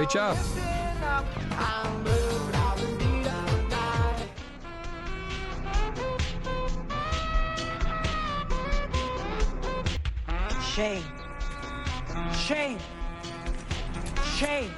Great job. Shame. Shame. Shame.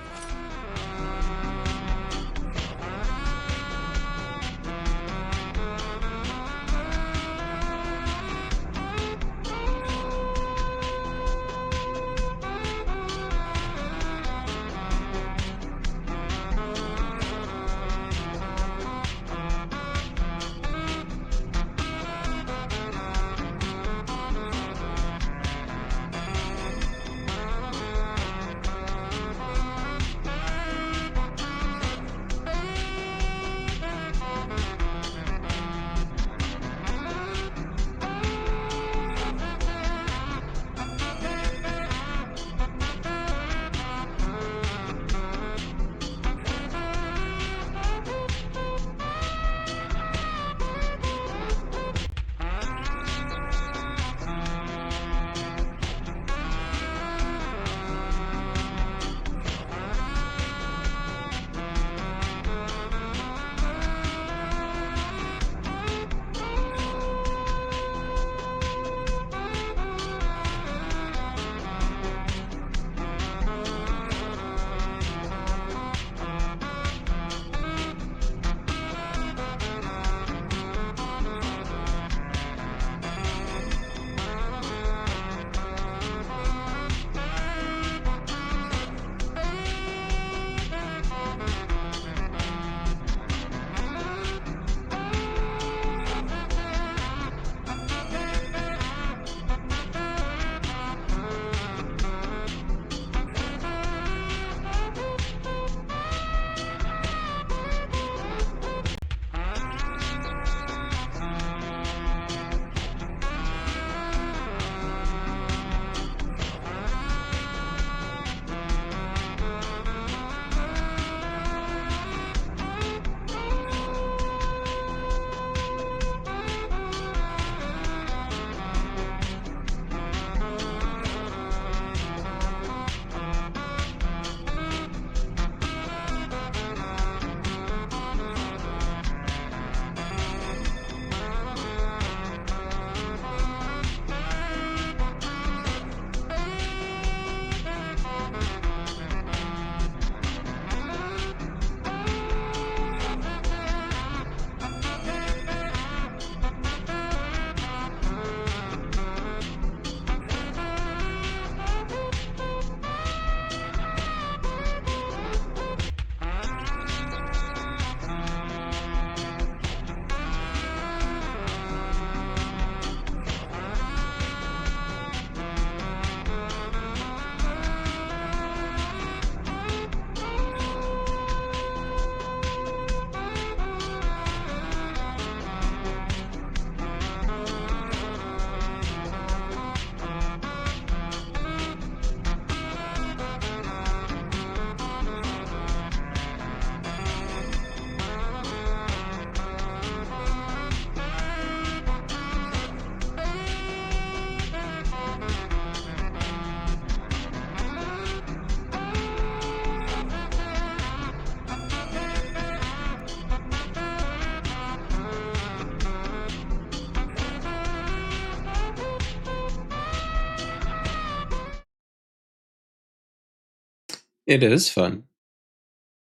It is fun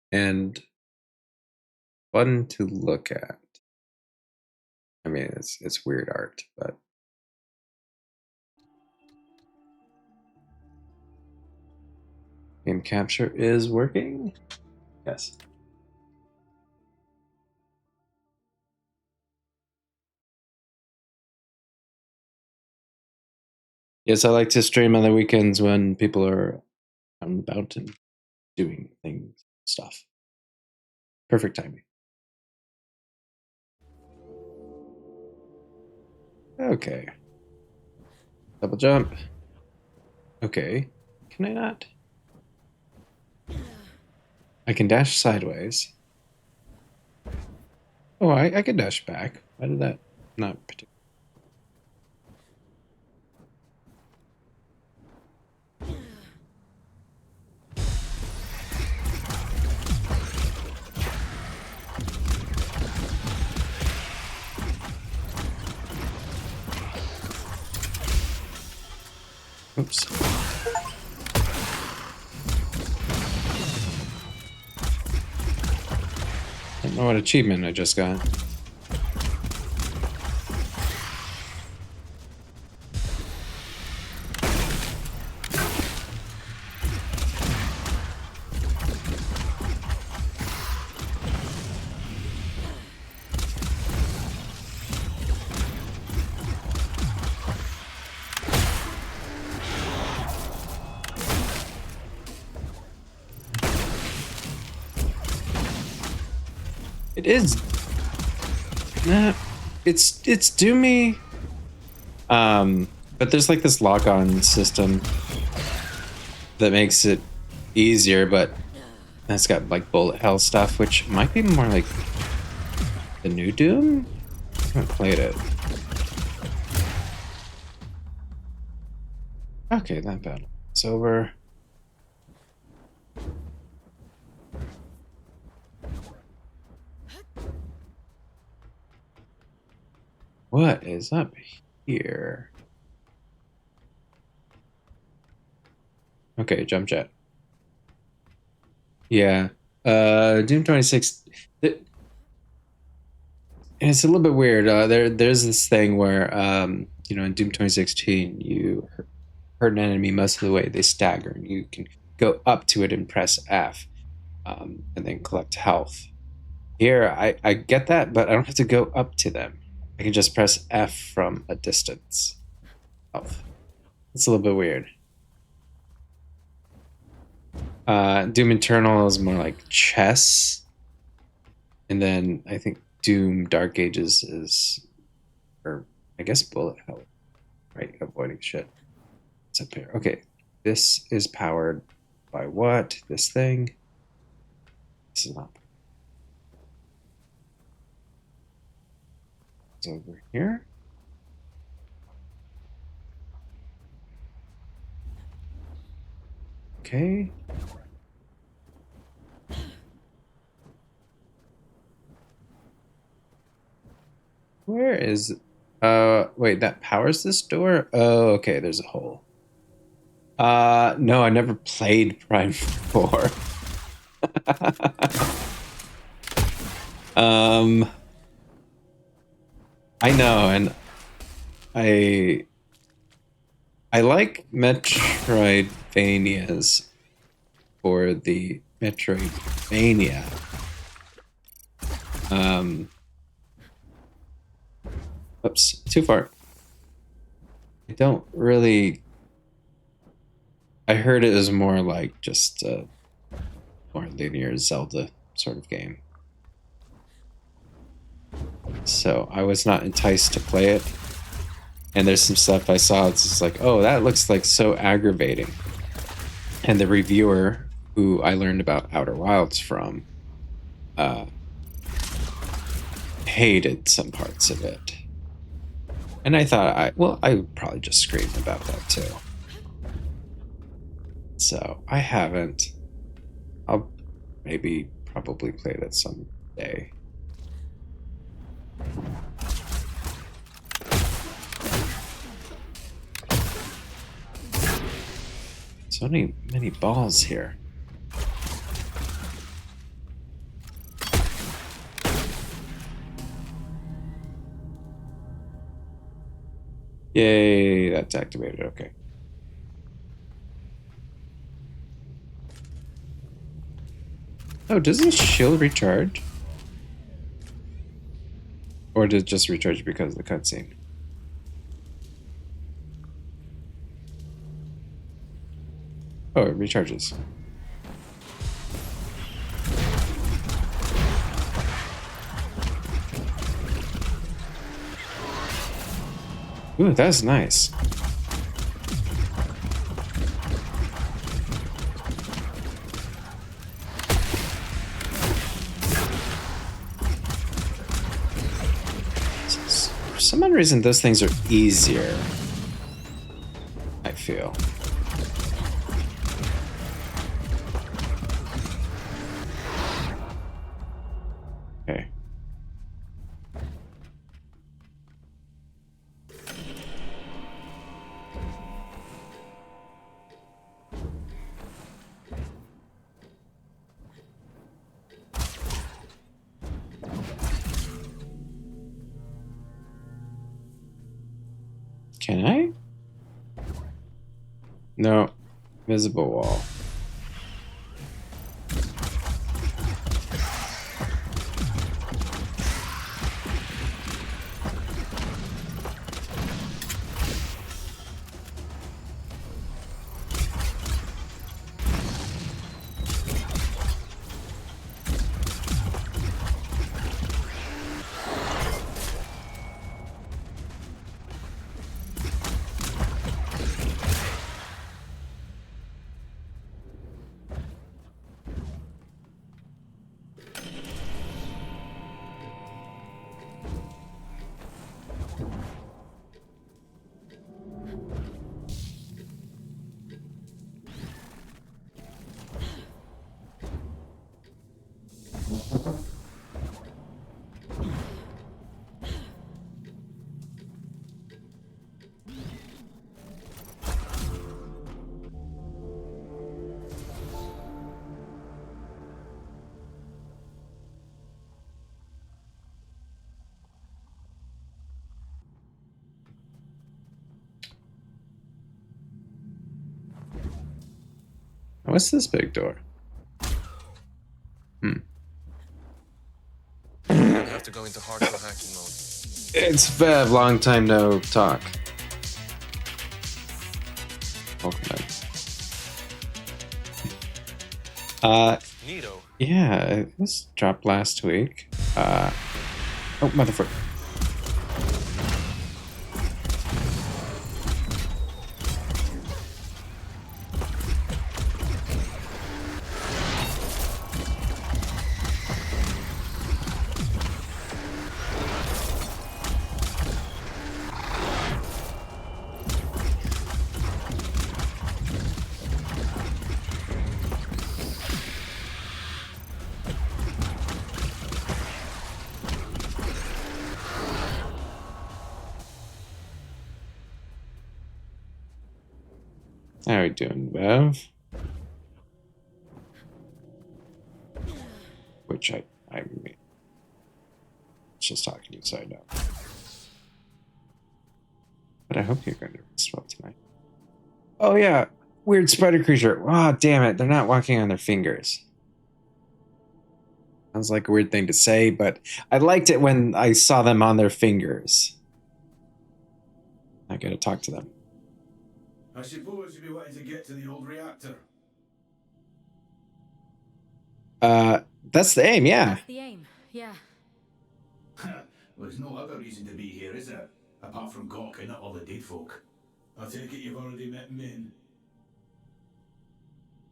and fun to look at. I mean, it's weird art, but game capture is working. Yes. Yes, I like to stream on the weekends when people are out and about and doing things, stuff. Perfect timing. Okay. Double jump. Okay. Can I not? I can dash sideways. Oh, I can dash back. Why did that not particularly? Oops. Don't know what achievement I just got. It is. Nah, it's doomy. But there's like this lock-on system that makes it easier, but it's got like bullet hell stuff, which might be more like the new Doom. I haven't played it. Okay, that battle is over. What is up here? Okay, jump jet. Yeah. Doom 26. It's a little bit weird. There's this thing where you know, in Doom 2016, you hurt an enemy most of the way, they stagger, and you can go up to it and press F, and then collect health. Here, I get that, but I don't have to go up to them. I can just press F from a distance. Health. It's a little bit weird. Doom Eternal is more like chess, and then I think Doom Dark Ages is, or I guess bullet hell, right? Avoiding shit. It's up here. Okay, this is powered by what? This thing. This is not. It's over here. Okay. Where is wait, that powers this door? Oh, okay, there's a hole. No, I never played Prime 4. I know, and I like Metroidvanias for the Metroidvania. Oops, too far. I don't really. I heard it was more like just a more linear Zelda sort of game. So I was not enticed to play it. And there's some stuff I saw, it's just like, oh, that looks like so aggravating. And the reviewer, who I learned about Outer Wilds from, hated some parts of it. And I thought, I would probably just scream about that too. So I haven't. I'll maybe probably play that someday. So many balls here. Yay, that's activated, okay. Oh, does this shield recharge? Or did it just recharge because of the cutscene? Oh, it recharges. Ooh, that's nice. For some odd reason, those things are easier, I feel. Okay. Can I? No. Visible wall. What's this big door? You have to go into hardcore hacking mode. It's Bev, long time no talk. Welcome back. Neato. Yeah, this dropped last week. Oh, motherfucker. How are we doing, Bev? Which I mean, just talking to you, so I know. But I hope you're going to rest well tonight. Oh yeah, weird spider creature. Ah, oh, damn it, they're not walking on their fingers. Sounds like a weird thing to say, but I liked it when I saw them on their fingers. I gotta talk to them. I suppose you'd be wanting to get to the old reactor. That's the aim, yeah. That's the aim, yeah. Well, there's no other reason to be here, is there? Apart from gawking at all the dead folk. I take it you've already met Min.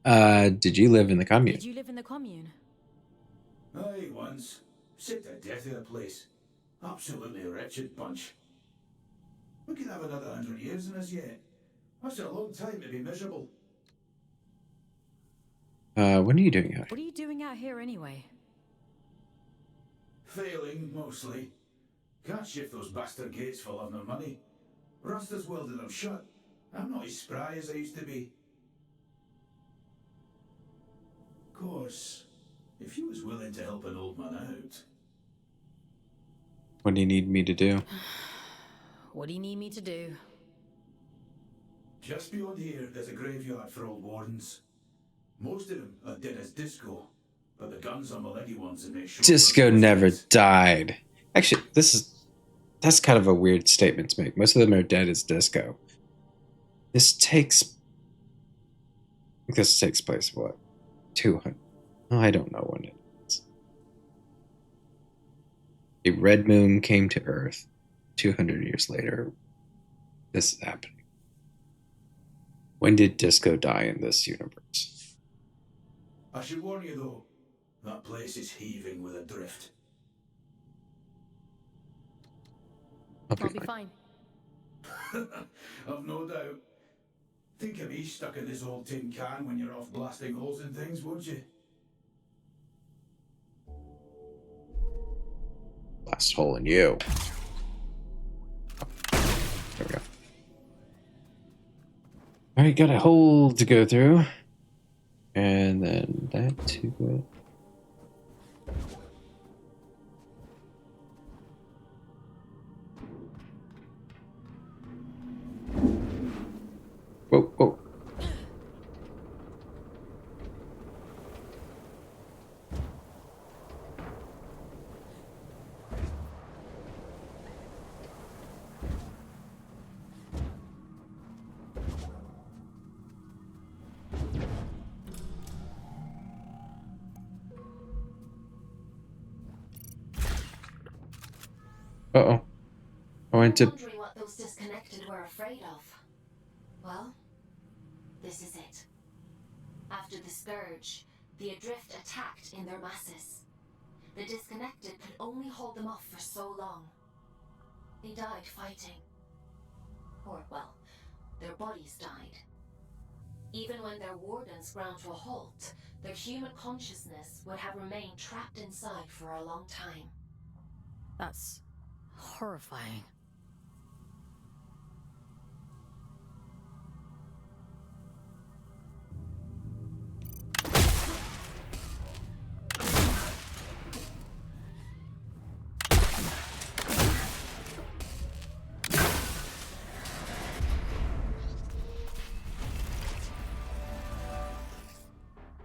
Did you live in the commune? Did you live in the commune? Aye, once. Sick to death of the place. Absolutely wretched bunch. We could have another 100 years in us yet. That's a long time to be miserable. What are you doing out here? What are you doing out here anyway? Failing, mostly. Can't shift those bastard gates for love nor money. Rasta's welded them shut. I'm not as spry as I used to be. Of course, if you was willing to help an old man out. What do you need me to do? What do you need me to do? Just beyond here, there's a graveyard for old wardens. Most of them are dead as Disco, but the guns on the leggy ones and make sure. Disco never died. Actually, that's kind of a weird statement to make. Most of them are dead as Disco. This takes place what? 200. Oh, I don't know when it is. A red moon came to Earth 200 years later. This is happening. When did Disco die in this universe? I should warn you though, that place is heaving with a drift. I'll be fine. I've no doubt. Think of me stuck in this old tin can when you're off blasting holes in things, won't you? Blast hole in you. There we go. Alright, got a hole to go through. And then that to it. Whoa, whoa. Uh-oh. I went to... Wondering what those disconnected were afraid of. Well, this is it. After the Scourge, the Adrift attacked in their masses. The disconnected could only hold them off for so long. They died fighting. Or, well, their bodies died. Even when their wardens ground to a halt, their human consciousness would have remained trapped inside for a long time. That's horrifying.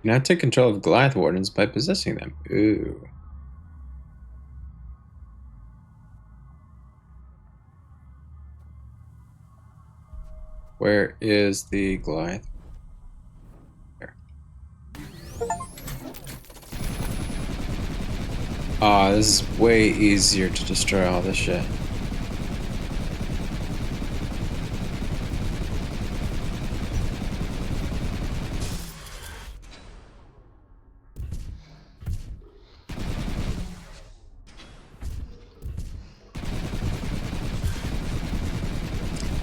Now take control of Goliath Wardens by possessing them. Ooh. Where is the Goliath? There. Aw, this is way easier to destroy all this shit.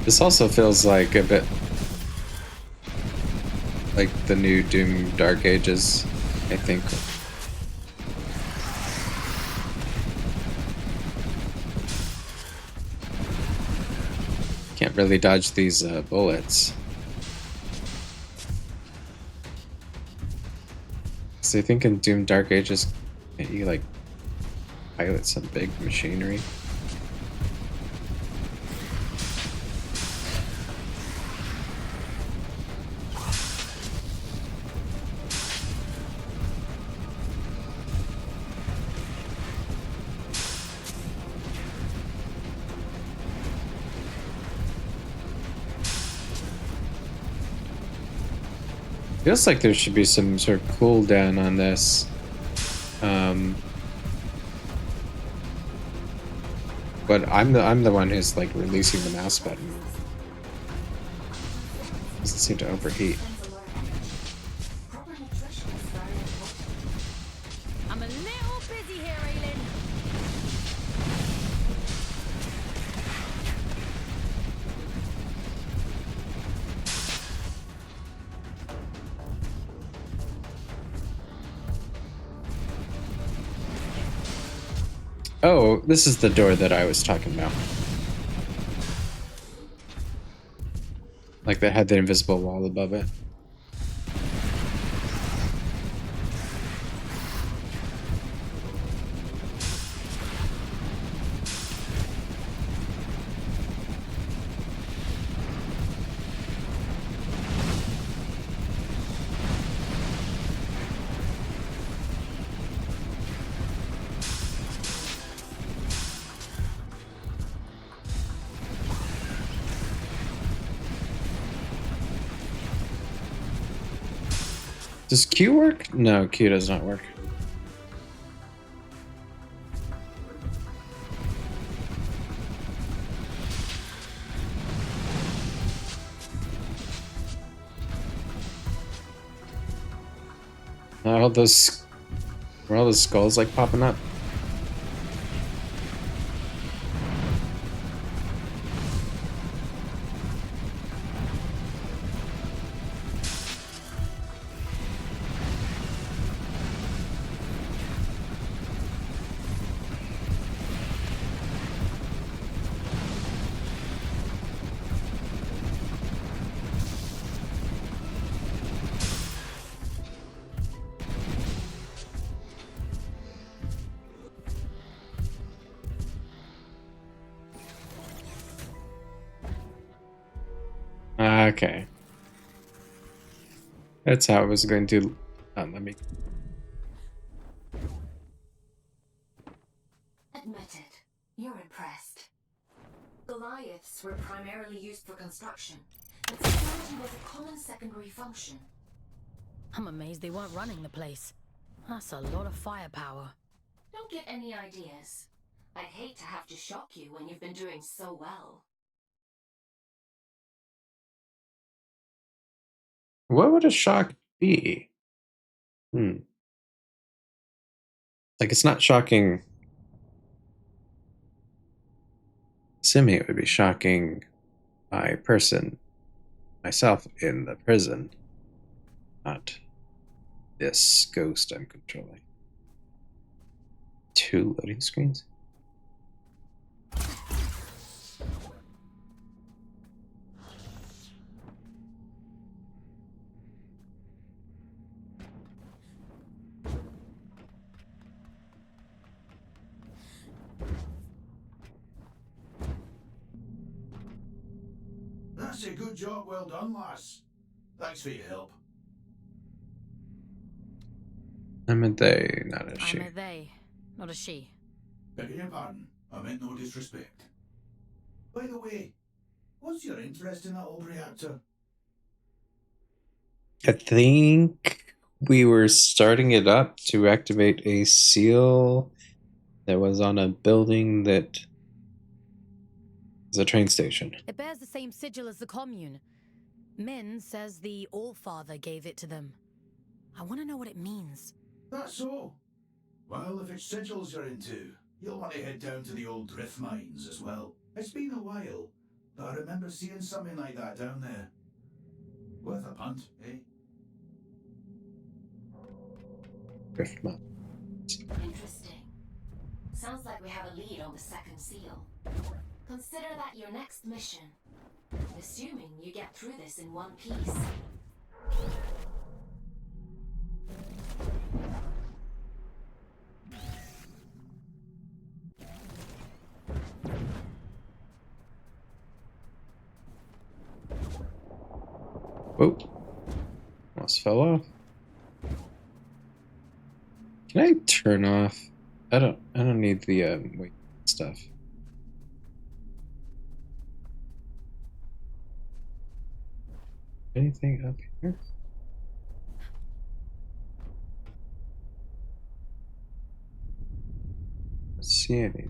This also feels like a bit like the new Doom Dark Ages, I think. Can't really dodge these bullets. So I think in Doom Dark Ages, can't you like pilot some big machinery? Feels like there should be some sort of cooldown on this. But I'm the one who's like releasing the mouse button. Doesn't seem to overheat. Proper nutrition is very important. I'm a little busy here, Aylin. Oh, this is the door that I was talking about. Like that had the invisible wall above it. Does Q work? No, Q does not work. All those, were all those skulls like popping up? Okay. That's how I was going to. Let me. Admit it, you're impressed. Goliaths were primarily used for construction, but security was a common secondary function. I'm amazed they weren't running the place. That's a lot of firepower. Don't get any ideas. I'd hate to have to shock you when you've been doing so well. What would a shock be? Like, it's not shocking. Assuming it would be shocking my person, myself in the prison, not this ghost I'm controlling. 2 loading screens? That's a good job, well done, lass. Thanks for your help. I'm a they, not a I'm she. a they, not a she. Begging your pardon, I meant no disrespect. By the way, what's your interest in that old reactor? I think we were starting it up to activate a seal that was on a building that is a train station. It bears the same sigil as the commune. Min says the Allfather gave it to them. I want to know what it means. That's so. Well, if it's sigils you're into, you'll want to head down to the old drift mines as well. It's been a while, but I remember seeing something like that down there. Worth a punt, eh? Drift map. Interesting. Sounds like we have a lead on the second seal. Consider that your next mission. Assuming you get through this in one piece. Whoa. Almost fell off. Can I turn off? I don't need the wait stuff. Anything up here? Let's see any.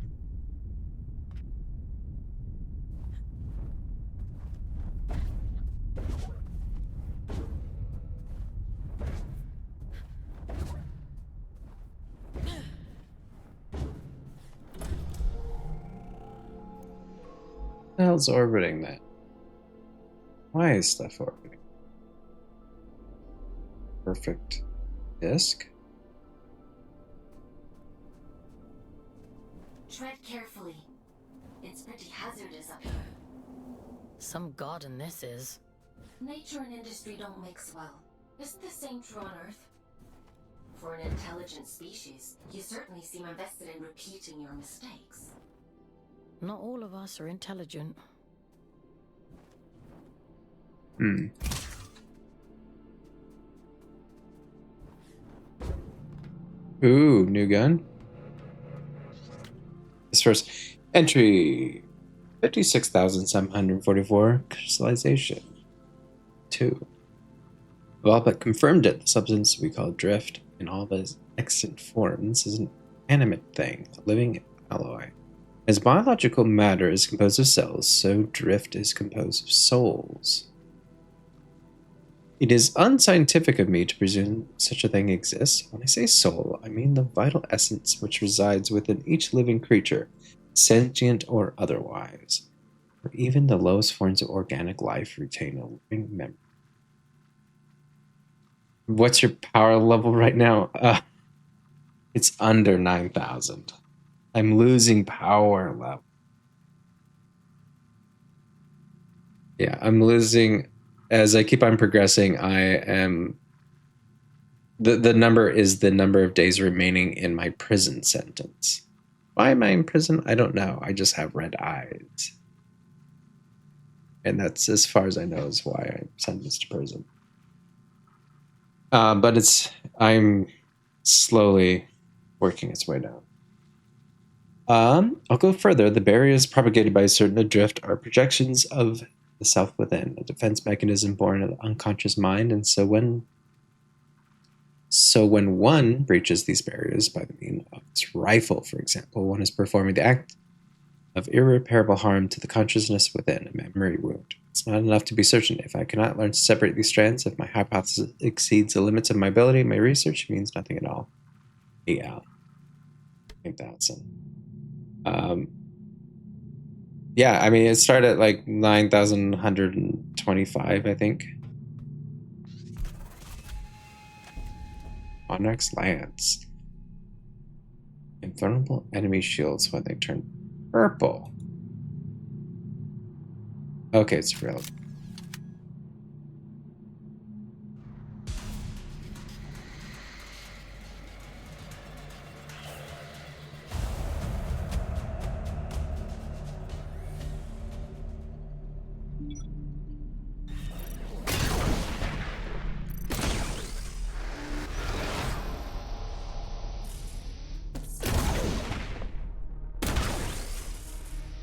What the hell's orbiting that? Why is stuff orbiting? Perfect disk? Tread carefully. It's pretty hazardous up here. Some garden this is. Nature and industry don't mix well. Is the same true on Earth? For an intelligent species, you certainly seem invested in repeating your mistakes. Not all of us are intelligent. Ooh, new gun. This first entry 56,744 crystallization. 2. We've all but confirmed it. The substance we call drift in all of its extant forms is an animate thing, a living alloy. As biological matter is composed of cells, so drift is composed of souls. It is unscientific of me to presume such a thing exists. When I say soul, I mean the vital essence which resides within each living creature, sentient or otherwise. For even the lowest forms of organic life retain a living memory. What's your power level right now? It's under 9,000. I'm losing power level. Yeah, I'm losing. As I keep on progressing, I am. The number is the number of days remaining in my prison sentence. Why am I in prison? I don't know. I just have red eyes. And that's as far as I know is why I'm sentenced to prison. But I'm slowly working its way down. I'll go further. The barriers propagated by a certain adrift are projections of the self within, a defense mechanism born of the unconscious mind, and so when one breaches these barriers by the means of its rifle, for example, one is performing the act of irreparable harm to the consciousness within, a memory wound. It's not enough to be certain. If I cannot learn to separate these strands, if my hypothesis exceeds the limits of my ability, my research means nothing at all. Yeah, I think that's it. Yeah, I mean, it started at like 9,125, I think. Onyx Lance. Invulnerable enemy shields when they turn purple. Okay, it's real.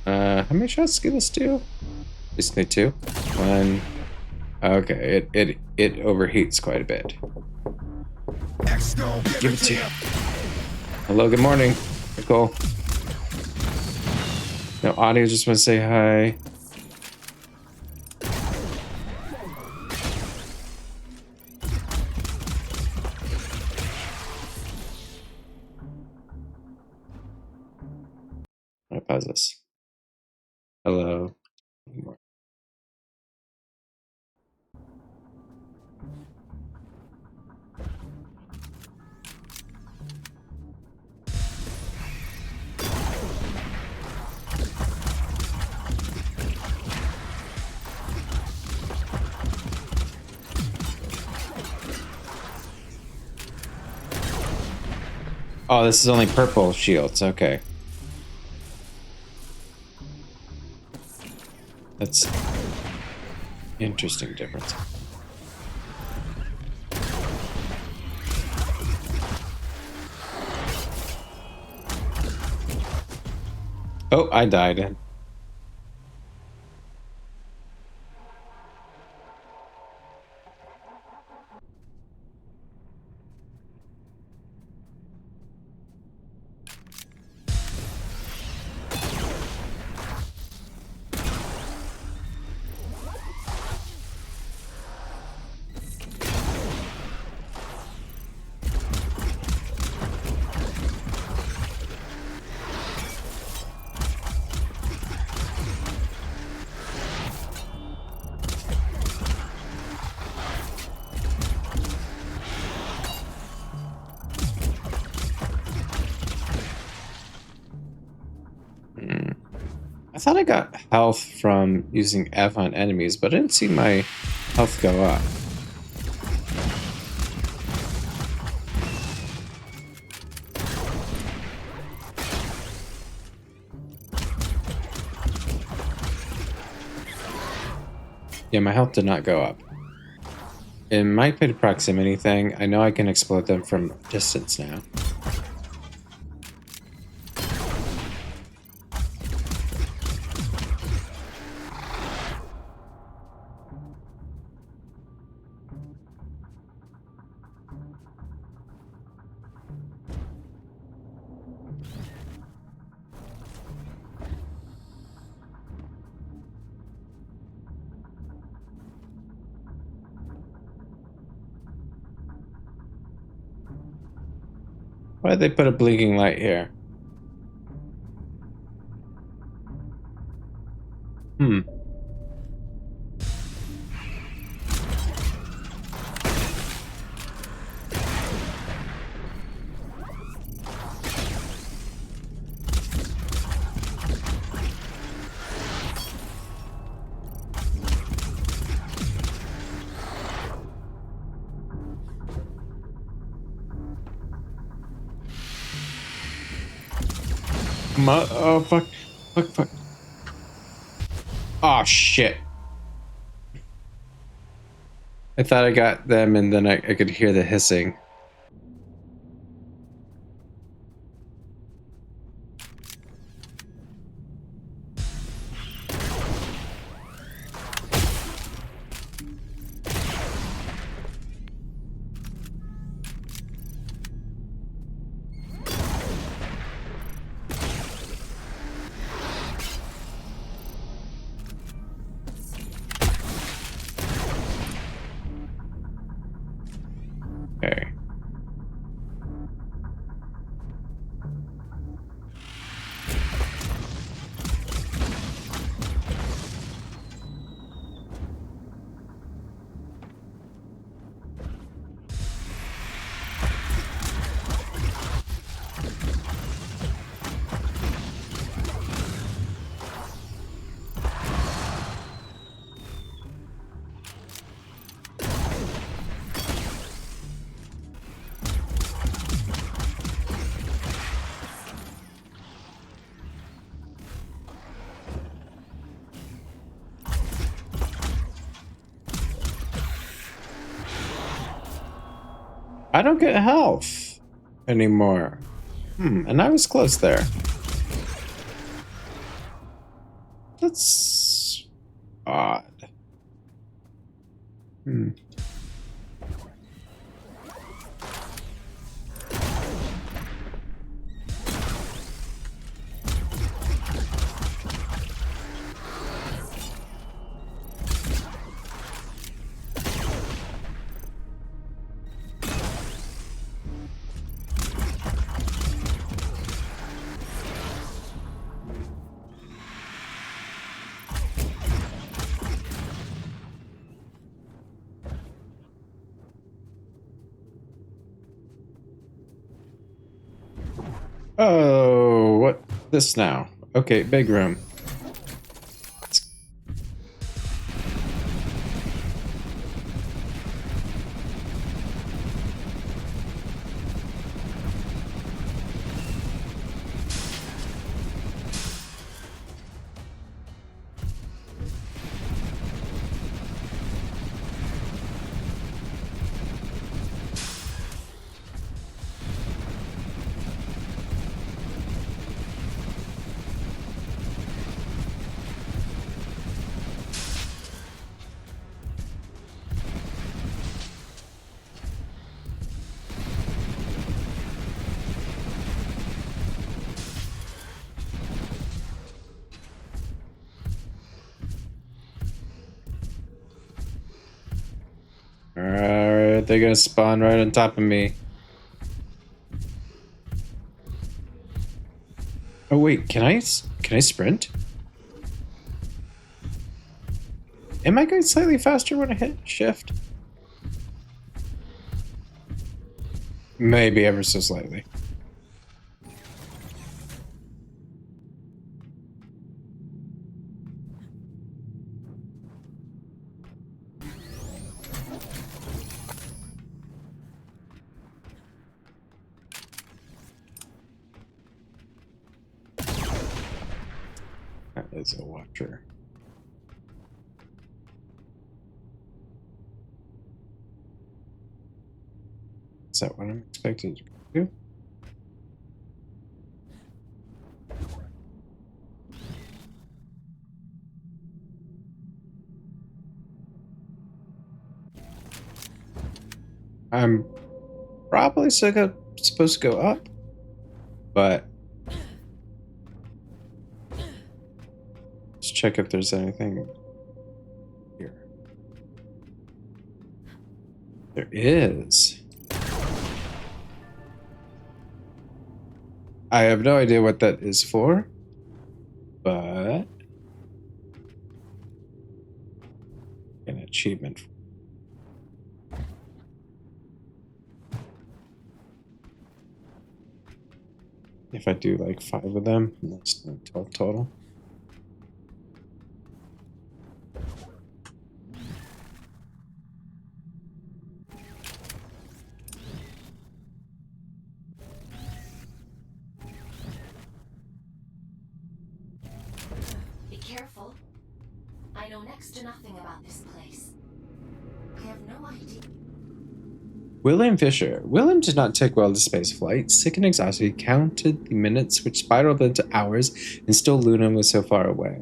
How many shots do this do? Basically 2. 1. Okay, it overheats quite a bit. Give it to you. Hello, good morning. Cool. No audio, just want to say hi. I'm gonna pause this. Hello. Oh, this is only purple shields. Okay. That's interesting difference. Oh, I died. I thought I got health from using F on enemies, but I didn't see my health go up. Yeah, my health did not go up. It might be a proximity thing. I know I can explode them from distance now. Why did they put a blinking light here? Oh, fuck. Fuck. Oh, shit. I thought I got them, and then I could hear the hissing. Okay. I don't get health anymore. And I was close there. That's odd. Oh, what this now? Okay, big room. Alright, they're gonna spawn right on top of me. Oh wait, can I sprint? Am I going slightly faster when I hit shift? Maybe ever so slightly. That is a watcher. Is that what I'm expected to do? I'm probably supposed to go up, but let's check if there's anything here. There is. I have no idea what that is for, but an achievement. If I do like 5 of them, that's 12 total. Be careful. I know next to nothing about this place. I have no idea. William Fisher. William did not take well to space flight. Sick and exhausted, he counted the minutes which spiraled into hours, and still Luna was so far away.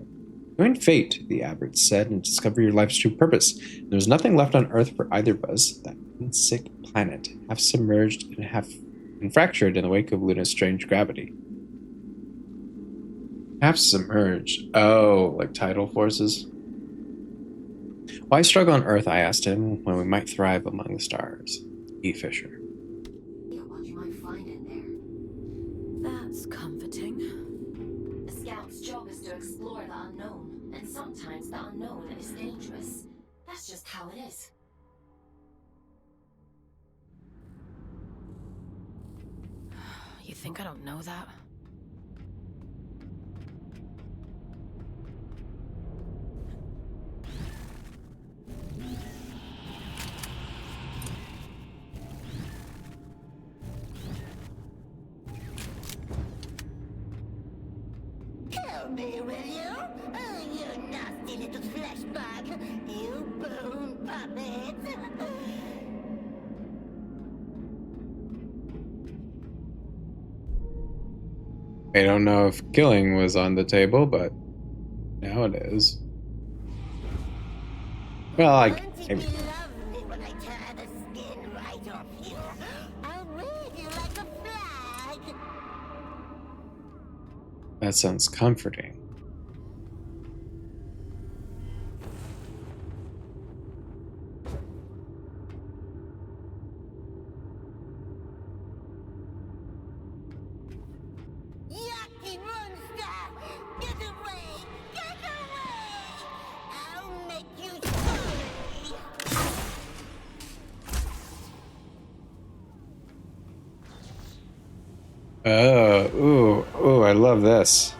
Join fate, the abbot said, and discover your life's true purpose. There was nothing left on Earth for either of us. That sick planet, half submerged and half fractured in the wake of Luna's strange gravity. Half submerged. Oh, like tidal forces? Why struggle on Earth, I asked him, when we might thrive among the stars? E. Fisher. What you might find in there. That's comforting. A scout's job is to explore the unknown, and sometimes the unknown is dangerous. That's just how it is. You think I don't know that? Help me, will you? Oh, you nasty little flesh bag. You bone puppet. I don't know if killing was on the table, but now it is. Well, Won't it be lovely when I tear the skin right off you? I'll wave you like a flag. that sounds comforting. Yucky monster! Get away! Get away! I'll make you sorry! Oh, ooh, I love this.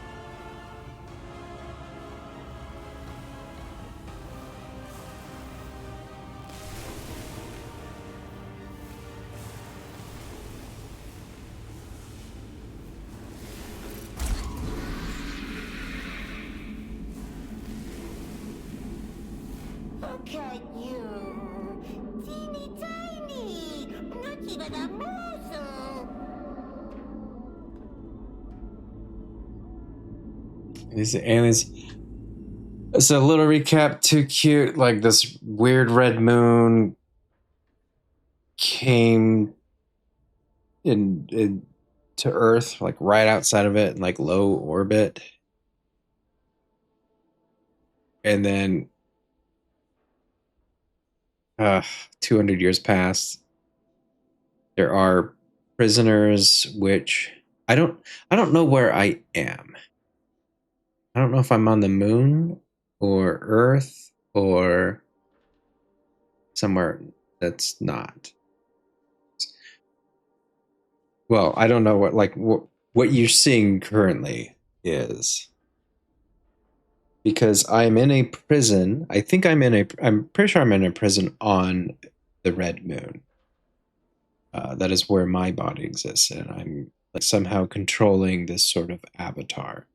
Look at you! Teeny tiny! Not even a morsel! These aliens. So, a little recap, too cute. Like, this weird red moon came in to Earth, like right outside of it, in like low orbit. And then 200 years passed. There are prisoners, which I don't know where I am. I don't know if I'm on the moon or Earth or somewhere that's not. Well, I don't know what you're seeing currently is. Because I'm in a prison. I'm pretty sure I'm in a prison on the red moon. That is where my body exists, and I'm like somehow controlling this sort of avatar.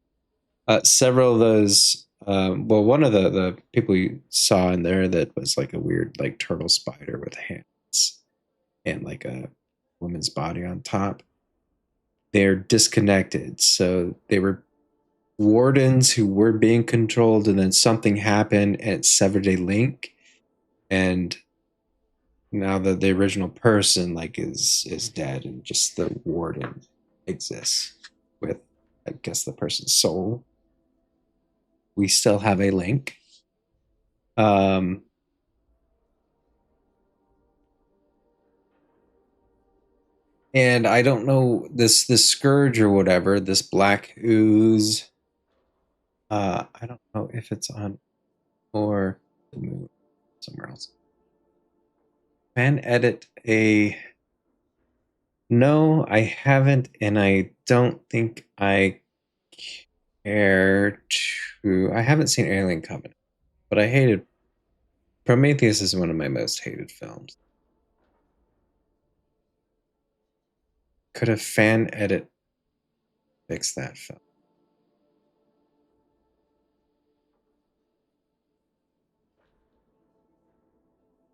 Several of those, well, one of the people you saw in there that was like a weird like turtle spider with hands and like a woman's body on top. They're disconnected, so they were wardens who were being controlled, and then something happened and it severed a link, and now the original person like is dead, and just the warden exists with, I guess, the person's soul. We still have a link. And I don't know, this scourge or whatever, this black ooze. I don't know if it's on or the moon somewhere else. Fan edit a. No, I haven't, and I don't think I care to. I haven't seen Alien Covenant, but I hated. Prometheus is one of my most hated films. Could a fan edit fix that film?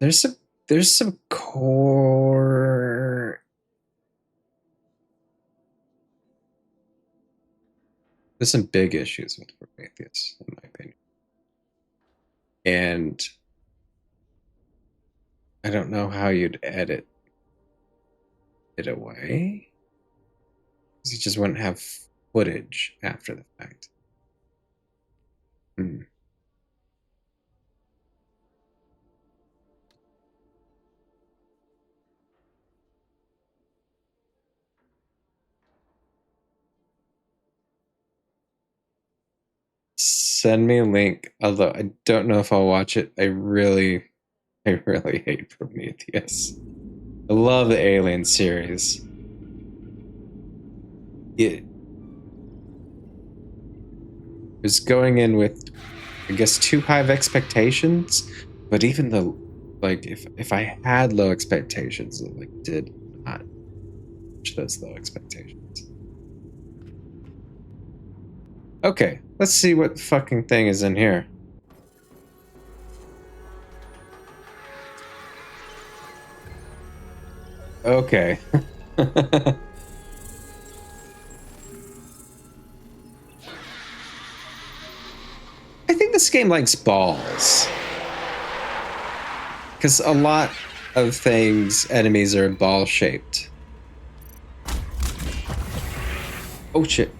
there's some core. There's some big issues with Prometheus, in my opinion. And I don't know how you'd edit it away. Because you just wouldn't have footage after the fact. Hmm. Send me a link, although I don't know if I'll watch it. I really hate Prometheus. I love the Alien series. It was going in with, I guess, too high of expectations, but even the, like, if I had low expectations, it like did not reach those low expectations. Okay, let's see what fucking thing is in here. Okay. I think this game likes balls. Because a lot of things, enemies are ball shaped. Oh shit.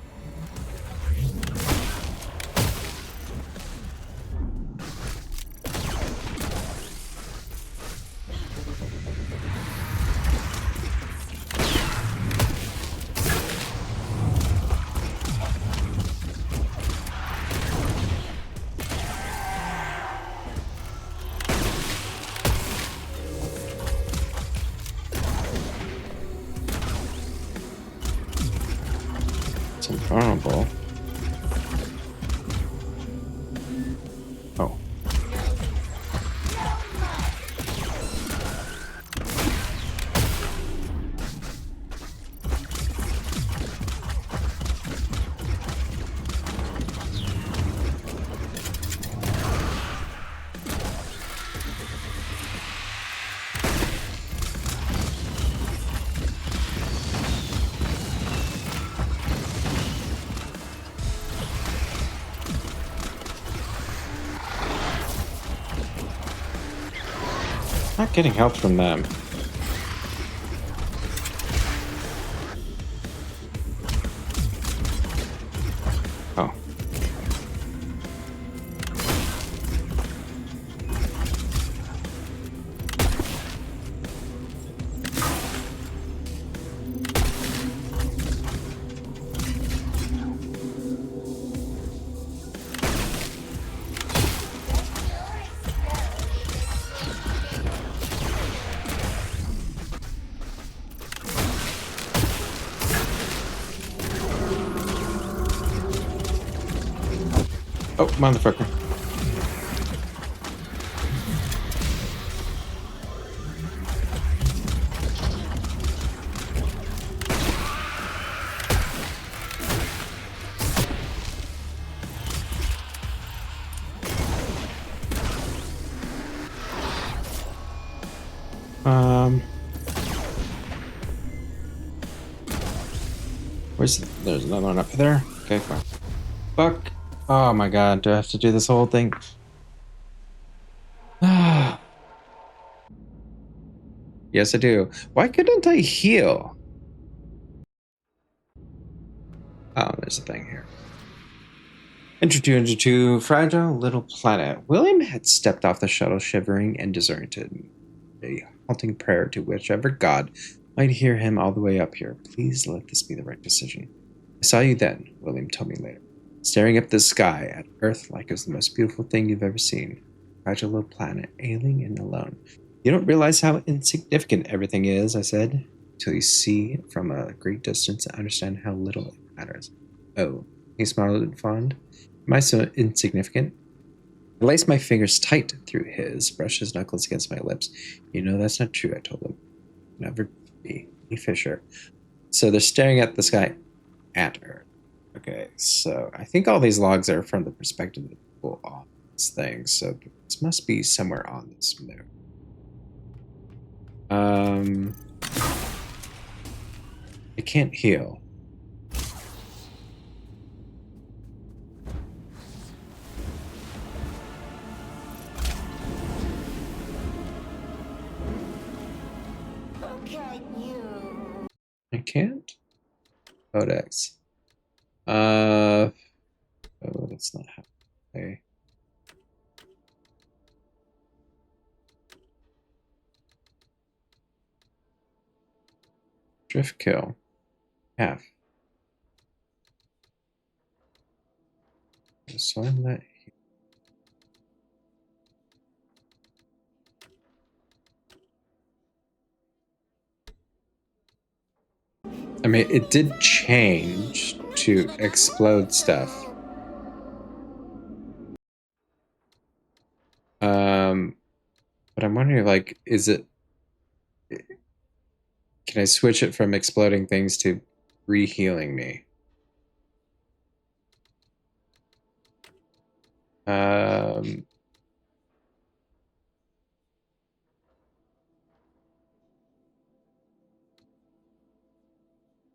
It's invulnerable. Oh. Not getting help from them. Oh. Oh, motherfucker. There's another one up there. Okay, fine. Fuck. Oh my god, do I have to do this whole thing? Yes, I do. Why couldn't I heal? Oh, there's a thing here. Enter to fragile little planet. William had stepped off the shuttle shivering and disoriented. A haunting prayer to whichever god might hear him all the way up here. Please let this be the right decision. I saw you then, William told me later, staring up the sky at Earth like it was the most beautiful thing you've ever seen. Fragile little planet, ailing and alone. You don't realize how insignificant everything is, I said, till you see from a great distance and understand how little it matters. Oh, he smiled fond. Am I so insignificant? I laced my fingers tight through his, brushed his knuckles against my lips. You know that's not true, I told him. Never be Fisher. So they're staring at the sky at Earth. Okay, so I think all these logs are from the perspective of the people on this thing, so this must be somewhere on this moon. It can't heal. Okay, you. I can't? Codex. Oh, that's not how I play. Drift kill. Half. So I'm not. I mean, it did change to explode stuff. But I'm wondering, like, is it? Can I switch it from exploding things to re-healing me? Um,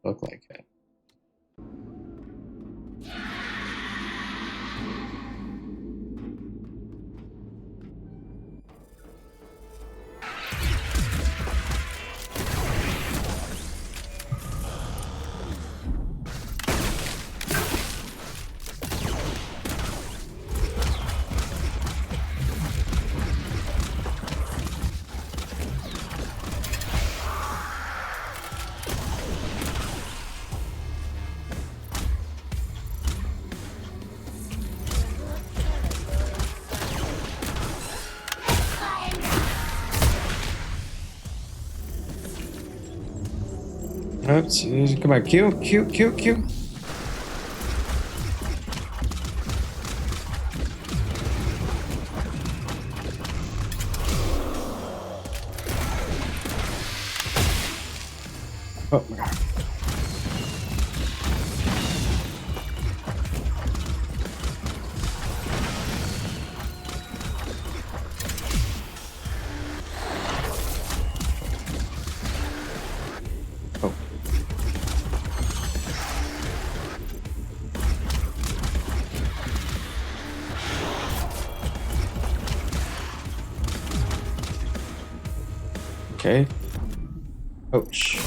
look like it. Oops, come on, Q, Q, Q, Q. Oh my god. Oh. Okay. Ouch.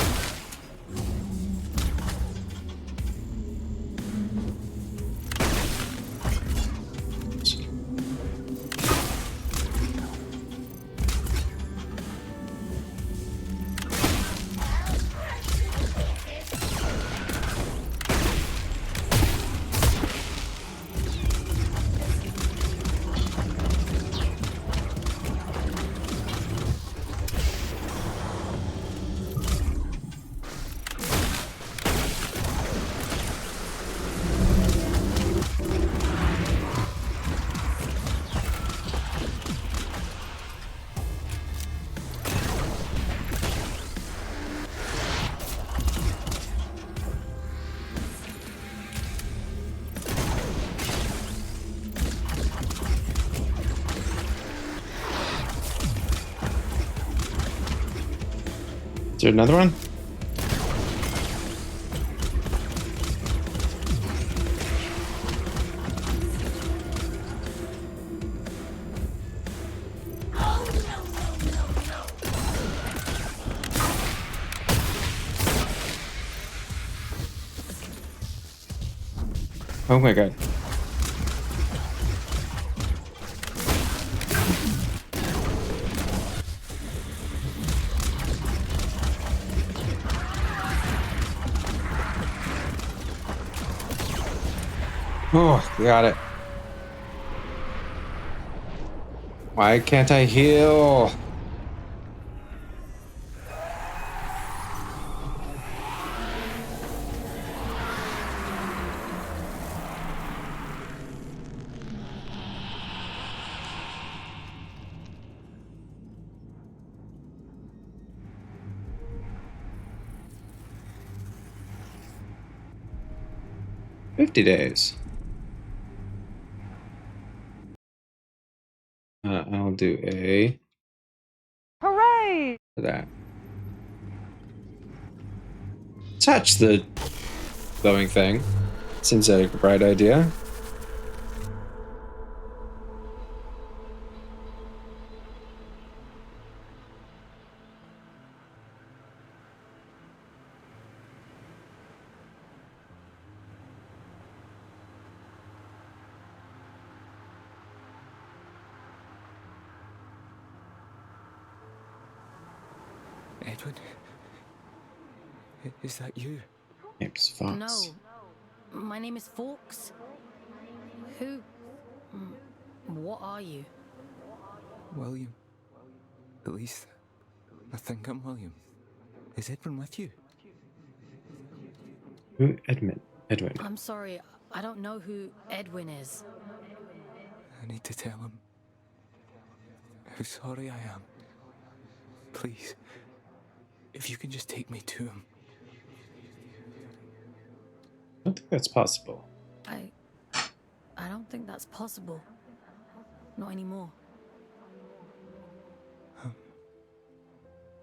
Is there another one? Oh my god. Oh, got it. Why can't I heal? $50. I'll do a Hooray! for that. touch the glowing thing. Seems like a bright idea. Edwin? Is that you? Name's Fox. No, my name is Fawkes. Who? What are you? William. At least, I think I'm William. Is Edwin with you? Who? Edwin. I'm sorry, I don't know who Edwin is. I need to tell him how sorry I am. Please, if you can just take me to him. I don't think that's possible. I don't think that's possible. Not anymore.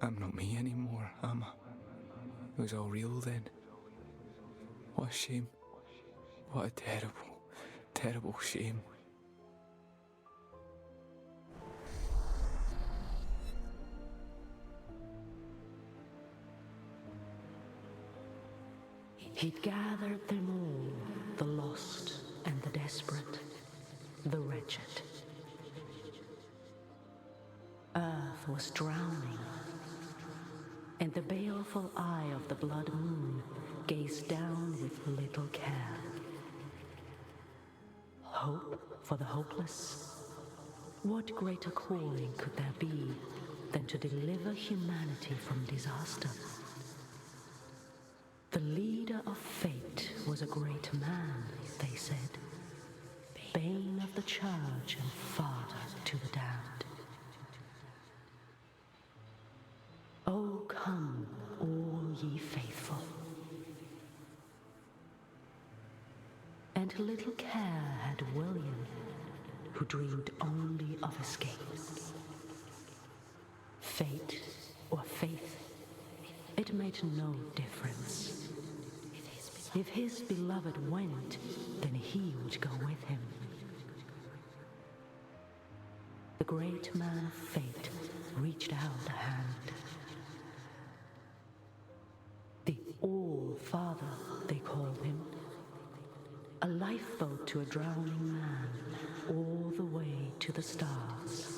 I'm not me anymore, am I? It was all real then. What a shame. What a terrible, terrible shame. He'd gathered them all, the lost and the desperate, the wretched. Earth was drowning, and the baleful eye of the blood moon gazed down with little care. Hope for the hopeless? What greater calling could there be than to deliver humanity from disaster? The leader of fate was a great man, they said, bane of the church and father to the damned. Oh, come, all ye faithful. And little care had William, who dreamed only of escape. Fate or faith, it made no difference. If his beloved went, then he would go with him. The great man of fate reached out a hand. The All-Father, they called him. A lifeboat to a drowning man, all the way to the stars.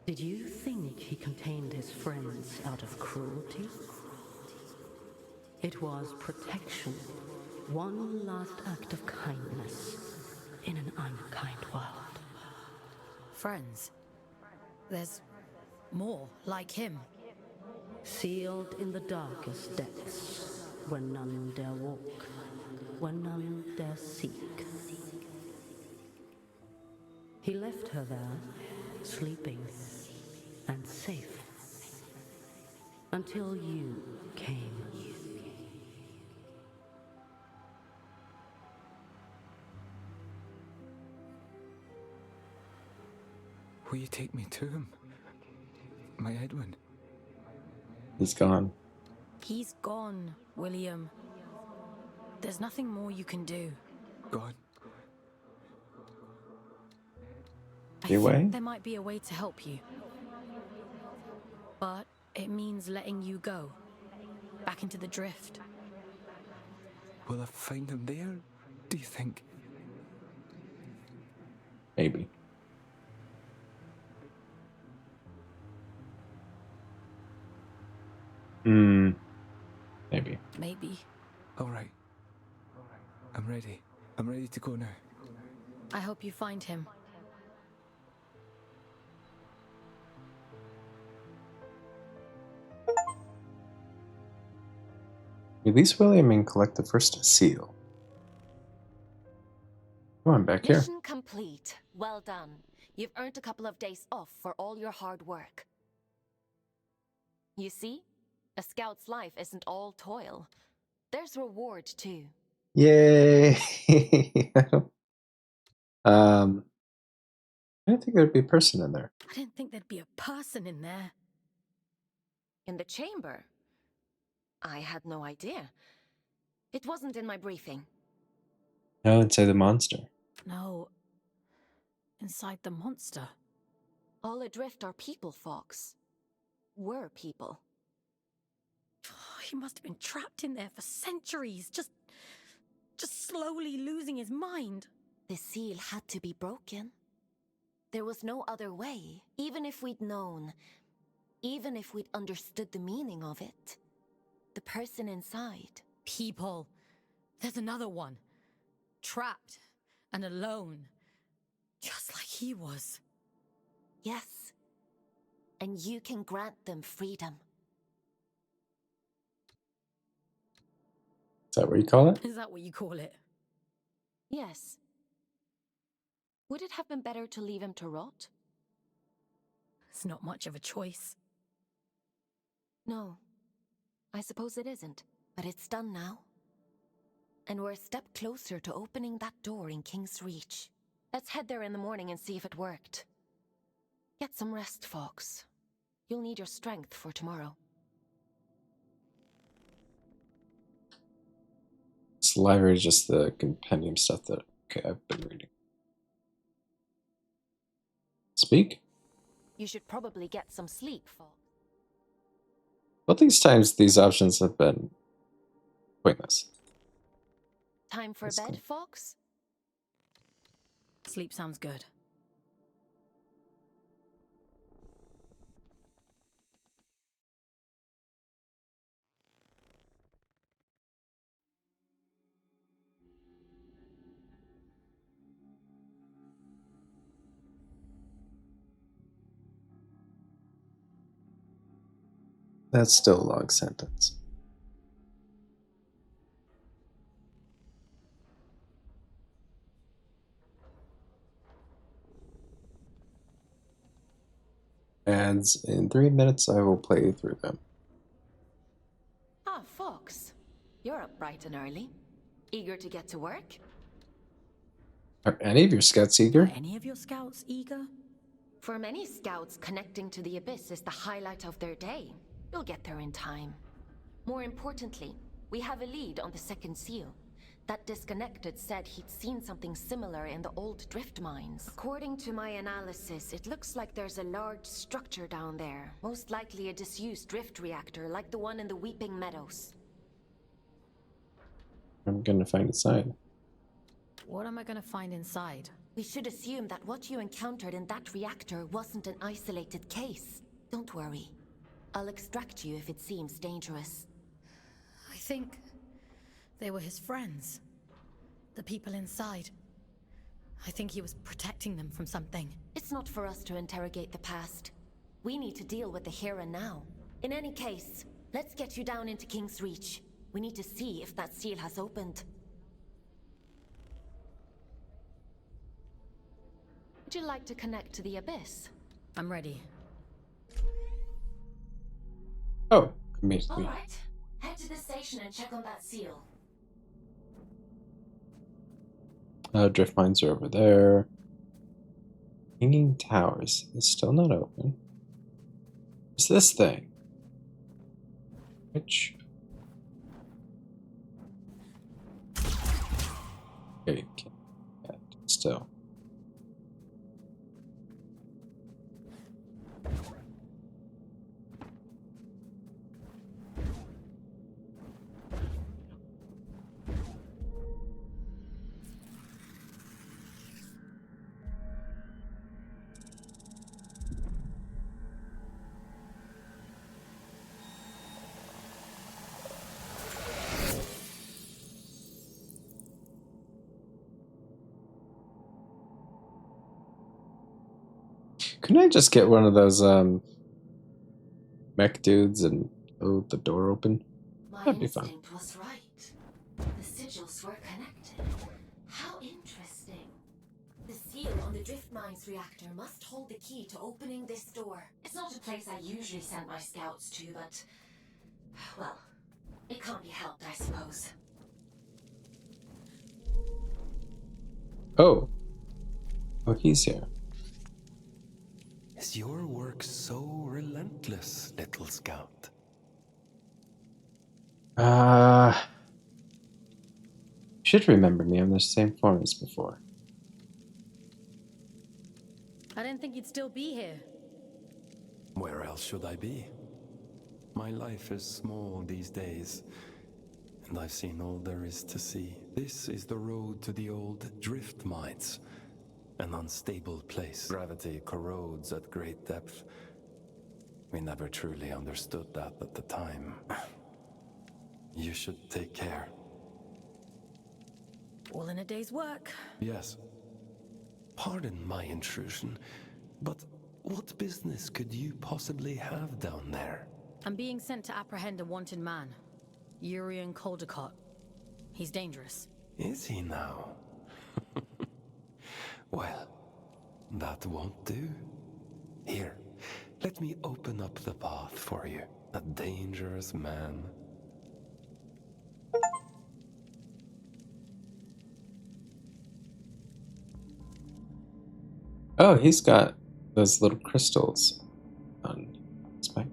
Did you think he contained his friends out of cruelty? It was protection, one last act of kindness in an unkind world. Friends. There's more like him. Sealed in the darkest depths, where none dare walk, where none dare seek. He left her there, sleeping and safe, until you came. Will you take me to him? My Edwin? He's gone. He's gone, William. There's nothing more you can do. God. I Your way? think there might be a way to help you. But it means letting you go. Back into the drift. Will I find him there, do you think? Maybe. Maybe. Maybe. All right. I'm ready. I'm ready to go now. I hope you find him. Release William and collect the first seal. Come on, back here. Mission complete. Well done. You've earned a couple of days off for all your hard work. You see? A scout's life isn't all toil. There's reward, too. Yay! I don't think there'd be a person in there. I didn't think there'd be a person in there. In the chamber? I had no idea. It wasn't in my briefing. No, inside the monster. No. Inside the monster. All adrift are people, Fox. Were people. He must have been trapped in there for centuries, just slowly losing his mind. The seal had to be broken. There was no other way, even if we'd known, even if we'd understood the meaning of it. The person inside. People. There's another one. Trapped and alone. Just like he was. Yes. And you can grant them freedom. Is that what you call it? Is that what you call it? Yes. Would it have been better to leave him to rot? It's not much of a choice. No. I suppose it isn't. But it's done now. And we're a step closer to opening that door in King's Reach. Let's head there in the morning and see if it worked. Get some rest, Fox. You'll need your strength for tomorrow. This library is just the compendium stuff that I've been reading. Speak? You should probably get some sleep, Fox. Well, these times these options have been pointless. Time for bed, Fox? Sleep sounds good. That's still a long sentence. And in 3 minutes, I will play through them. Ah, Fox. You're up bright and early. Eager to get to work? Are any of your scouts eager? Are any of your scouts eager? For many scouts, connecting to the Abyss is the highlight of their day. You'll get there in time. More importantly, we have a lead on the second seal. That disconnected said he'd seen something similar in the old drift mines. According to my analysis, it looks like there's a large structure down there. Most likely a disused drift reactor like the one in the Weeping Meadows. I'm gonna find a sign. What am I gonna find inside? We should assume that what you encountered in that reactor wasn't an isolated case. Don't worry. I'll extract you if it seems dangerous. I think they were his friends. The people inside. I think he was protecting them from something. It's not for us to interrogate the past. We need to deal with the here and now. In any case, let's get you down into King's Reach. We need to see if that seal has opened. Would you like to connect to the Abyss? I'm ready. Oh, amazing. All right. Head to the station and check on that seal. Drift mines are over there. Hanging Towers is still not open. What's this thing? Which? Okay, can't still. Couldn't I just get one of those mech dudes and hold the door open? My That'd be fun. instinct was right. The sigils were connected. How interesting. The seal on the drift mines reactor must hold the key to opening this door. It's not a place I usually send my scouts to, but... well, it can't be helped, I suppose. Oh. Oh, he's here. Is your work so relentless, little scout? You should remember me. I'm the same form as before. I didn't think you'd still be here. Where else should I be? My life is small these days, and I've seen all there is to see. This is the road to the old drift mines, an unstable place. Gravity corrodes at great depth. We never truly understood that at the time. You should take care. All in a day's work. Yes. Pardon my intrusion, but what business could you possibly have down there? I'm being sent to apprehend a wanted man. Urian Caldecott. He's dangerous. Is he now? Well, that won't do. Here, let me open up the path for you. A dangerous man. Oh, he's got those little crystals on his back.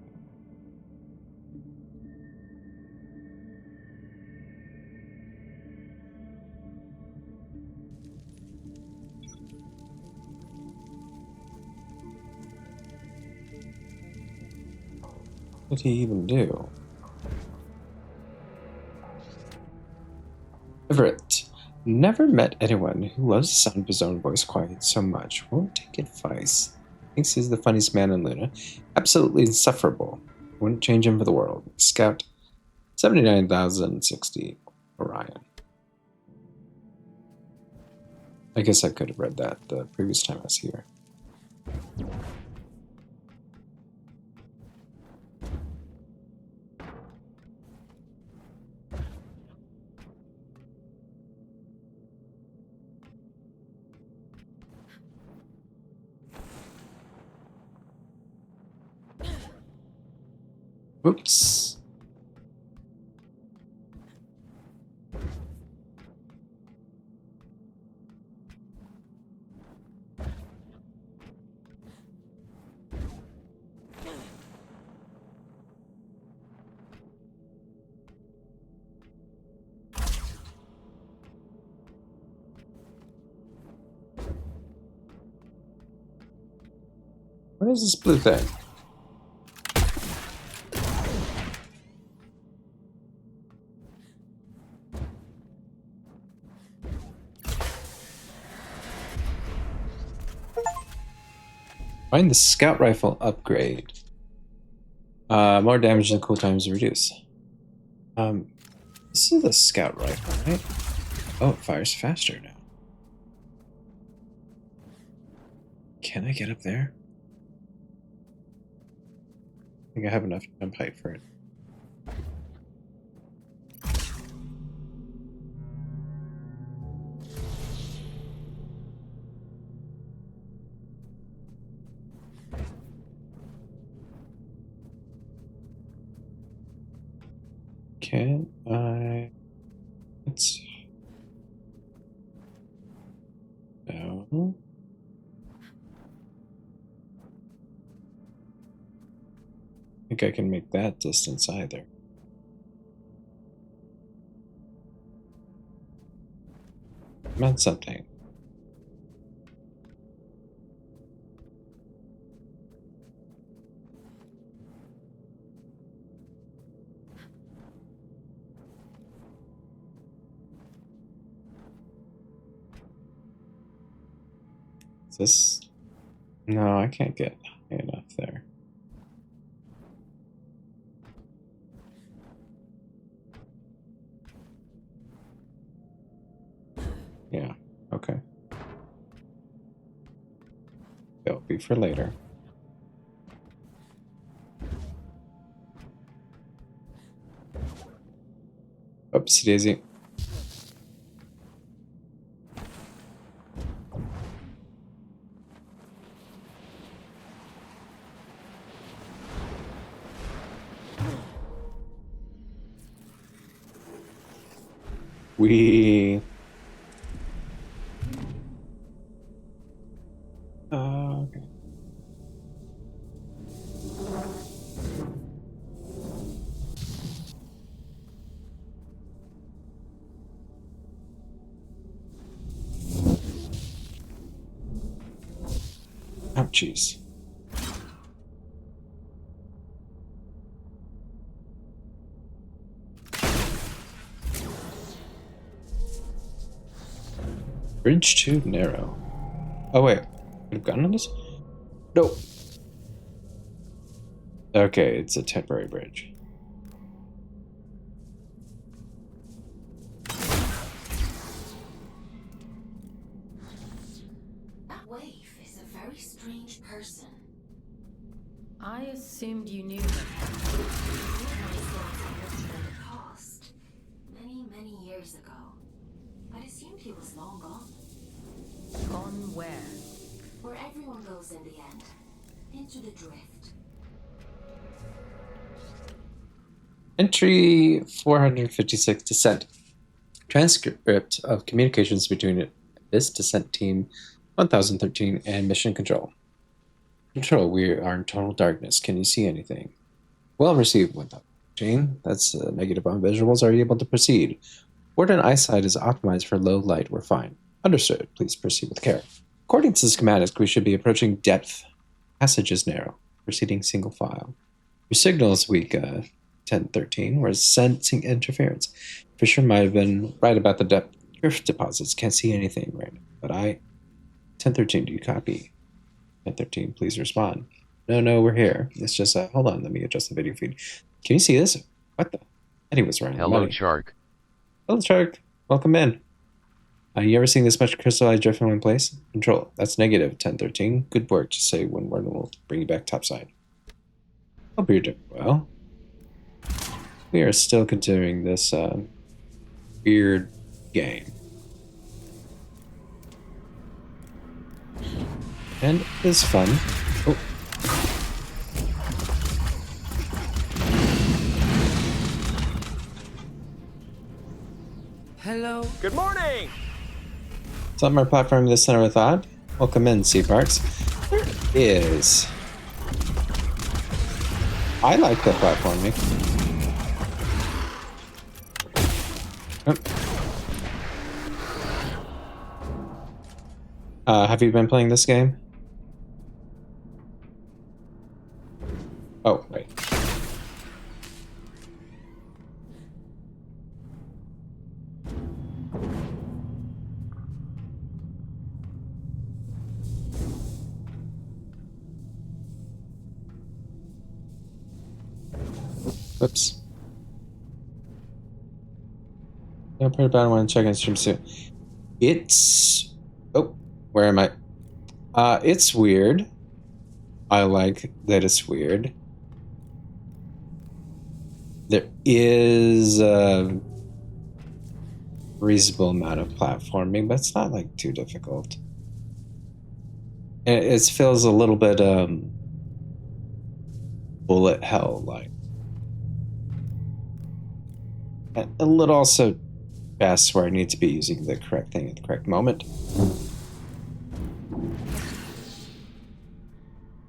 What did he even do? Everett. Never met anyone who loves the sound of his own voice quite so much. Won't take advice. Thinks he's the funniest man in Luna. Absolutely insufferable. Wouldn't change him for the world. Scout 79,060 Orion. I guess I could have read that the previous time I was here. Oops. What is this blue thing? Find the scout rifle upgrade. More damage than cool times reduce. This is the scout rifle, right? Oh, it fires faster now. Can I get up there? I think I have enough jump height for it. Can I? Let's. No. I think I can make that distance either. Meant something. Is this? No, I can't get high enough there. Yeah, okay. That'll be for later. Oopsie daisy. We Okay. Ouchies. Bridge too narrow. Oh wait, I've gotten on this? Nope. Okay, it's a temporary bridge. That waif is a very strange person. I assumed you knew him. Past. Many years ago. I'd assumed he was long gone. Gone where? Where everyone goes in the end. Into the drift. Entry 456 Descent. Transcript of communications between this Descent Team 1013 and Mission Control. Control, we are in total darkness. Can you see anything? Well received, 1013. That's negative on visuals. Are you able to proceed? Warden eyesight is optimized for low light. We're fine. Understood. Please proceed with care. According to the schematics, we should be approaching depth. Passage is narrow. Proceeding single file. Your signal is weak, 1013. We're sensing interference. Fisher might have been right about the depth drift deposits. Can't see anything right now. But 1013, do you copy? 1013, please respond. No, we're here. It's just, hold on, let me adjust the video feed. Can you see this? What the? Eddie was right. Hello, Shark. Hello, Shark. Welcome in. You ever seen this much crystallized drift in one place? Control. That's negative, 1013. Good work. Just say one word and we'll bring you back topside. Hope you're doing well. We are still continuing this weird game. And it's fun. Oh. Hello. Good morning! Some are platforming this center with odd. Welcome in, Sea Parks. There is. I like the platforming. Have you been playing this game? Oh, wait. Whoops. Yeah, pretty bad. I want to check in stream soon. It's... Oh, where am I? It's weird. I like that it's weird. There is a reasonable amount of platforming, but it's not like too difficult. And it feels a little bit bullet hell like. A little also fast where I need to be using the correct thing at the correct moment.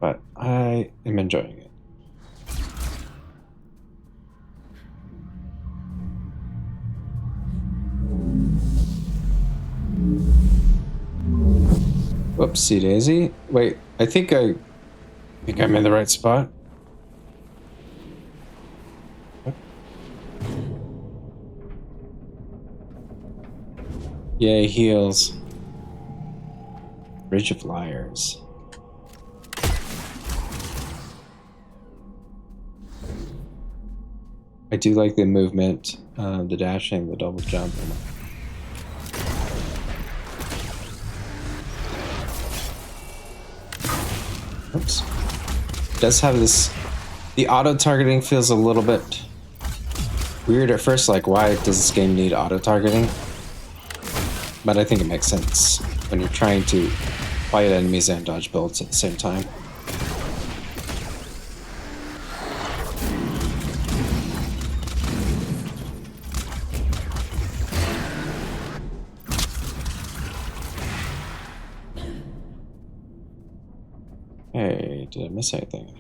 But I am enjoying it. Whoopsie daisy. Wait, I think I'm in the right spot. Yay, heals. Bridge of Liars. I do like the movement, the dashing, the double jump. Oops. It does have this... The auto-targeting feels a little bit weird at first, like why does this game need auto-targeting? But I think it makes sense when you're trying to fight enemies and dodge bullets at the same time. Hey, did I miss anything?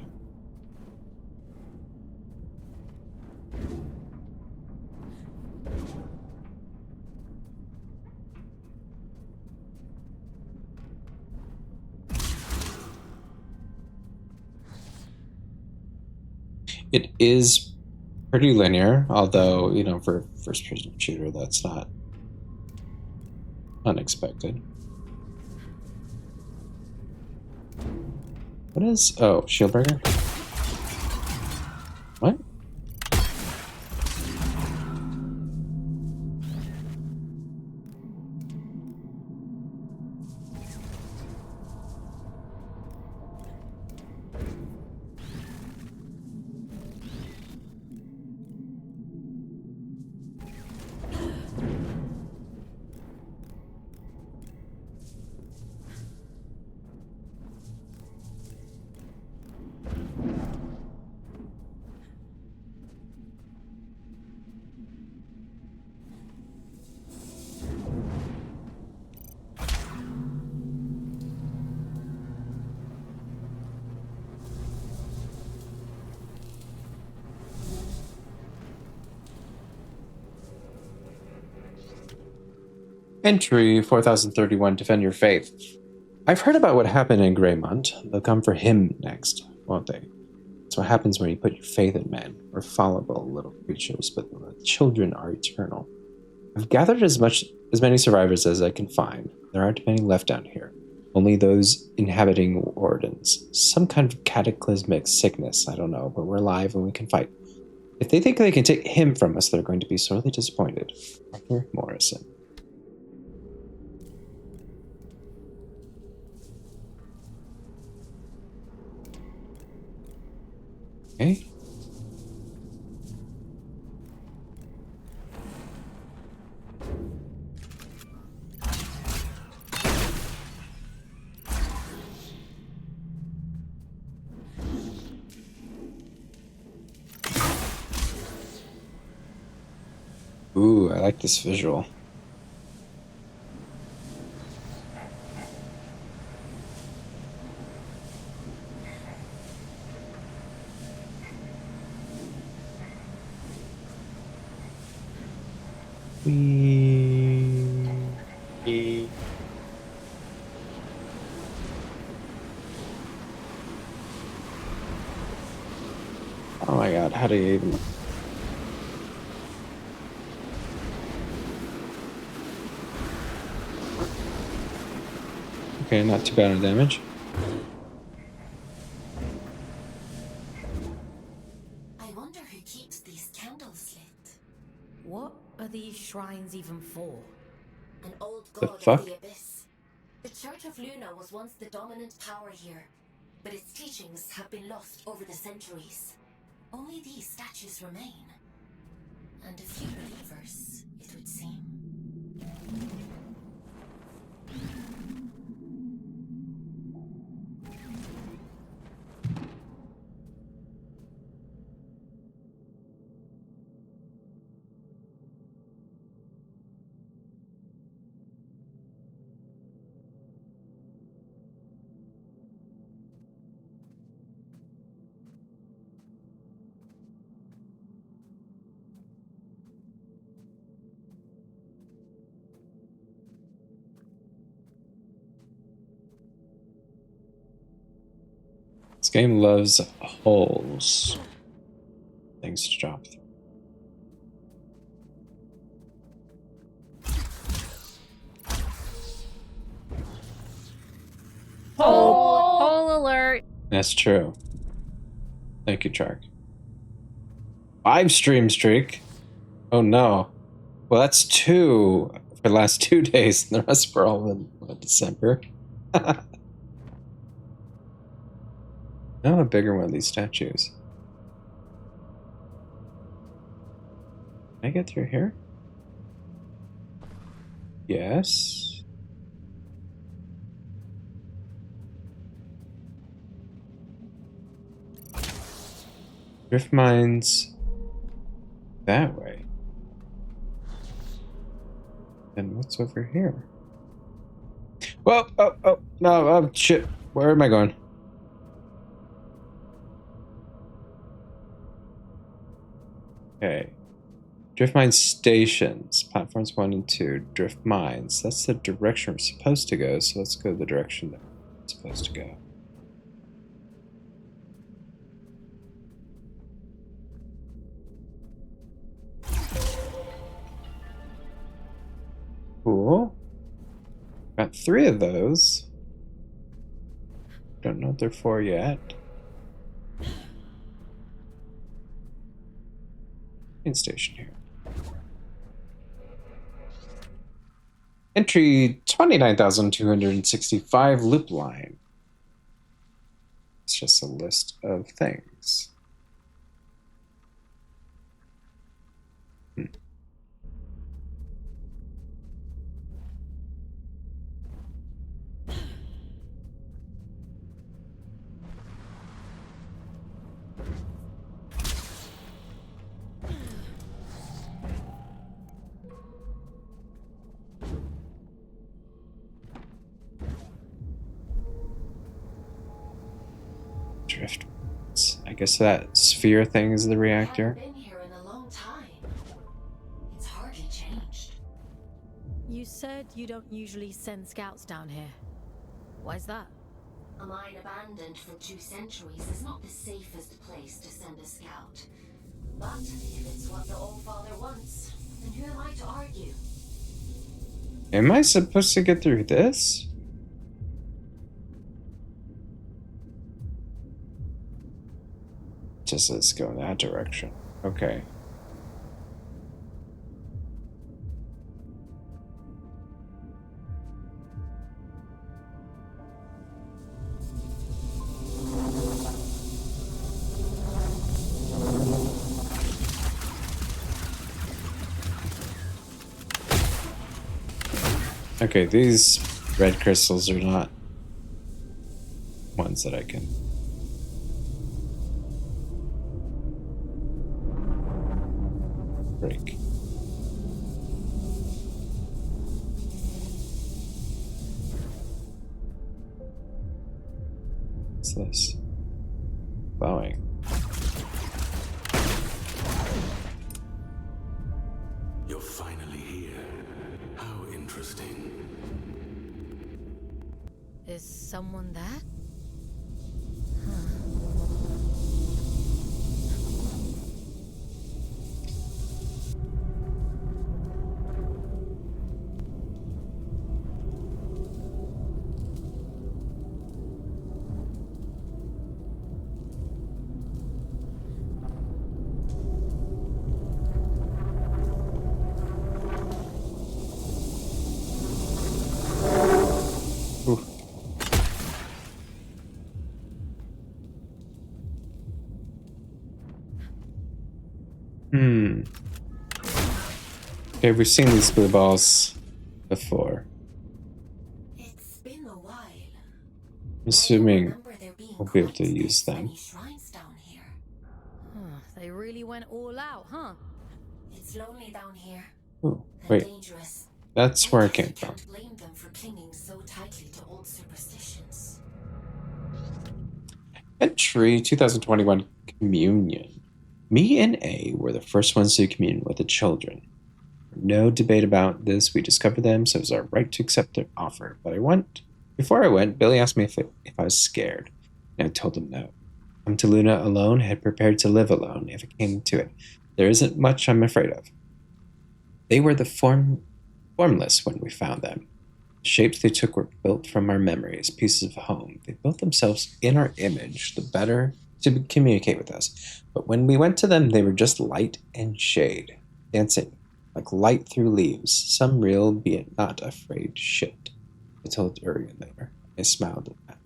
It is pretty linear, although, you know, for a first-person shooter, that's not unexpected. What is... Oh, Shieldbreaker? What? Entry 4031, defend your faith. I've heard about what happened in Greymont. They'll come for him next, won't they? That's what happens when you put your faith in men. We're fallible little creatures, but the children are eternal. I've gathered as many survivors as I can find. There aren't many left down here. Only those inhabiting wardens. Some kind of cataclysmic sickness, I don't know, but we're alive and we can fight. If they think they can take him from us, they're going to be sorely disappointed. Arthur Morrison. Okay. Ooh, I like this visual. Oh my god, how do you even... Okay, not too bad on damage. I wonder who keeps these candles lit. What are these shrines even for? An old The god fuck? of the abyss. The Church of Luna was once the dominant power here, but its teachings have been lost over the centuries. Only these statues remain. And a few believers, it would seem. This game loves holes. Things to drop through. Hole alert. That's true. Thank you, Chark. 5 stream streak. Oh no. Well, that's 2 for the last 2 days, and the rest were all in December. Now a bigger one of these statues. Can I get through here? Yes. Drift mines that way. And what's over here? Whoa, oh, no, oh, shit. Where am I going? Okay. Drift mine stations. Platforms 1 and 2. Drift mines. That's the direction we're supposed to go, so let's go the direction that we're supposed to go. Cool. Got 3 of those. Don't know what they're for yet. Train station here. Entry 29,265 loop line. It's just a list of things. Drift. I guess that sphere thing is the reactor. Been here in a long time. It's hardly changed. You said you don't usually send scouts down here. Why's that? A mine abandoned for 2 centuries is not the safest place to send a scout. But if it's what the Old Father wants, then who am I to argue? Am I supposed to get through this? Just let's go in that direction. Okay. Okay, these red crystals are not ones that I can break. What's this? Bowing. You're finally here. How interesting. Is someone there? Okay, we've seen these blue balls before. It's been a while. I'm assuming we'll be able to use them. Shrines down here. They really went all out, huh? It's lonely down here. Ooh, And wait, dangerous. that's where I came from. Can't blame them for clinging so tightly to old superstitions. Entry 2021 Communion. Me and A were the first ones to commune with the children. No debate about this. We discovered them, so it was our right to accept their offer. But before I went, Billy asked me if I was scared, and I told him no. Come to Luna alone, had prepared to live alone if it came to it. There isn't much I'm afraid of. They were the formless when we found them. The shapes they took were built from our memories, pieces of home. They built themselves in our image, the better to communicate with us. But when we went to them, they were just light and shade, dancing like light through leaves, some real, be it not afraid shit. I told Urian later. I smiled at that.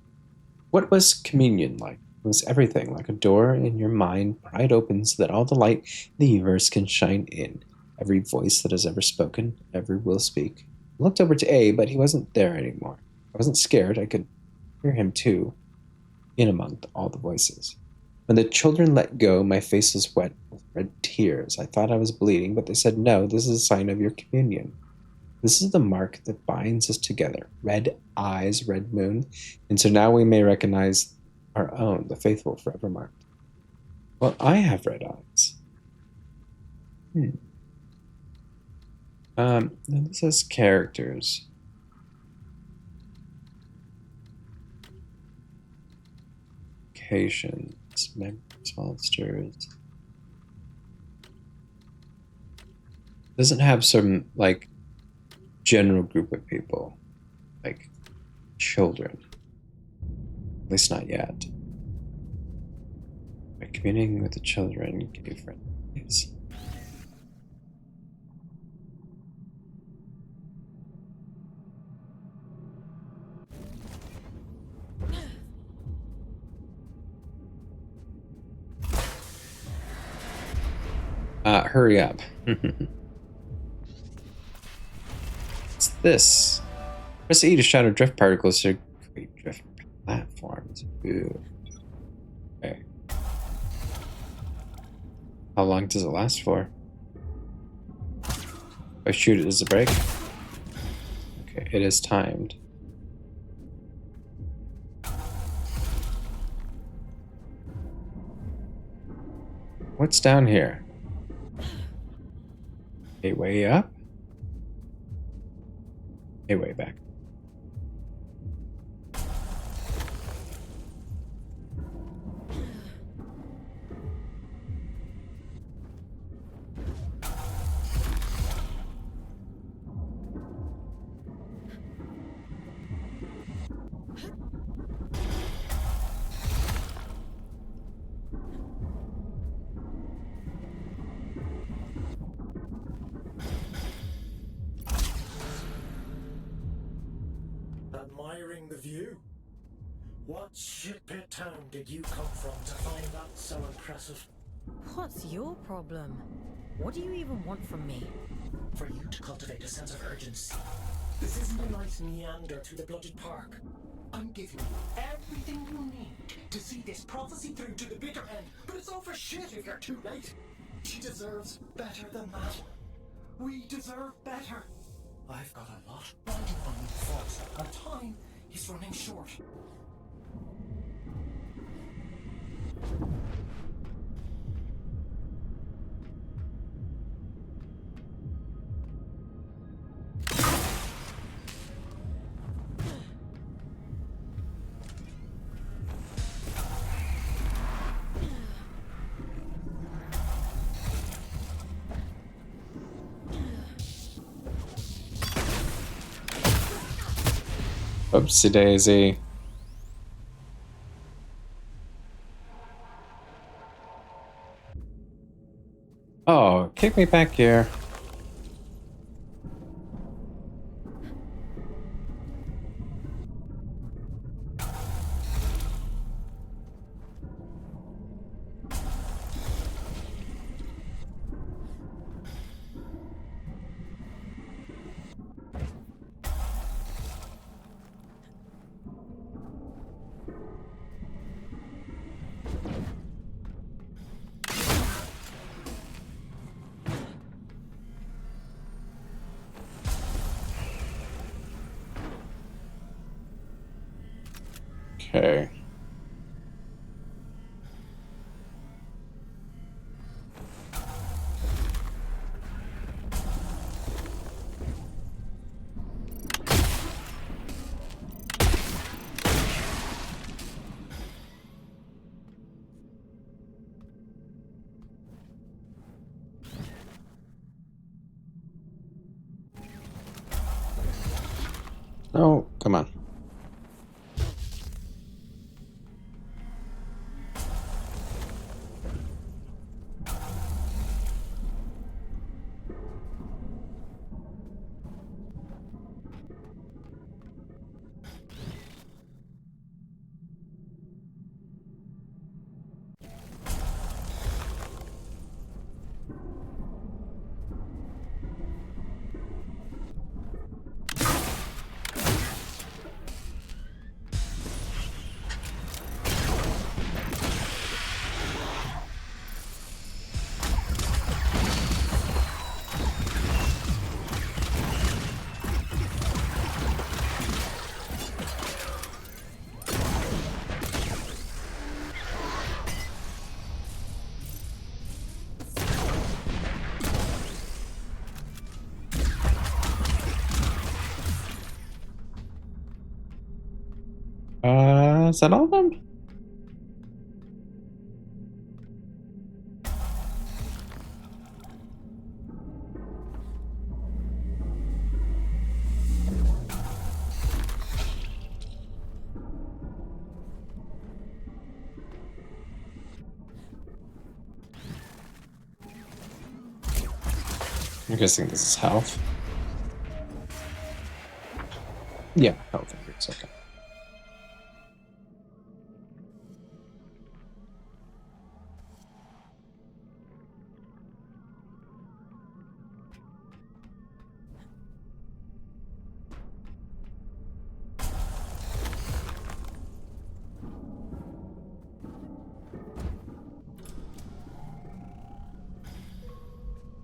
What was communion like? It was everything, like a door in your mind pried open so that all the light in the universe can shine in. Every voice that has ever spoken, every will speak. I looked over to A, but he wasn't there anymore. I wasn't scared. I could hear him too, in among all the voices. When the children let go, my face was wet with red tears. I thought I was bleeding, but they said, no, this is a sign of your communion. This is the mark that binds us together. Red eyes, red moon. And so now we may recognize our own, the faithful forever marked. Well, I have red eyes. Hmm. This says characters. Locations, members, monsters. Doesn't have some like general group of people, like children. At least not yet. By communing with the children, give friends. Hurry up. What's this? Press E to shatter drift particles to create drift platforms. Ooh. Okay. How long does it last for? If I shoot it, does it break? Okay, it is timed. What's down here? A way up? A way back. Admiring the view? What shitpit town did you come from to find that so impressive? What's your problem? What do you even want from me? For you to cultivate a sense of urgency. This isn't a nice meander through the blooded park. I'm giving you everything you need to see this prophecy through to the bitter end, but it's all for shit if you're too late. She deserves better than that. We deserve better. I've got a lot riding on me, folks, and time is running short. Oopsie daisy. Oh, kick me back here. Okay. Oh, come on. Is that all of them? I'm guessing this is health. Yeah, health increase, okay.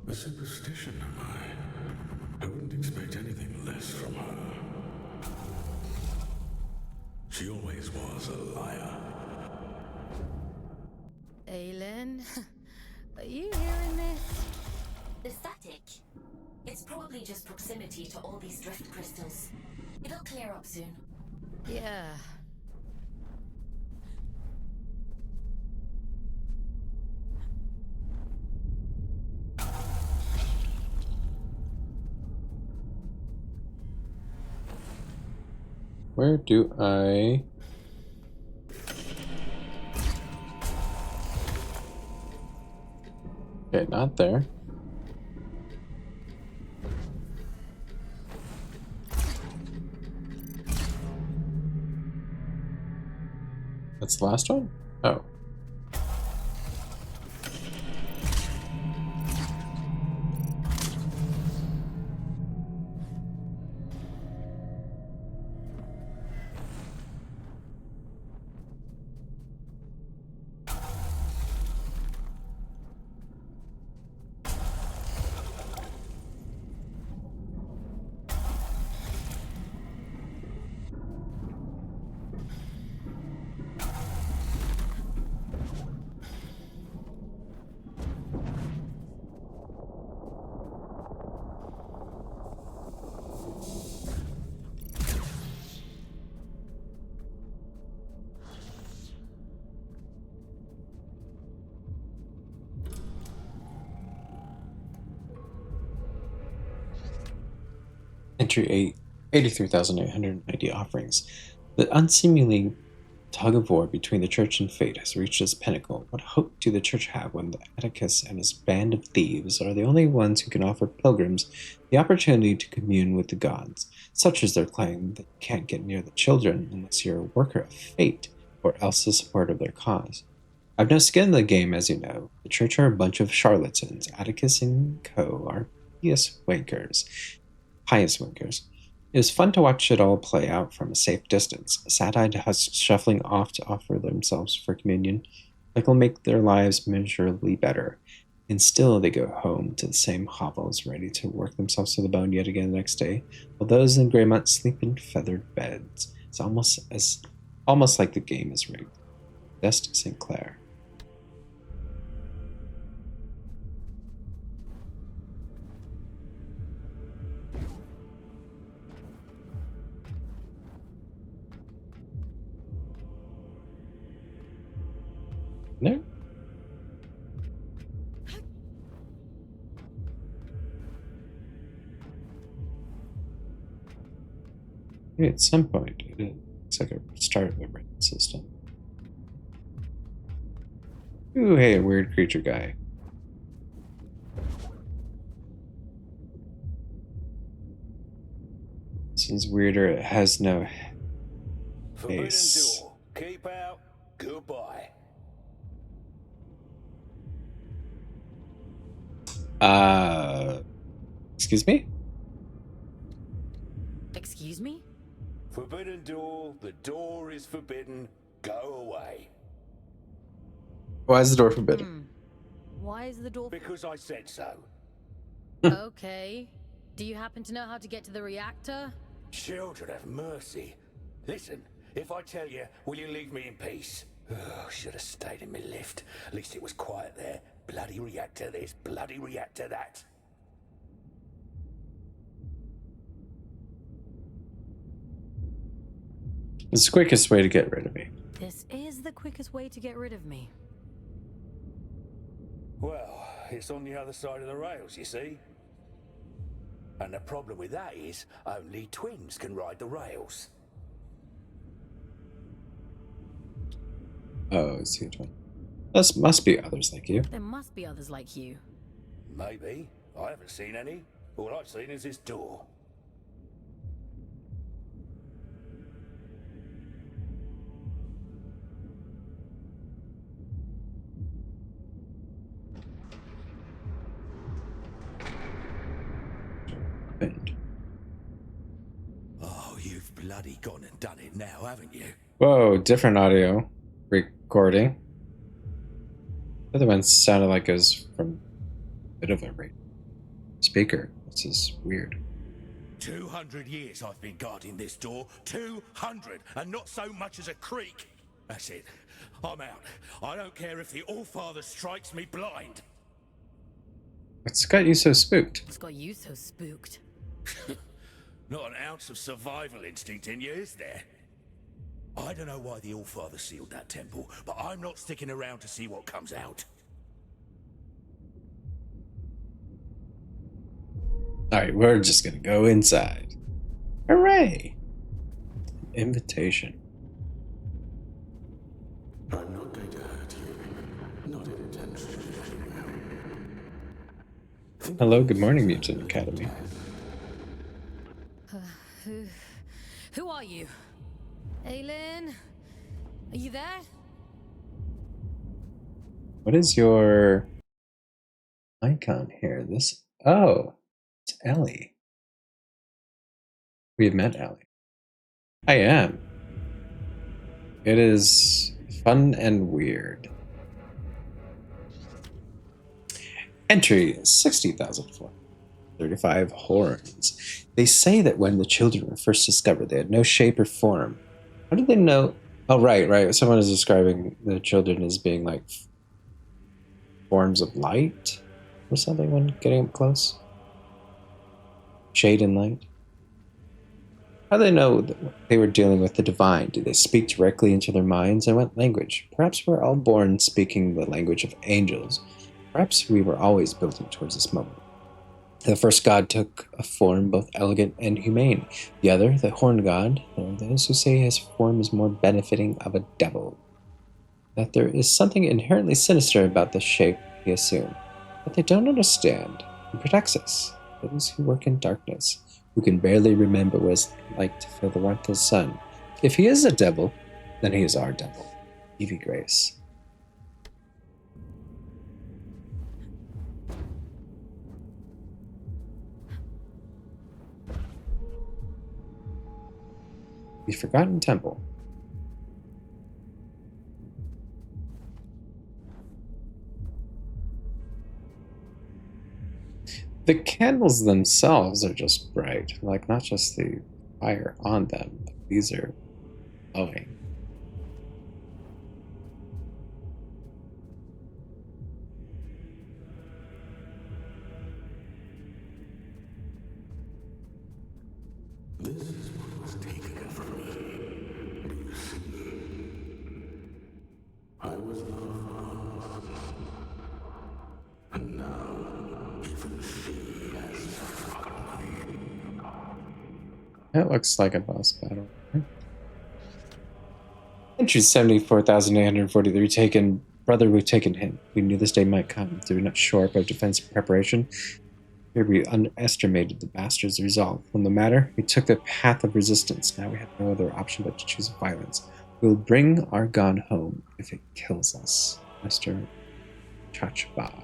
A superstition, am I? I wouldn't expect anything less from her. She always was a liar. Aylin, are you hearing this? The static. It's probably just proximity to all these drift crystals. It'll clear up soon. Yeah. Where do I... Okay, not there. That's the last one? Oh. Entry 8, 83,890 offerings. The unseemly tug of war between the church and fate has reached its pinnacle. What hope do the church have when the Atticus and his band of thieves are the only ones who can offer pilgrims the opportunity to commune with the gods? Such is their claim that you can't get near the children unless you're a worker of fate, or else a supporter of their cause. I've no skin in the game, as you know. The church are a bunch of charlatans. Atticus and co. are pious winkers. It was fun to watch it all play out from a safe distance, sad-eyed husks shuffling off to offer themselves for communion, like it'll make their lives measurably better. And still they go home to the same hovels, ready to work themselves to the bone yet again the next day, while those in Greymont sleep in feathered beds. It's almost like the game is rigged. Best St. Clair. No? Maybe at some point it looks like a start of the raid system. Ooh, hey, a weird creature guy. This one's weirder. It has no face. Door. Keep out. Goodbye. Excuse me? Excuse me? Forbidden door. The door is forbidden. Go away. Why is the door forbidden? Why is the door... Because I said so. Okay. Do you happen to know how to get to the reactor? Children have mercy. Listen, if I tell you, will you leave me in peace? Oh, should have stayed in my lift. At least it was quiet there. Bloody reactor this, bloody reactor that. It's the quickest way to get rid of me. This is the quickest way to get rid of me. Well, it's on the other side of the rails, you see. And the problem with that is, only twins can ride the rails. Oh, I see. There must be others like you. There must be others like you. Maybe. I haven't seen any. All I've seen is this door. Oh, you've bloody gone and done it now, haven't you? Whoa, different audio recording. The other one sounded like it was from a bit of a speaker. This is weird. 200 years I've been guarding this door. 200, and not so much as a creak. That's it. I'm out. I don't care if the Allfather strikes me blind. What's got you so spooked? What's got you so spooked? Not an ounce of survival instinct in you, is there? I don't know why the Allfather sealed that temple, but I'm not sticking around to see what comes out. Alright, we're just gonna go inside. Hooray! Invitation. I'm not going to hurt you. Not intentionally, anyway. Hello, good morning, Mutant Academy. Who are you? Aylin? Are you there? What is your icon here? This. Oh, it's Ellie. We have met Ellie. I am. It is fun and weird. Entry 60,435 horns. They say that when the children were first discovered, they had no shape or form. How did they know? Oh, right. Someone is describing the children as being like forms of light or something when getting up close. Shade and light. How do they know that they were dealing with the divine? Did they speak directly into their minds? And what language? Perhaps we're all born speaking the language of angels. Perhaps we were always building towards this moment. The first god took a form both elegant and humane. The other, the horn god, there are those who say his form is more benefiting of a devil. That there is something inherently sinister about the shape he assumed. But they don't understand. He protects us, those who work in darkness, who can barely remember what it's like to feel the warmth of the sun. If he is a devil, then he is our devil. Evie Grace. The Forgotten Temple. The candles themselves are just bright, like not just the fire on them, but these are glowing. This is what was taken from me. Do you see? I was loved, and now even she has forgotten me. That looks like a boss battle. Entry 74,843 taken. Brother, we've taken him. We knew this day might come. Did we not shore up our defense preparation? Here we underestimated the bastard's resolve. From the matter, we took the path of resistance. Now we have no other option but to choose violence. We will bring our god home if it kills us. Mr. Chachba.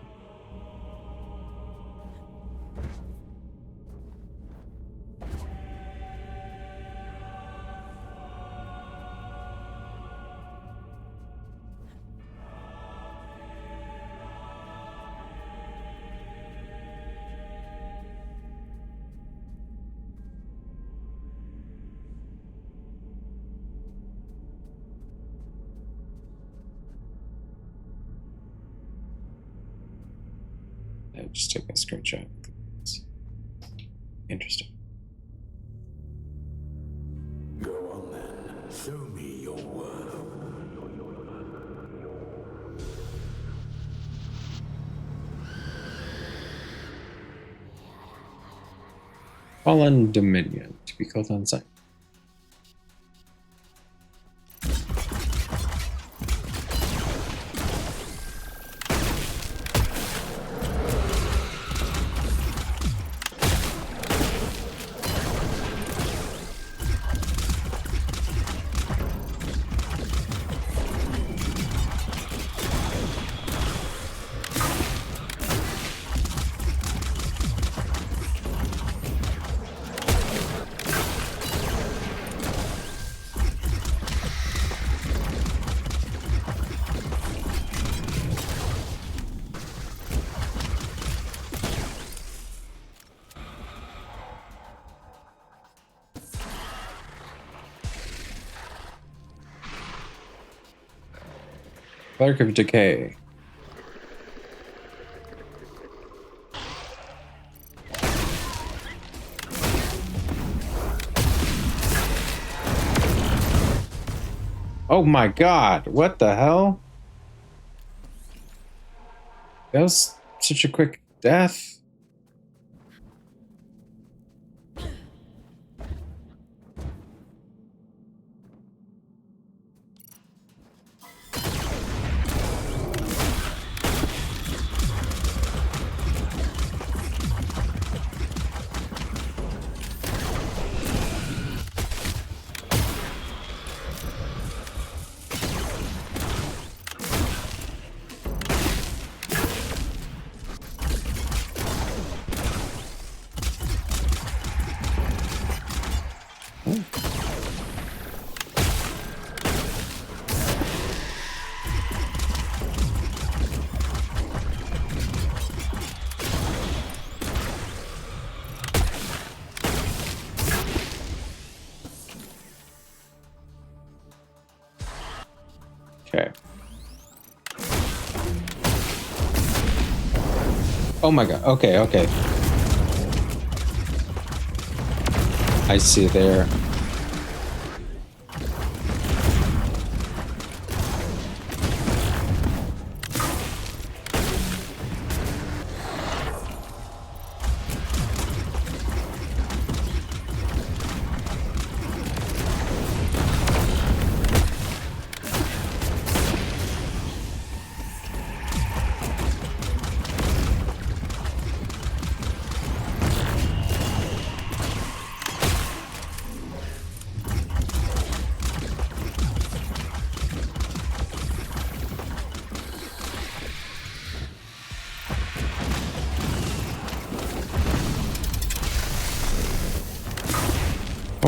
Just take a screenshot. It's interesting. Go on then, Show me your worth. Fallen Dominion to be called on site. Clerk of Decay. Oh my god, what the hell? That was such a quick death. Okay. Oh my god. Okay, okay. I see there.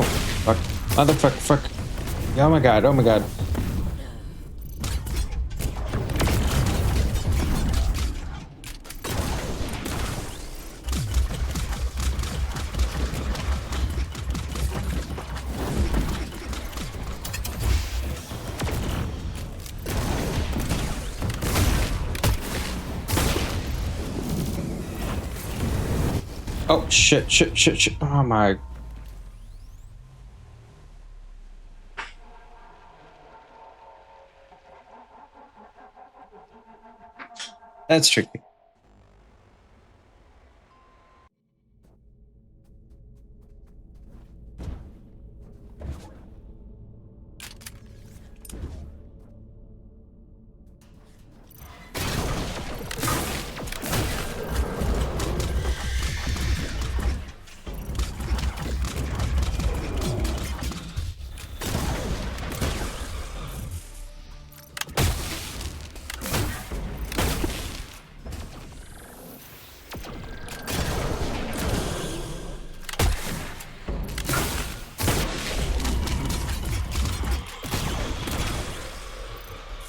Oh, fuck. Motherfucker, fuck. Oh my god, oh my god. Oh, shit, shit, shit, shit. Oh my. That's tricky.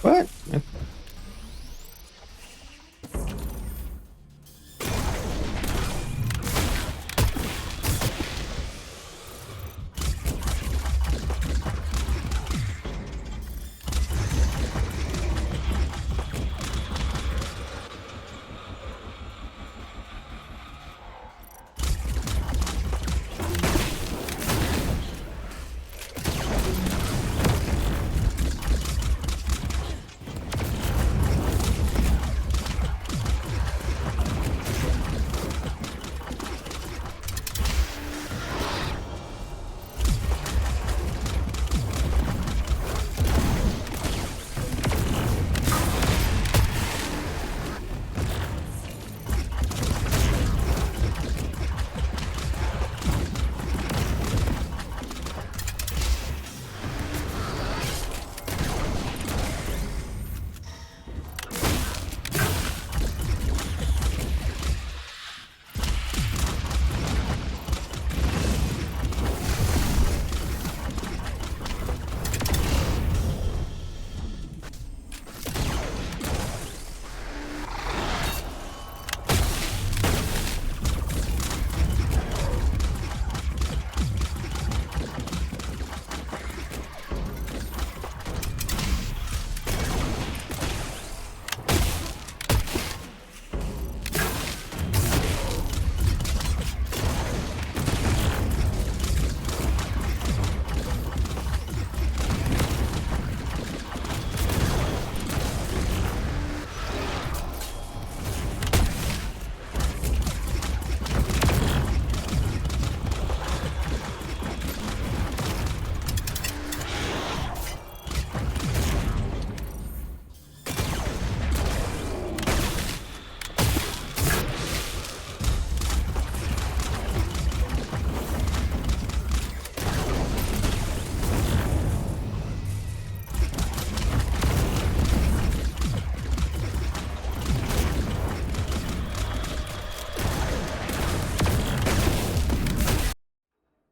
What?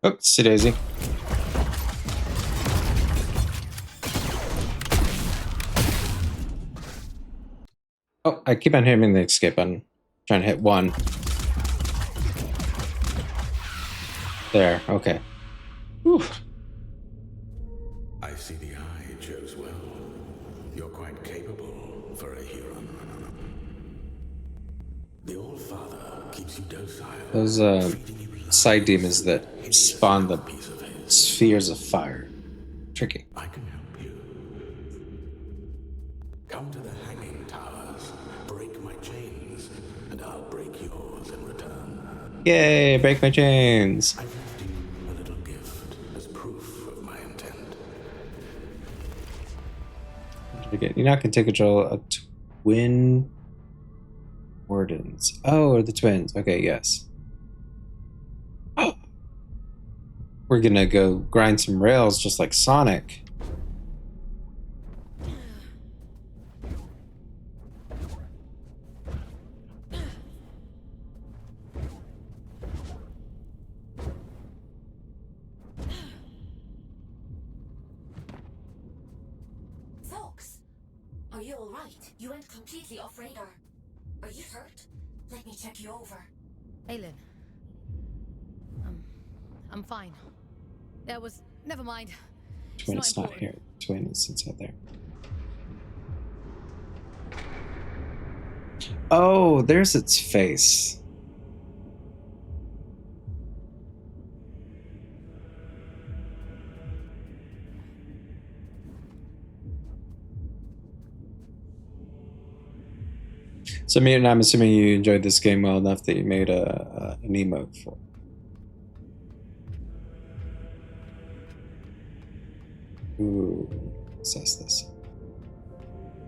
Oopsie daisy. Oh, I keep on hitting the escape button. Trying to hit one. There, okay. Whew. I see the eye chose well. You're quite capable for a Huron. The All Father keeps you docile. Those side demons that spawn the spheres of fire. Tricky. I can help you. Come to the hanging towers, break my chains, and I'll break yours in return. Yay, break my chains. I've left you a little gift as proof of my intent. You're not going to take control of twin wardens. Oh, the twins. Okay, yes. Oh. We're going to go grind some rails just like Sonic. Folks, are you alright? You went completely off radar. Are you hurt? Let me check you over. Aylin. I'm fine. There was... Never mind. Twin's not here. Twin is inside there. Oh, there's its face. So, Mutant, I'm assuming you enjoyed this game well enough that you made an emote for it. Ooh, assess this.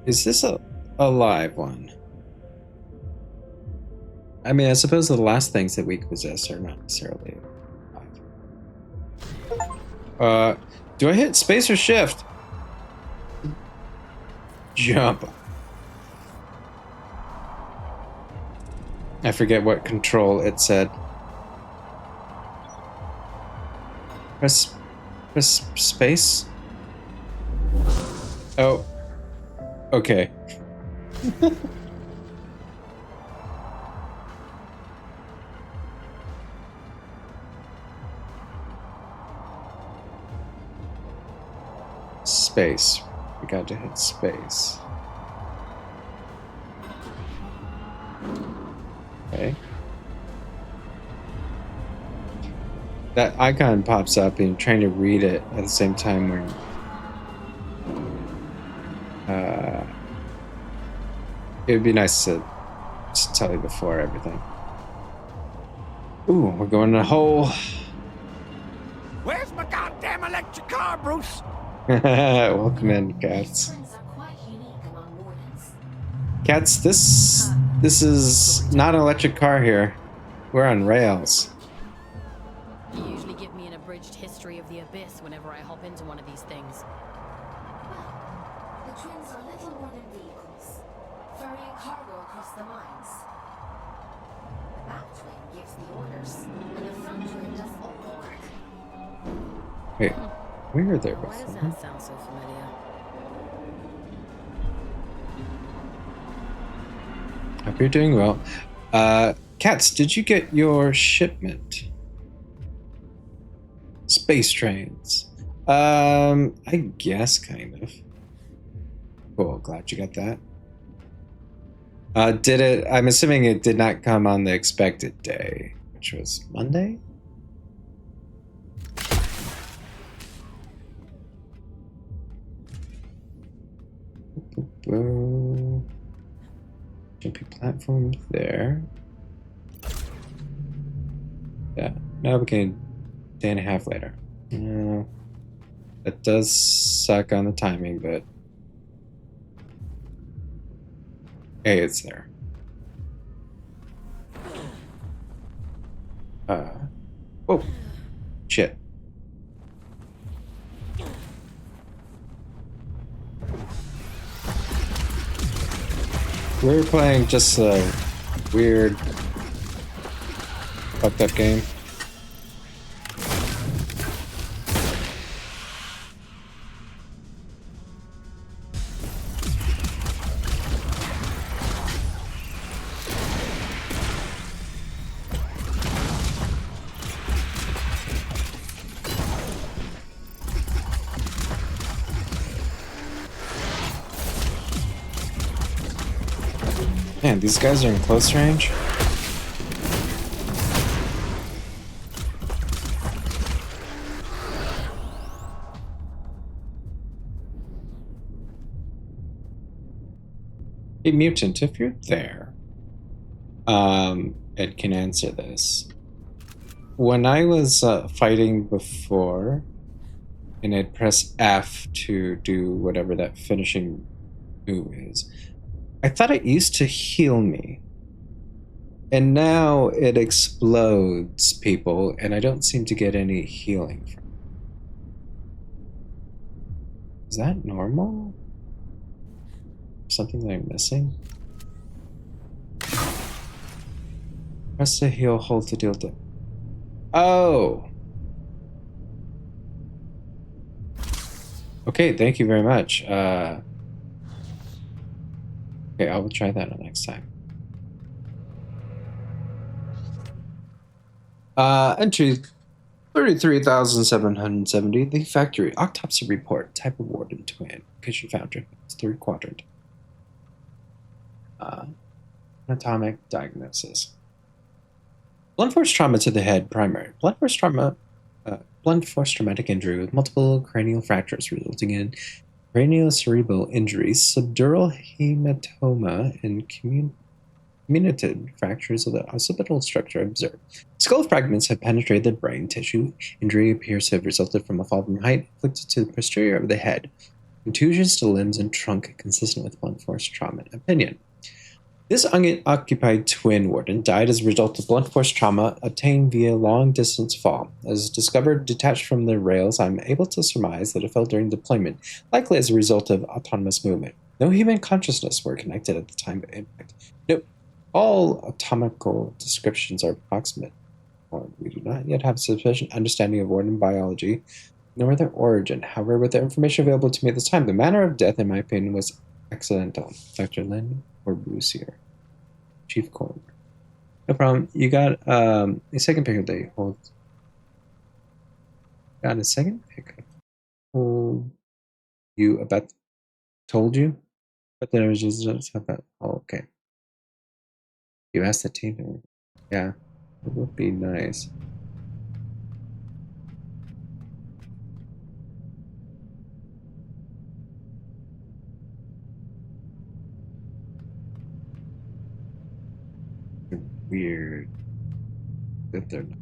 Is this a live one? I mean, I suppose the last things that we possess are not necessarily live. Do I hit space or shift? Jump. I forget what control it said. Press space? Oh. Okay. Space. We got to hit space. Okay. That icon pops up and you're trying to read it at the same time when it would be nice to just tell you before everything. Ooh, we're going in a hole. Where's my goddamn electric car, Bruce? Welcome in, Cats. Cats, this is not an electric car here. We're on rails. You usually give me an abridged history of the Abyss whenever I hop into one of these things. Well, the twins are little more than vehicles, ferrying cargo across the mines. The back twin gives the orders, and the front twin does all the work. Wait, we were there Why does before. that sound so familiar? Hope you're doing well. Cats, did you get your shipment? Space trains. I guess kind of. Cool, glad you got that. Did it? I'm assuming it did not come on the expected day, which was Monday? Jumpy platform there. Yeah, now we can day and a half later. That does suck on the timing, but hey, it's there. Oh, shit. We're playing just a weird, fucked up game. Man, these guys are in close range. Hey, mutant, if you're there, it can answer this. When I was fighting before, and I'd press F to do whatever that finishing move is, I thought it used to heal me. And now it explodes people, and I don't seem to get any healing from it. Is that normal? Something that I'm missing? Press to heal, hold to deal damage. Oh! Okay, thank you very much. Okay, I will try that next time. Entry 33,770. The factory autopsy report. Type of warden twin. Location found. It's third quadrant. Anatomic diagnosis. Blunt force trauma to the head. Primary. Blunt force trauma. Blunt force traumatic injury with multiple cranial fractures resulting in craniocerebral injuries, subdural hematoma, and comminuted fractures of the occipital structure observed. Skull fragments have penetrated the brain tissue. Injury appears to have resulted from a fall from height inflicted to the posterior of the head. Contusions to limbs and trunk consistent with blunt force trauma. Opinion. This unoccupied twin warden died as a result of blunt force trauma obtained via long-distance fall. As discovered detached from the rails, I'm able to surmise that it fell during deployment, likely as a result of autonomous movement. No human consciousness were connected at the time of impact. Nope. All atomical descriptions are approximate. We do not yet have sufficient understanding of warden biology, nor their origin. However, with the information available to me at this time, the manner of death, in my opinion, was accidental. Dr. Lin or Brucier, Chief Coroner. No problem. You got a second pick of the day. Hold. Got a second pick. Hold. You about told you, but there was just about. Oh, okay. You asked the team. Yeah, it would be nice. Weird that they're not.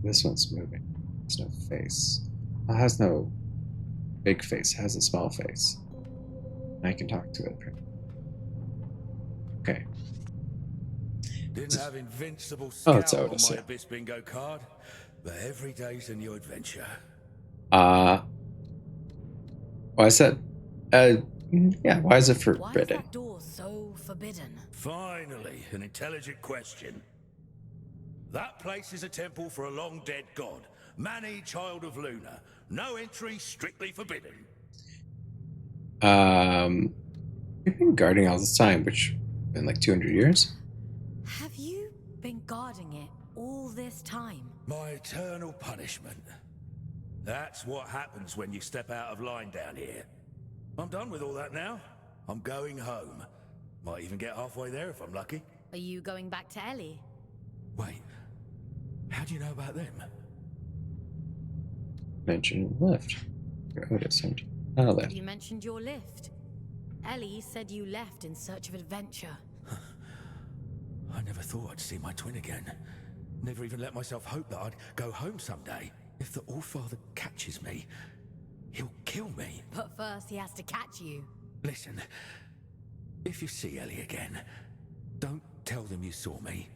This one's moving. There's no face. It has no big face. It has a small face. I can talk to it. Okay. Didn't have invincible Oh, it's scout on Otis, my yeah. Abyss bingo card, but every day's a new adventure. Why is that? Yeah, why is it forbidden? Why is that door so forbidden? Finally, an intelligent question. That place is a temple for a long-dead god, Mani, child of Luna. No entry, strictly forbidden. We've been guarding all this time, which been like 200 years. Have you been guarding it all this time? My eternal punishment. That's what happens when you step out of line down here. I'm done with all that now. I'm going home. Might even get halfway there if I'm lucky. Are you going back to Ellie? Wait, how do you know about them? Mention lift. Otis, lift. You mentioned your lift. Ellie said you left in search of adventure. I never thought I'd see my twin again. Never even let myself hope that I'd go home someday. If the Allfather catches me, he'll kill me. But first he has to catch you. Listen, if you see Ellie again, don't tell them you saw me.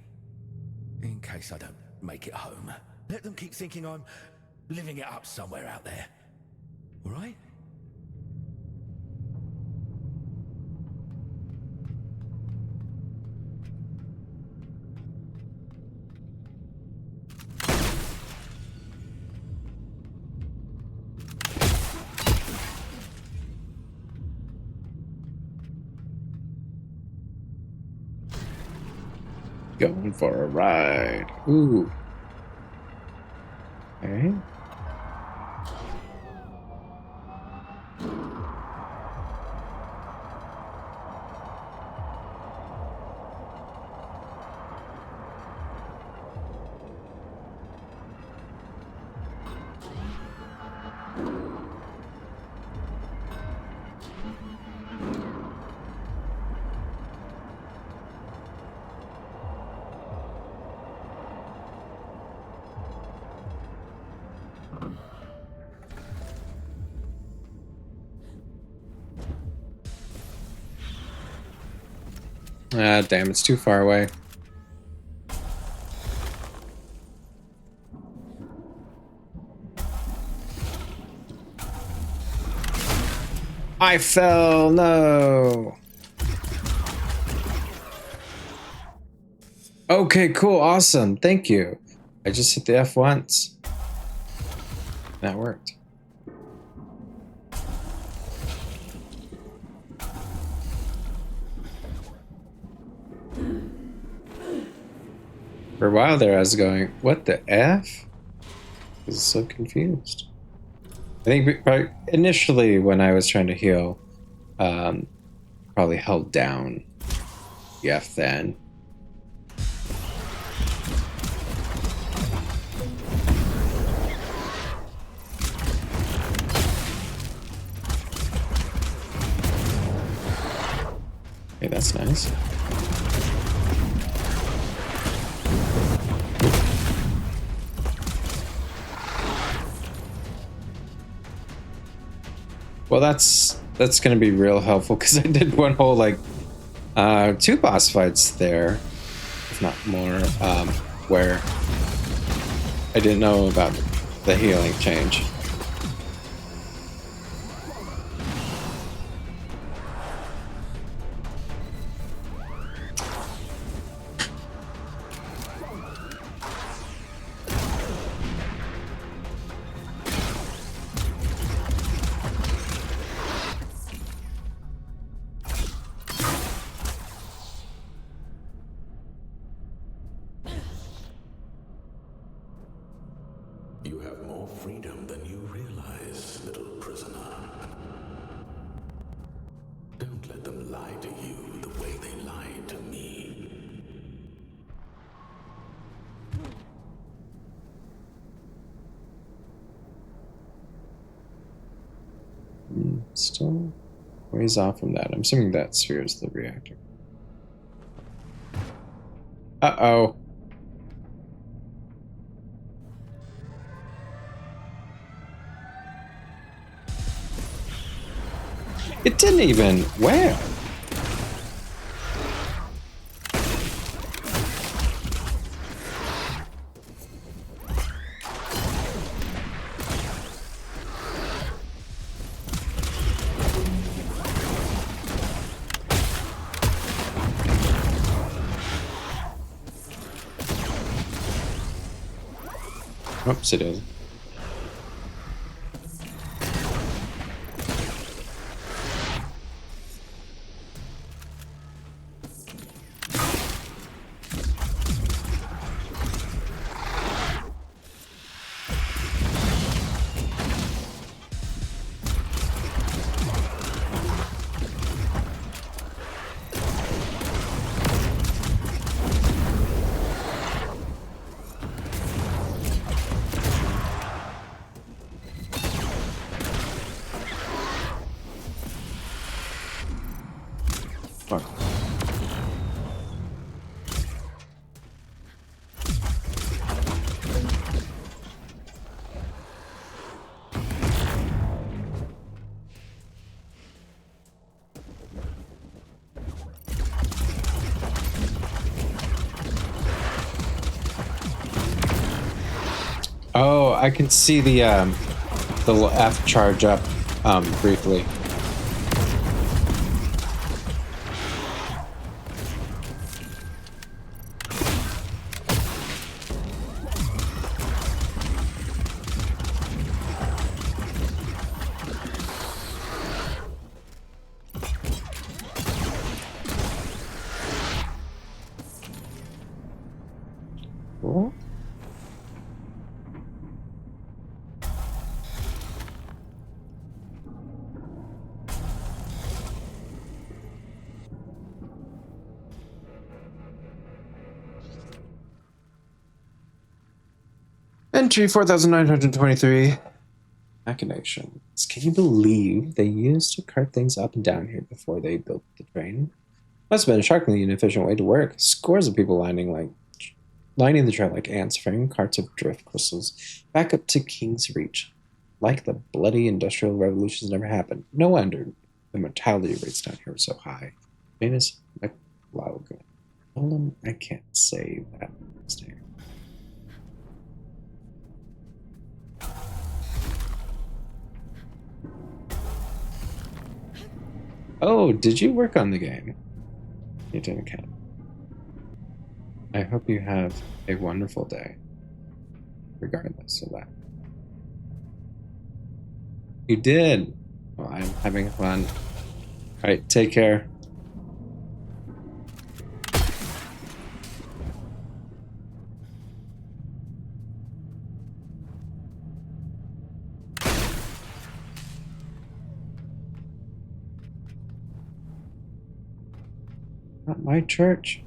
In case I don't make it home. Let them keep thinking I'm living it up somewhere out there. All right? Going for a ride. Ooh. Okay. Ah, damn, it's too far away. I fell, no. Okay, cool, awesome, thank you. I just hit the F once. That worked. For a while there, I was going, what the F? I was so confused. I think initially when I was trying to heal, probably held down the F then. Okay, that's nice. Well, that's gonna be real helpful because I did one whole like 2 boss fights there, if not more, where I didn't know about the healing change. You have more freedom than you realize, little prisoner. Don't let them lie to you the way they lied to me. Still ways off from that. I'm assuming that sphere is the reactor. Uh-oh. It didn't even. Where? Oops, it is. Fuck. Oh, I can see the little F charge up briefly. Cool. Entry 4923. Machinations. Can you believe they used to cart things up and down here before they built the train? Must have been a shockingly inefficient way to work. Scores of people lining the trail like ants, ferrying carts of drift crystals back up to King's Reach. Like the bloody industrial revolutions never happened. No wonder the mortality rates down here are so high. Famous Logan. Nolan, I can't say that name. Oh, did you work on the game? You didn't count. I hope you have a wonderful day, regardless of that. You did. Well, I'm having fun. All right, take care. Not my church.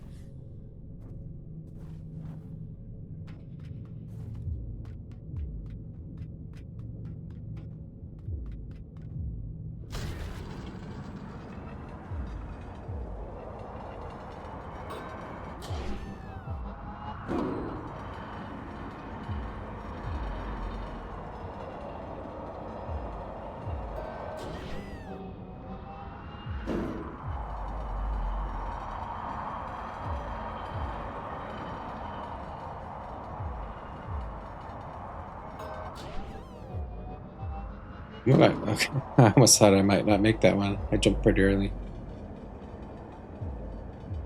Okay. I almost thought I might not make that one. I jumped pretty early.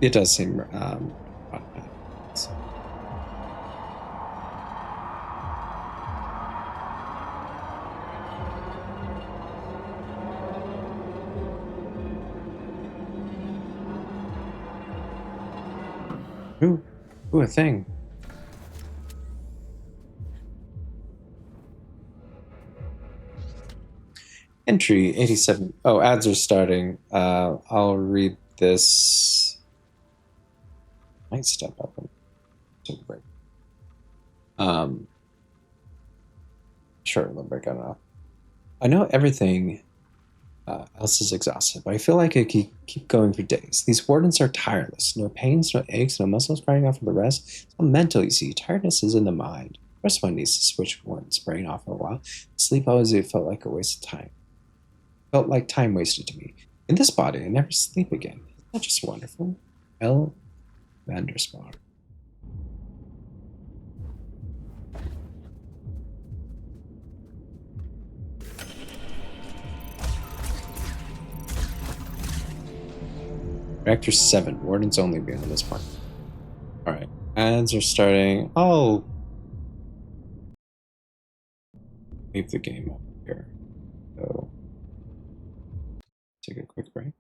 It does seem ooh, a thing. Entry 87. Oh, ads are starting. I'll read this. Might step up and take a break. Sure, a little break. I don't know. I know everything else is exhausted, but I feel like I could keep going for days. These wardens are tireless. No pains, no aches, no muscles burning off of the rest. It's all mental, you see. Tiredness is in the mind. First one needs to switch warden's brain off for a while. Sleep always felt like a waste of time. Felt like time wasted to me. In this body, I never sleep again. Isn't that just wonderful? L. Vanderspaar. Reactor 7. Wardens only beyond this point. Alright. Ads are starting. Oh! Leave the game up here. So, take a quick break.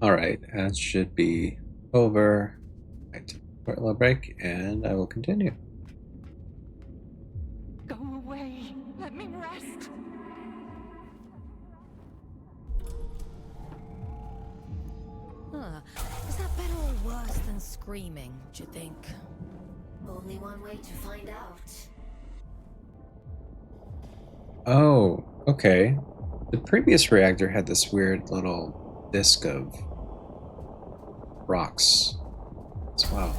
Alright, that should be over. Right, short little break, and I will continue. Go away. Let me rest. Huh. Is that better or worse than screaming, do you think? Only one way to find out. Oh, okay. The previous reactor had this weird little disk of rocks as well.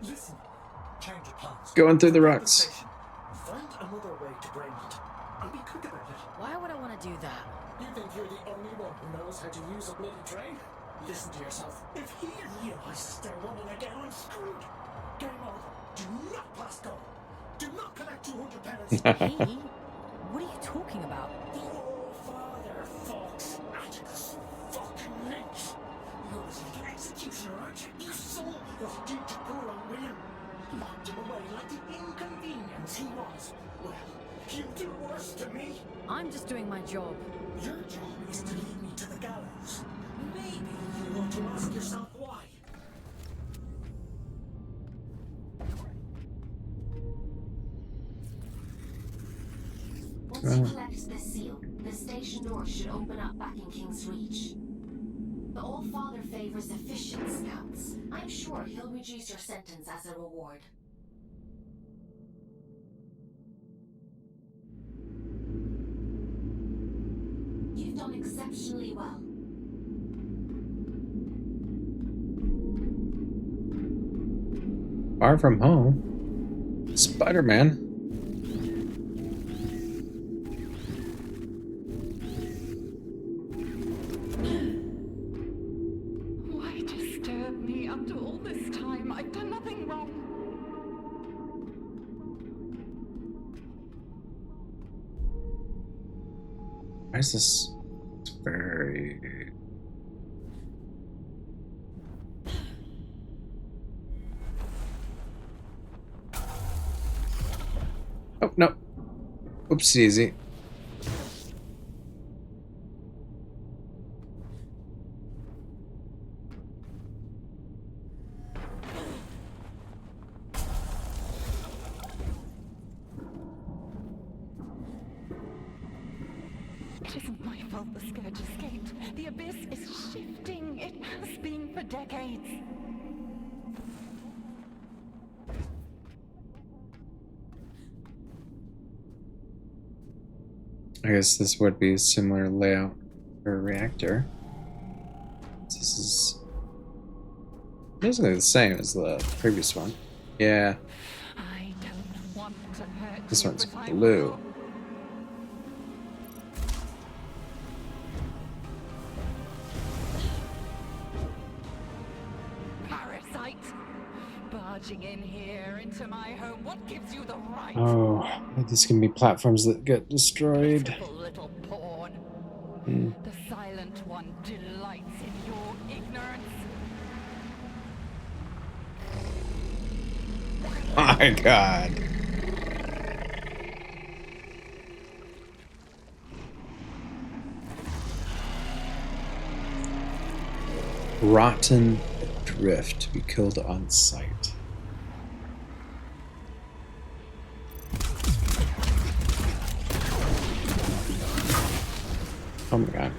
Listen, change of plans. Going through the rocks. Find another way to bring it. And be quick about it. Why would I want to do that? You think you're the only one who knows how to use a bloody train? Listen to yourself. If he realizes they're running again, I'm screwed. Game over. Do not pass go. Do not collect 200 pennies. He? What are you talking about? The All-Father, Fox. Atticus. Fucking Lynch. You're his little executioner, aren't you? You saw what he did to poor old William. Locked him away like the inconvenience he was. Well, you do worse to me. I'm just doing my job. Your job is to lead me to the gallows. Maybe you want to ask yourself why. Once you collect this seal, the station door should open up back in King's Reach. The All-Father favors efficient scouts. I'm sure he'll reduce your sentence as a reward. You've done exceptionally well. Far from home. Spider-Man. Why disturb me after all this time? I've done nothing wrong. Why is this? It's very. Oh no! Oops, easy. It isn't my fault the Scourge escaped. The Abyss is shifting. It has been for decades. I guess this would be a similar layout for a reactor. This is basically the same as the previous one. Yeah. I don't want to hurt This you, one's but blue. Parasite! Barging in here into my home. What gives you the right? Oh, these can be platforms that get destroyed. Pitiful little pawn. Hmm. The Silent One delights in your ignorance. My God. Rotten adrift to be killed on sight. Oh my God.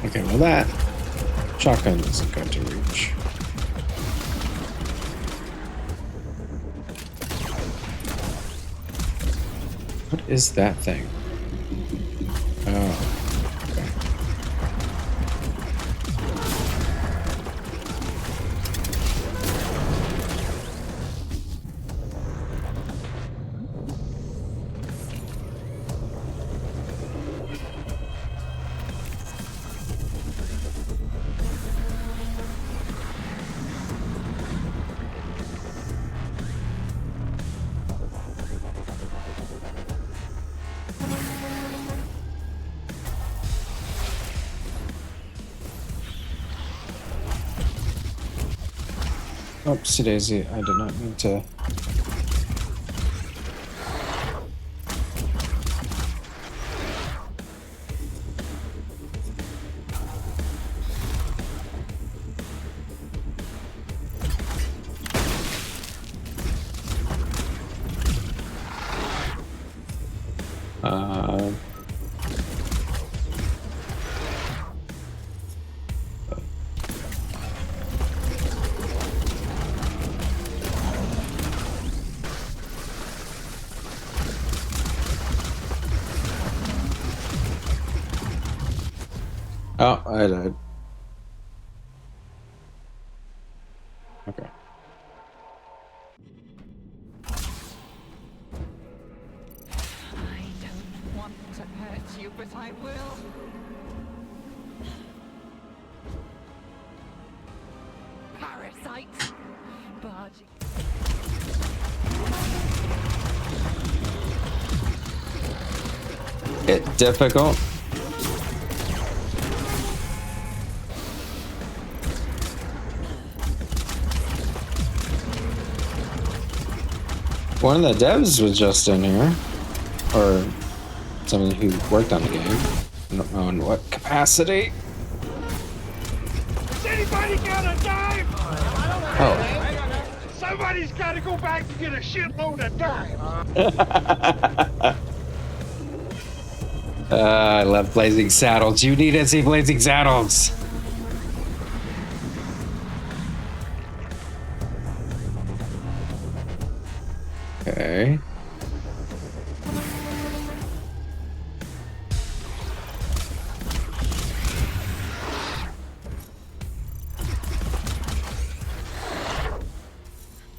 Okay, well that shotgun isn't going to reach. What is that thing? Oh. Oopsie daisy, I did not mean to. Oh, I died. Okay. I don't want to hurt you, but I will. Parasite. Barging. It's difficult. One of the devs was just in here, or someone who worked on the game. I don't know in what capacity. Is anybody got a dime? Oh. Somebody's got to go back to get a shitload of dime. I love Blazing Saddles. You need to see Blazing Saddles. Okay.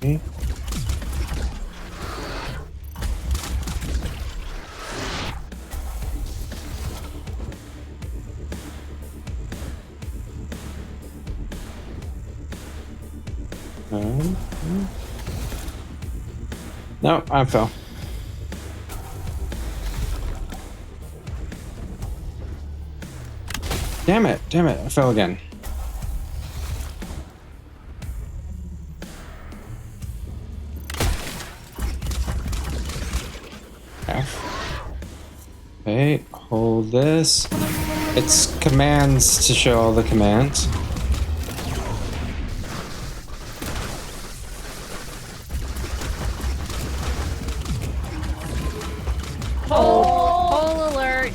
Okay. No, I fell. Damn it, I fell again. F. Okay, hold this. It's commands to show all the commands. Hole alert.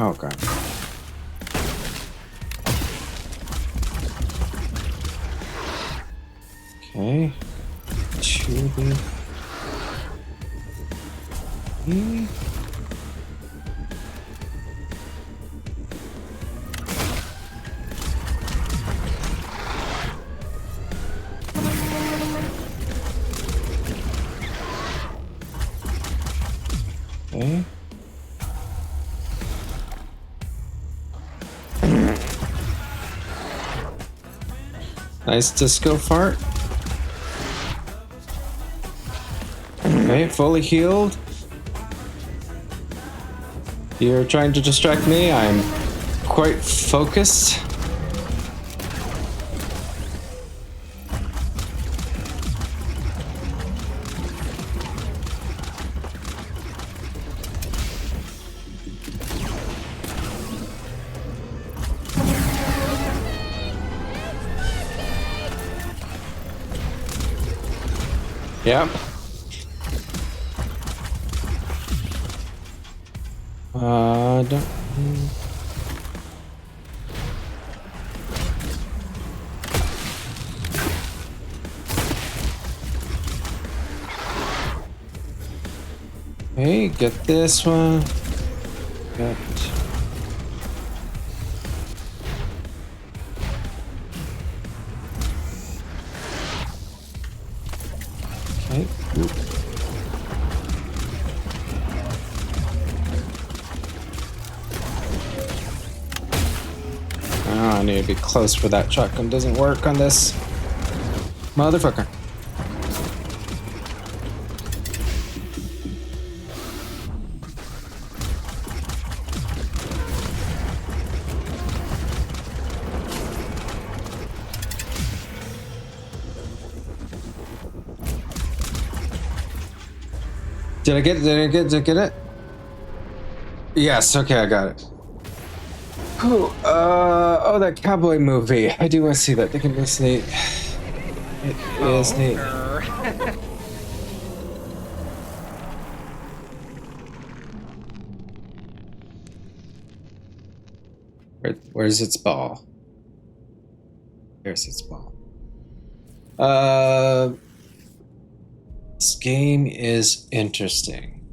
Oh god. Okay. Shooting. Okay. Nice disco fart. Okay, fully healed. You're trying to distract me. I'm quite focused. Yep. Don't. Hey, get this one. Get. Okay. Oop. need to be close for that shotgun. Doesn't work on this motherfucker. Did I get it? Yes, okay, I got it. Oh, that cowboy movie. I do want to see that. They can be neat. It is neat. Where's its ball? There's its ball. This game is interesting.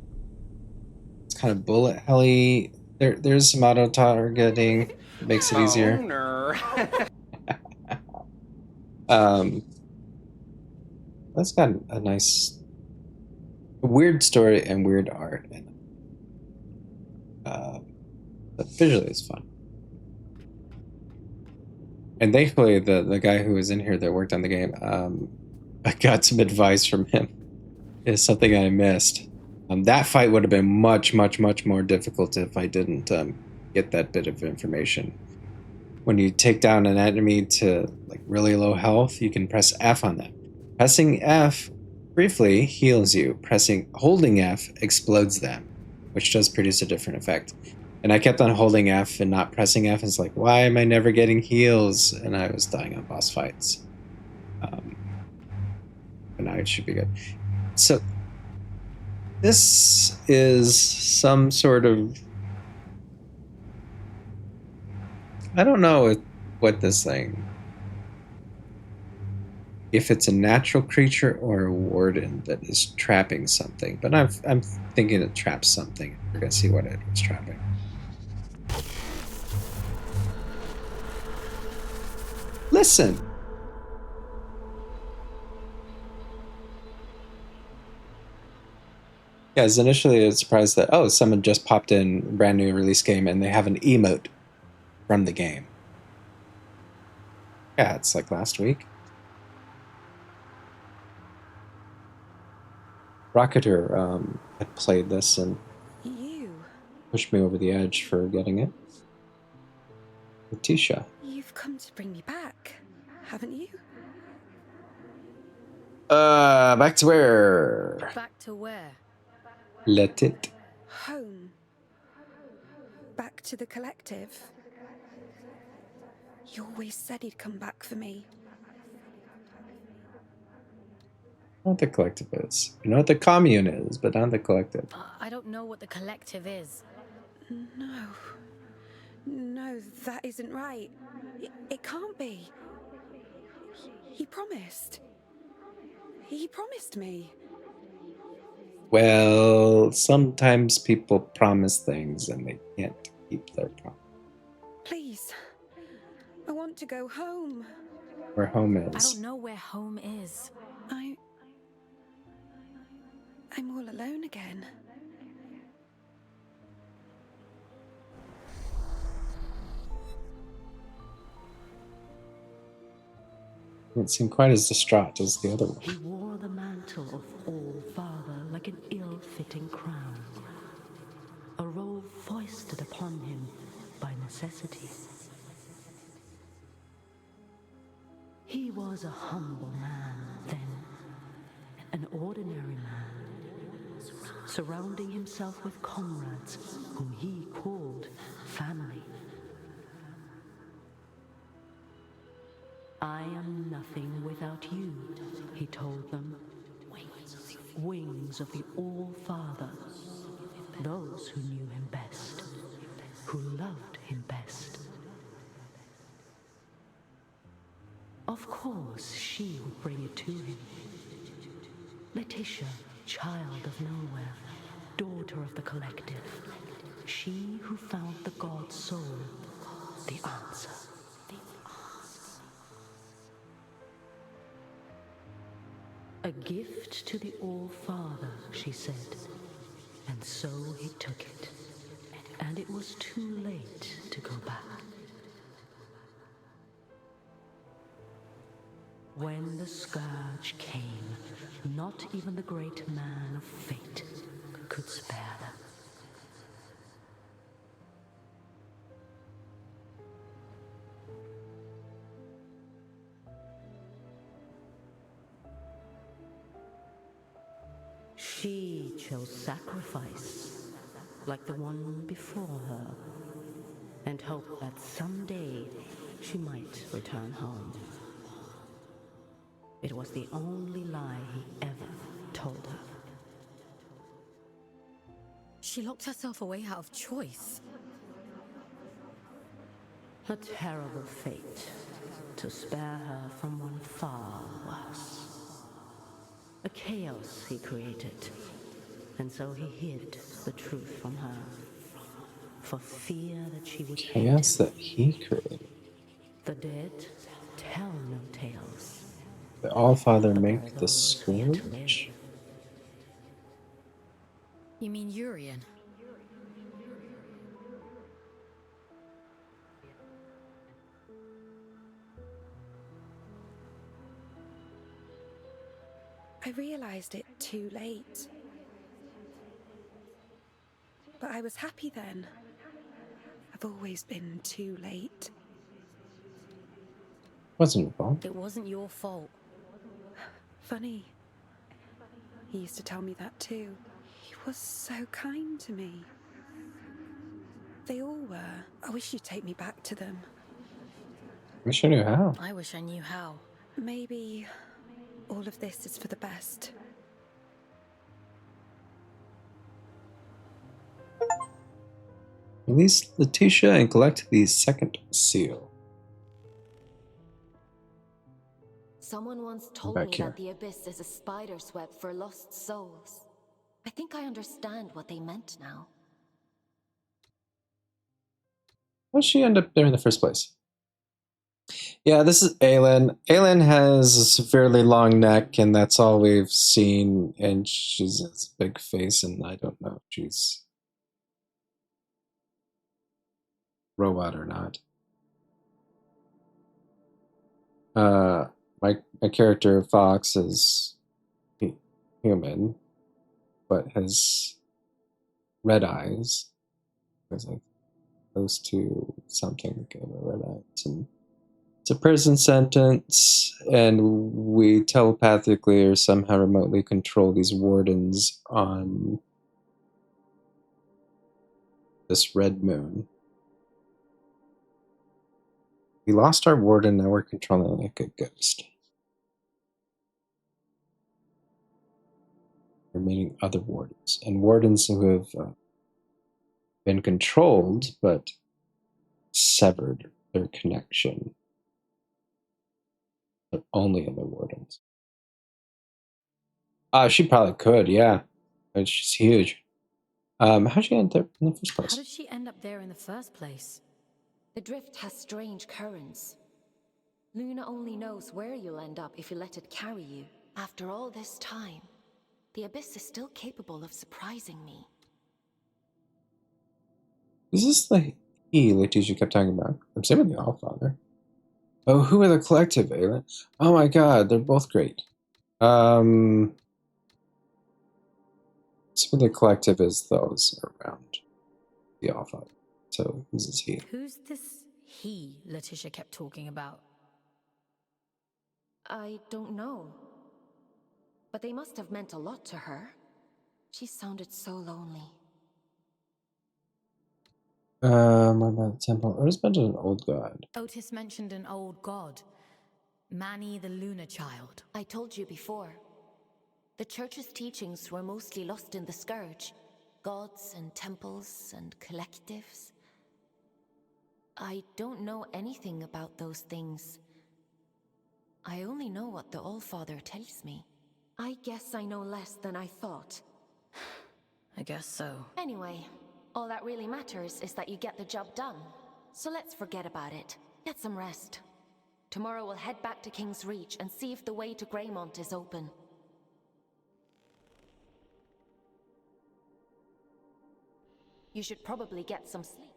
It's kind of bullet helly. There's some auto targeting. It makes it easier. That's got a nice, weird story and weird art, and but visually it's fun. And thankfully, the guy who was in here that worked on the game, I got some advice from him. It's something I missed. That fight would have been much more difficult if I didn't get that bit of information. When you take down an enemy to like really low health, you can press F on them. Pressing F briefly heals you. Holding F explodes them, which does produce a different effect. And I kept on holding F and not pressing F. It's like, why am I never getting heals? And I was dying on boss fights. But now it should be good. So this is some sort of, I don't know what this thing, if it's a natural creature or a warden that is trapping something, but I'm thinking it traps something. We're gonna see what it was trapping. Listen. Yeah, I was initially surprised that, oh, someone just popped in a brand new release game and they have an emote from the game. Yeah, it's like last week. Rocketer had played this and pushed me over the edge for getting it. Letitia. You've come to bring me back, haven't you? Back to where? Back to where? Let it. Home. Back to the collective. You always said he'd come back for me. What the collective is. You know what the commune is, but not the collective. I don't know what the collective is. No, that isn't right. It can't be. He promised. He promised me. Well, sometimes people promise things and they can't keep their promise. Please. I want to go home. Where home is. I don't know where home is. I'm all alone again. He didn't seem quite as distraught as the other one. He wore the mantle of All-Father like an ill-fitting crown, a role foisted upon him by necessity. He was a humble man then, an ordinary man, surrounding himself with comrades whom he called family. I am nothing without you, he told them. Wings of the All-Father, those who knew him best, who loved him best. Of course, she would bring it to him. Letitia, child of nowhere, daughter of the collective, she who found the god soul, the answer. A gift to the All-Father, she said, and so he took it, and it was too late to go back. When the scourge came, not even the great man of fate could spare them. She chose sacrifice, like the one before her, and hoped that someday she might return home. It was the only lie he ever told her. She locked herself away out of choice. A terrible fate to spare her from one far worse. A chaos he created, and so he hid the truth from her, for fear that she would hate Chaos him. that he created. The dead tell no tales. The Allfather But there make are the those who yet live. scourge? You mean Urian? I realized it too late. But I was happy then. I've always been too late. Wasn't your fault. It wasn't your fault. Funny. He used to tell me that too. He was so kind to me. They all were. I wish you'd take me back to them. Wish I knew how. I wish I knew how. Maybe all of this is for the best. Release Letitia and collect the second seal. Someone once told back me here. that the Abyss is a spider's web for lost souls. I think I understand what they meant now. How did she end up there in the first place? Yeah, this is Aelin. Aelin has a severely long neck, and that's all we've seen. And she's a big face, and I don't know if she's robot or not. My character Fox is human, but has red eyes because I close to something that gave her red eyes, and it's a prison sentence, and we telepathically or somehow remotely control these wardens on this red moon. We lost our warden, now we're controlling like a ghost. We're meeting other wardens, and wardens who have been controlled but severed their connection. But only other wardens. She probably could, yeah. But she's huge. How'd she end up in the first place? How did she end up there in the first place? The drift has strange currents. Luna only knows where you'll end up if you let it carry you. After all this time, the Abyss is still capable of surprising me. Is this the he Letitia kept talking about? I'm saying with the Allfather. Oh, who are the collective, Aelin? Oh my god, they're both great. So the collective is those around the Allfather. So who's this he? Who's this he Letitia kept talking about? I don't know. But they must have meant a lot to her. She sounded so lonely. What about the temple? Otis mentioned an old god. Otis mentioned an old god. Manny the Lunar Child. I told you before. The church's teachings were mostly lost in the Scourge. Gods and temples and collectives. I don't know anything about those things. I only know what the Allfather tells me. I guess I know less than I thought. I guess so. Anyway, all that really matters is that you get the job done. So let's forget about it. Get some rest. Tomorrow we'll head back to King's Reach and see if the way to Greymont is open. You should probably get some sleep.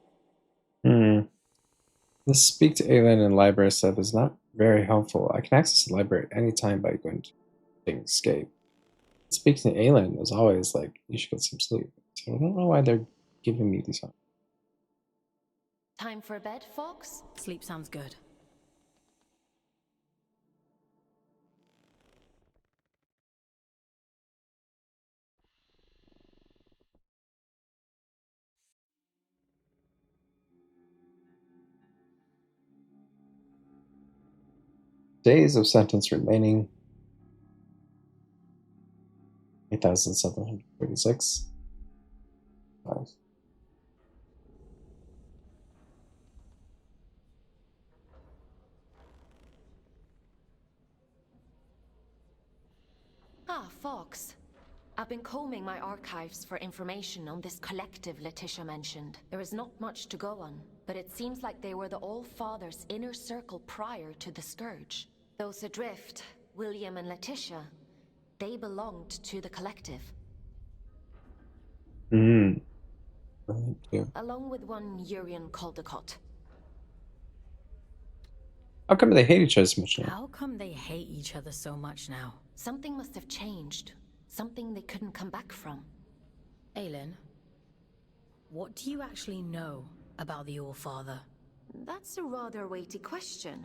The speak to alien and library stuff is not very helpful. I can access the library at any time by going to escape. Speaking to alien was always like, you should get some sleep. So I don't know why they're giving me these. Time for bed, Fox? Sleep sounds good. Days of sentence remaining 8,736. 5. Ah, Fox. I've been combing my archives for information on this collective Letitia mentioned. There is not much to go on, but it seems like they were the All-Father's inner circle prior to the Scourge. Those adrift, William and Letitia, they belonged to the collective. Thank you. Along with one Urian Caldecott. How come they hate each other so much now? How come they hate each other so much now? Something must have changed. Something they couldn't come back from. Aelin, what do you actually know about the All-Father? That's a rather weighty question.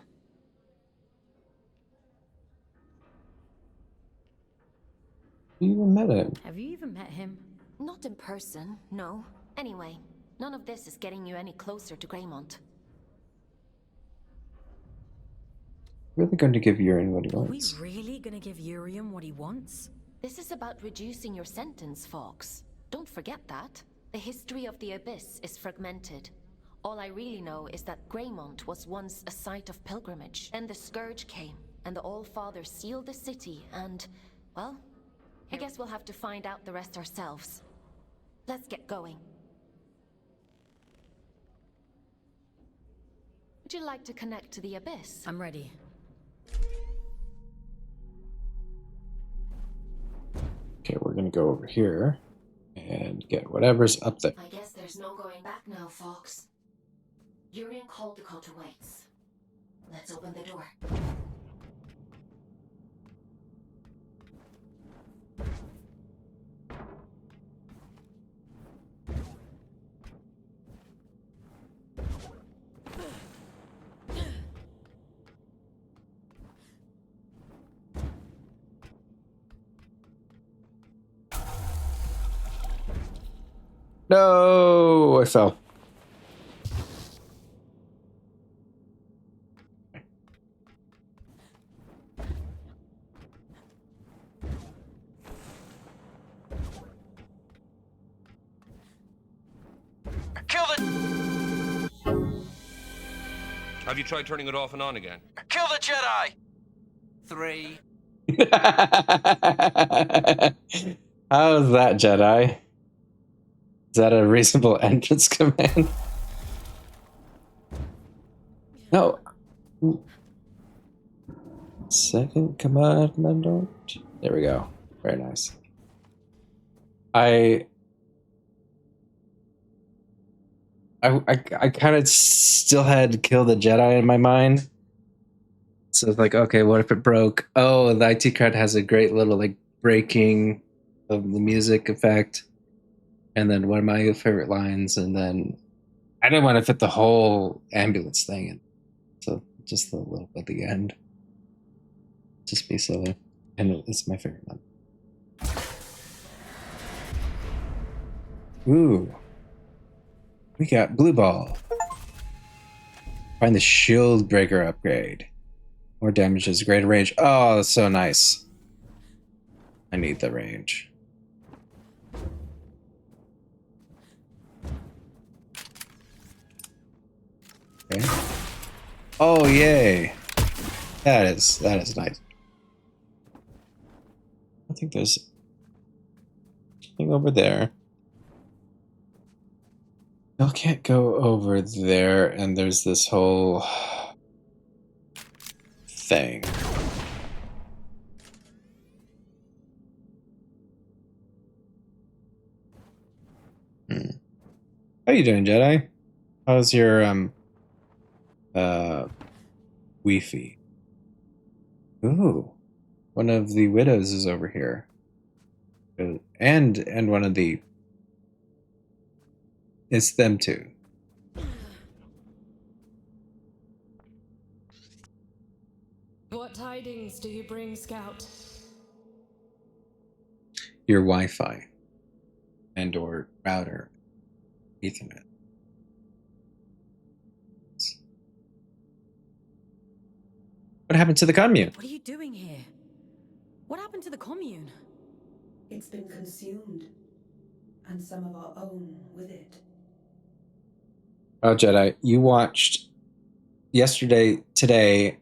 You even met him. Have you even met him? Not in person, no. Anyway, none of this is getting you any closer to Greymont. Really going to give Urian what he Are we wants. really gonna give Urian what he wants? This is about reducing your sentence, Fox. Don't forget that. The history of the Abyss is fragmented. All I really know is that Greymont was once a site of pilgrimage. Then the Scourge came, and the All-Father sealed the city, and, well, I guess we'll have to find out the rest ourselves. Let's get going. Would you like to connect to the Abyss? I'm ready. Okay, we're gonna go over here and get whatever's up there. I guess there's no going back now, Fox. Urian Caldecott awaits. Let's open the door. No, I fell. Kill it! Have you tried turning it off and on again? Kill the Jedi! 3. How's that, Jedi? Is that a reasonable entrance command? No. Second command. There we go. Very nice. I kind of still had Kill the Jedi in my mind. So it's like, okay, what if it broke? Oh, the IT card has a great little like breaking of the music effect. And then one of my favorite lines, and then I didn't want to fit the whole ambulance thing in. So just a little bit at the end. Just be silly. And it's my favorite one. Ooh. We got blue ball. Find the shield breaker upgrade. More damage is greater range. Oh, that's so nice. I need the range. Okay. Oh, yay. That is nice. I think there's something over there. I can't go over there, and there's this whole thing. How you doing, Jedi? How's your Wi-Fi. Ooh, one of the widows is over here, and one of the. It's them two. What tidings do you bring, Scout? Your Wi-Fi and or router, Ethernet. What happened to the commune? What are you doing here? What happened to the commune? It's been consumed, and some of our own with it. Oh, Jedi, you watched yesterday, today,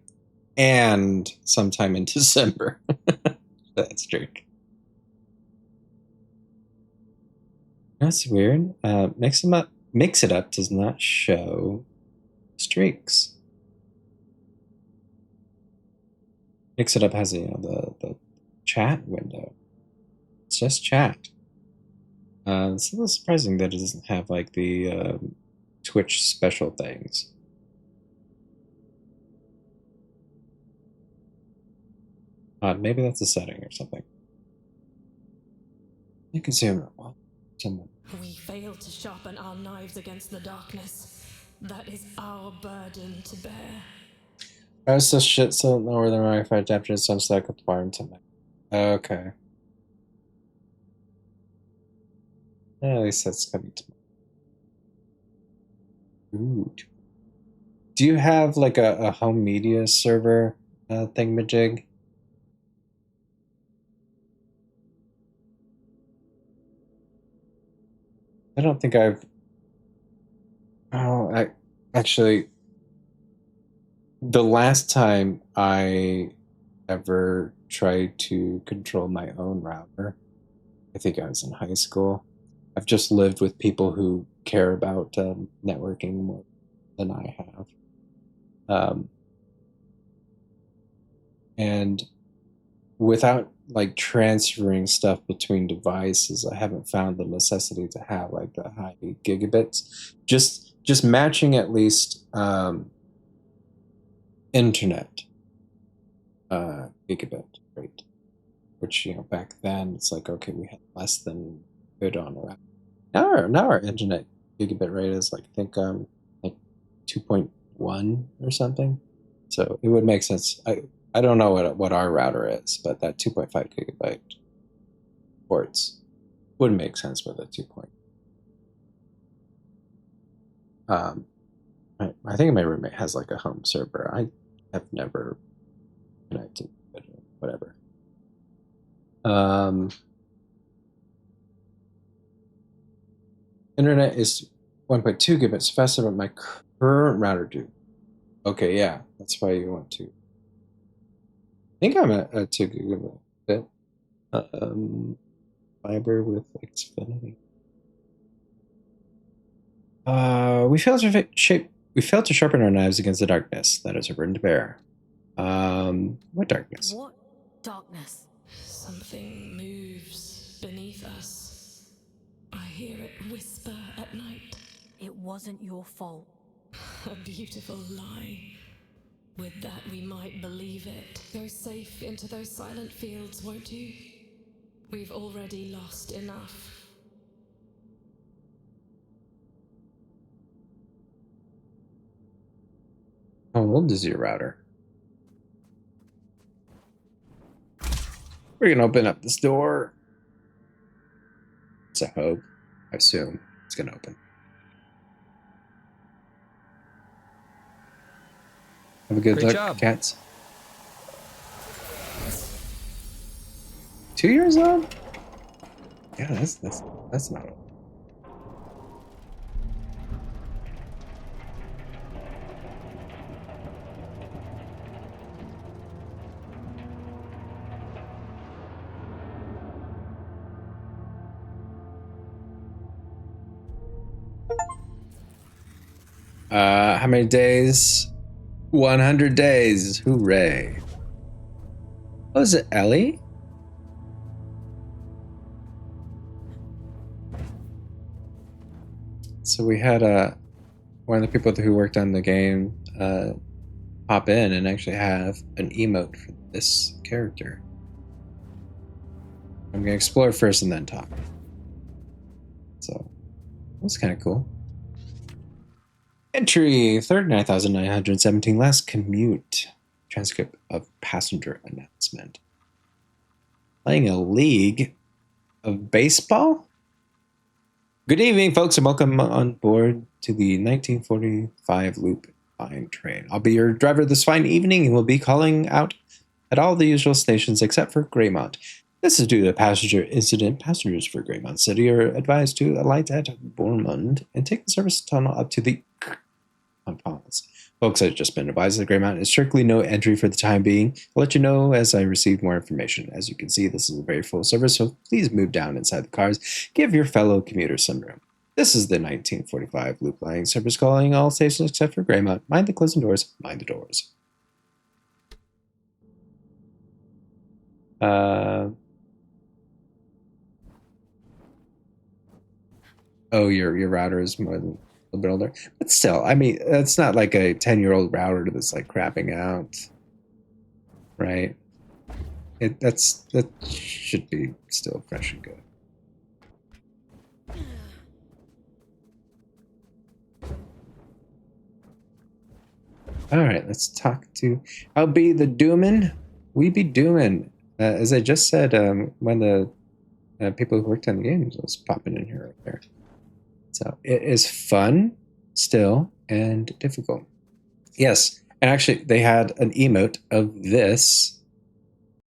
and sometime in December. That's true. That's weird. Mix it up does not show streaks. Mix it up has the chat window. It's just chat. It's a little surprising that it doesn't have like the Twitch special things. Maybe that's a setting or something. You can see someone. We failed to sharpen our knives against the darkness. That is our burden to bear. I was just shit so northern Wi-Fi adapter some stack of farm tonight. Okay. Yeah, at least that's coming to me. Ooh. Do you have like a home media server thingamajig? I don't think I've. Oh, actually. The last time I ever tried to control my own router, I think I was in high school. I've just lived with people who care about networking more than I have. And without like transferring stuff between devices, I haven't found the necessity to have like the high gigabits. Just matching at least internet gigabit rate, which back then it's like, okay, we had less than good on around. Now our internet gigabit rate is like, I think like 2.1 or something, so it would make sense. I don't know what our router is, but that 2.5 gigabyte ports would make sense with a 2. I think my roommate has like a home server. I have never connected, but whatever. Internet is 1.2 gigabits faster than my current router do. Okay, yeah, that's why you want to. I think I'm at 2 gigabit. Fiber with Xfinity. We failed to sharpen our knives against the darkness that is a burden to bear. What darkness? What darkness? Something moves beneath us. I hear it whisper at night. It wasn't your fault. A beautiful lie. With that, we might believe it. Go safe into those silent fields, won't you? We've already lost enough. How old is your router? We're gonna open up this door. It's a hope. I assume it's gonna open. Have a good Great look, job. cats. 2 years old? Yeah, that's not old. How many days? 100 days. Hooray. Oh, is it Ellie? So we had a one of the people who worked on the game pop in and actually have an emote for this character. I'm gonna explore first and then talk. So that's kind of cool. Entry 39,917. Last commute. Transcript of passenger announcement. Playing a league of baseball? Good evening, folks, and welcome on board to the 1945 Loop Line train. I'll be your driver this fine evening and will be calling out at all the usual stations except for Greymont. This is due to a passenger incident. Passengers for Greymont City are advised to alight at Bournemouth and take the service tunnel up to the on pause. Folks, I've just been advised that Greymont is strictly no entry for the time being. I'll let you know as I receive more information. As you can see, this is a very full service, so please move down inside the cars. Give your fellow commuters some room. This is the 1945 Loop Line service calling all stations except for Greymont. Mind the closing doors, mind the doors. Oh, your router is more than a little bit older. But still, I mean, it's not like a 10-year-old router that's like crapping out. Right? That should be still fresh and good. Alright, let's talk to... I'll be the doomin'. We be doomin'. As I just said, one of the people who worked on the games was popping in here right there. So it is fun still and difficult. Yes, and actually they had an emote of this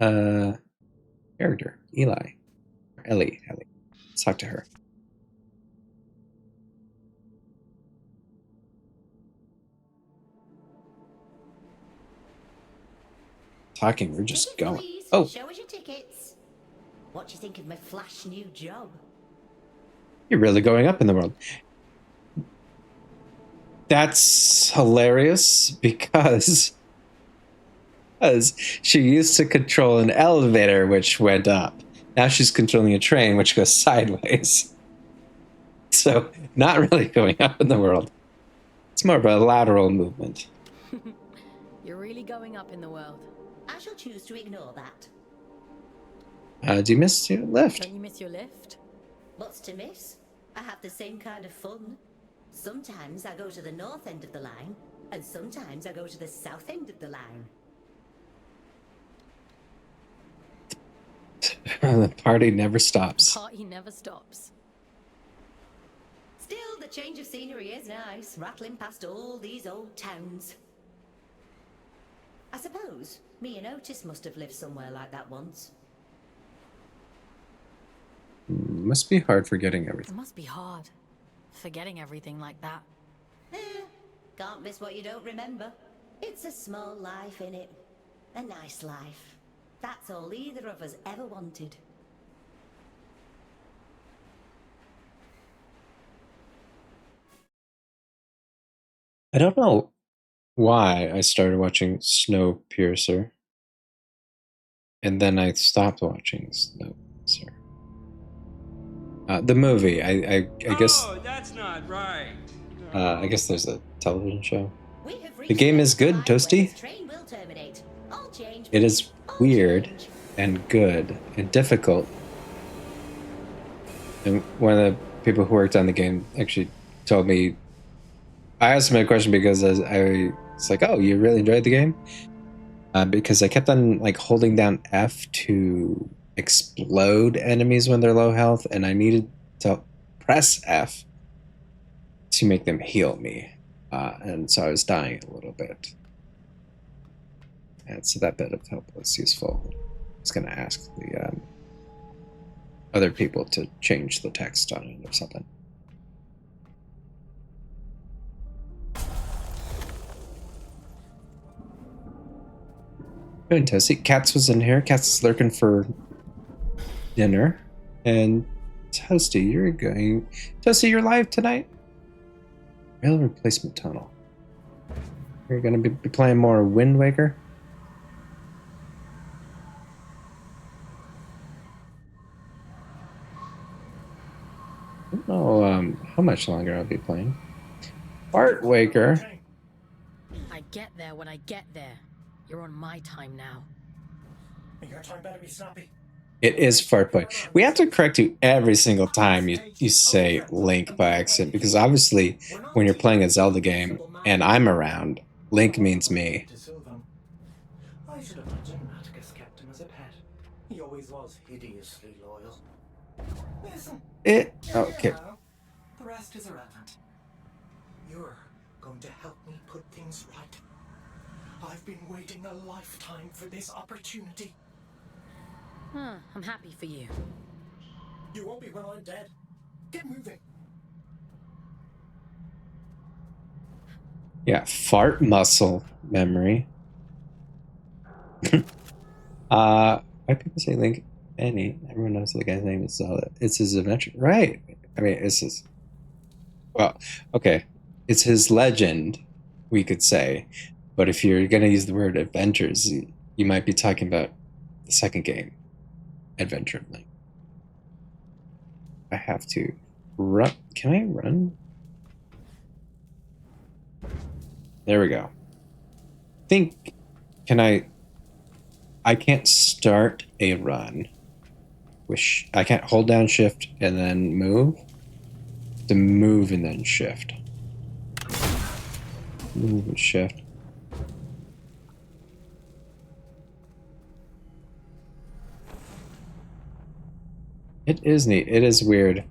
character, Ellie. Let's talk to her. Talking, we're just going. Please, oh, show us your tickets. What do you think of my flash new job? You're really going up in the world. That's hilarious because she used to control an elevator which went up. Now she's controlling a train which goes sideways. So not really going up in the world. It's more of a lateral movement. You're really going up in the world. I shall choose to ignore that. Do you miss your lift? Don't you miss your lift? What's to miss? I have the same kind of fun. Sometimes I go to the north end of the line, and sometimes I go to the south end of the line. The party never stops. The party never stops. Still, the change of scenery is nice, rattling past all these old towns. I suppose me and Otis must have lived somewhere like that once. Must be hard forgetting everything. It must be hard, forgetting everything like that. Can't miss what you don't remember. It's a small life, innit? A nice life. That's all either of us ever wanted. I don't know why I started watching Snowpiercer. And then I stopped watching Snowpiercer. The movie, I guess... Oh, that's not right. I guess there's a television show. The game is good, Toasty. It is weird and good and difficult. And one of the people who worked on the game actually told me... I asked him a question because I was like, oh, you really enjoyed the game? Because I kept on like holding down F to explode enemies when they're low health, and I needed to press F to make them heal me. And so I was dying a little bit. And so that bit of help was useful. I was going to ask the other people to change the text on it or something. Good, Toasty. Katz was in here. Katz is lurking for dinner. And Toasty, you're going... Toasty, you're live tonight? Rail replacement tunnel. You're going to be playing more Wind Waker? I don't know how much longer I'll be playing. Fart Waker. I get there when I get there. You're on my time now. Your time better be snappy. It is Fart Boy. We have to correct you every single time you say Link by accident, because obviously when you're playing a Zelda game and I'm around, Link means me. I should imagine Atticus kept him as a pet. He always was hideously loyal. Listen. Okay. The rest is irrelevant. You're going to help me put things right. I've been waiting a lifetime for this opportunity. Huh, I'm happy for you. You won't be when I'm dead. Get moving. Yeah, fart muscle memory. Why people say Link Any? Everyone knows the guy's name is Zelda. It's his adventure, right? I mean, it's his. Well, okay, it's his legend, we could say. But if you're gonna use the word adventures, you might be talking about the second game, Adventure of Link. I have to run. Can I run? There we go. Can I can't start a run. I can't hold down shift and then move. To move and then shift. Move and shift. It is neat. It is weird.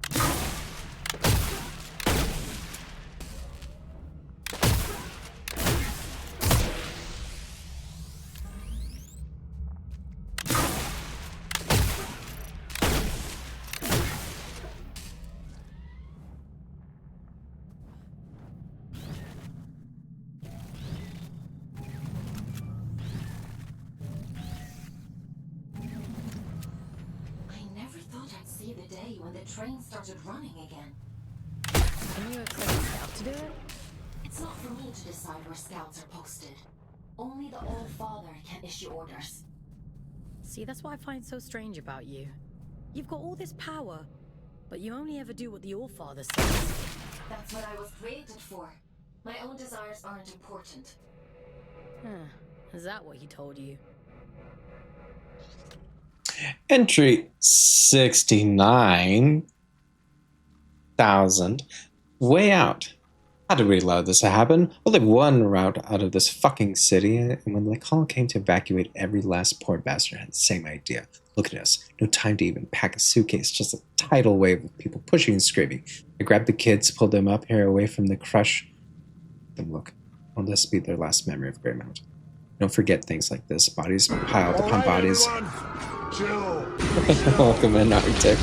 The day when the train started running again. Can you expect a scout to do it? It's not for me to decide where scouts are posted. Only the All-Father can issue orders. See, that's what I find so strange about you. You've got all this power, but you only ever do what the All-Father says. That's what I was created for. My own desires aren't important. Huh. Is that what he told you? Entry 69,000. Way out. How did we allow this to happen? Only one route out of this fucking city, and when the call came to evacuate, every last poor bastard had the same idea. Look at us. No time to even pack a suitcase, just a tidal wave of people pushing and screaming. I grabbed the kids, pulled them up here away from the crush. Then look. Will this be their last memory of Greymount? Don't forget things like this. Bodies piled upon bodies. Chill. Welcome in, Arctic.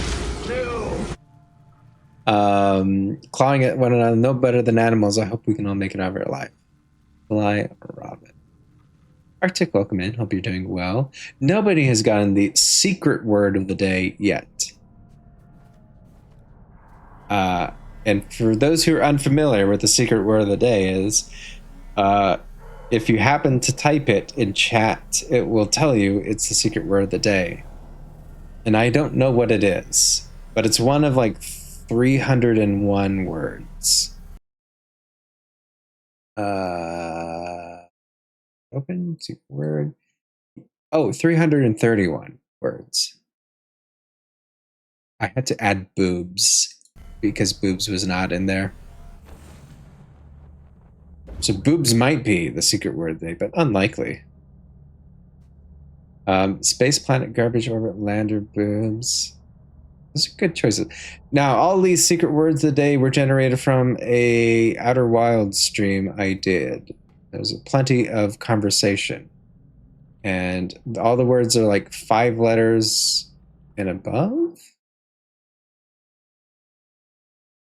Clawing at one another, no better than animals. I hope we can all make it over alive. Fly, Robin. Arctic, welcome in. Hope you're doing well. Nobody has gotten the secret word of the day yet. And for those who are unfamiliar with the secret word of the day is, if you happen to type it in chat, it will tell you it's the secret word of the day. And I don't know what it is, but it's one of like 301 words. Open secret word. Oh, 331 words. I had to add boobs because boobs was not in there. So boobs might be the secret word of the day, but unlikely. Space planet, garbage orbit, lander, boobs. Those are good choices. Now, all these secret words of the day were generated from a Outer Wilds stream I did. There was plenty of conversation. And all the words are like 5 letters and above?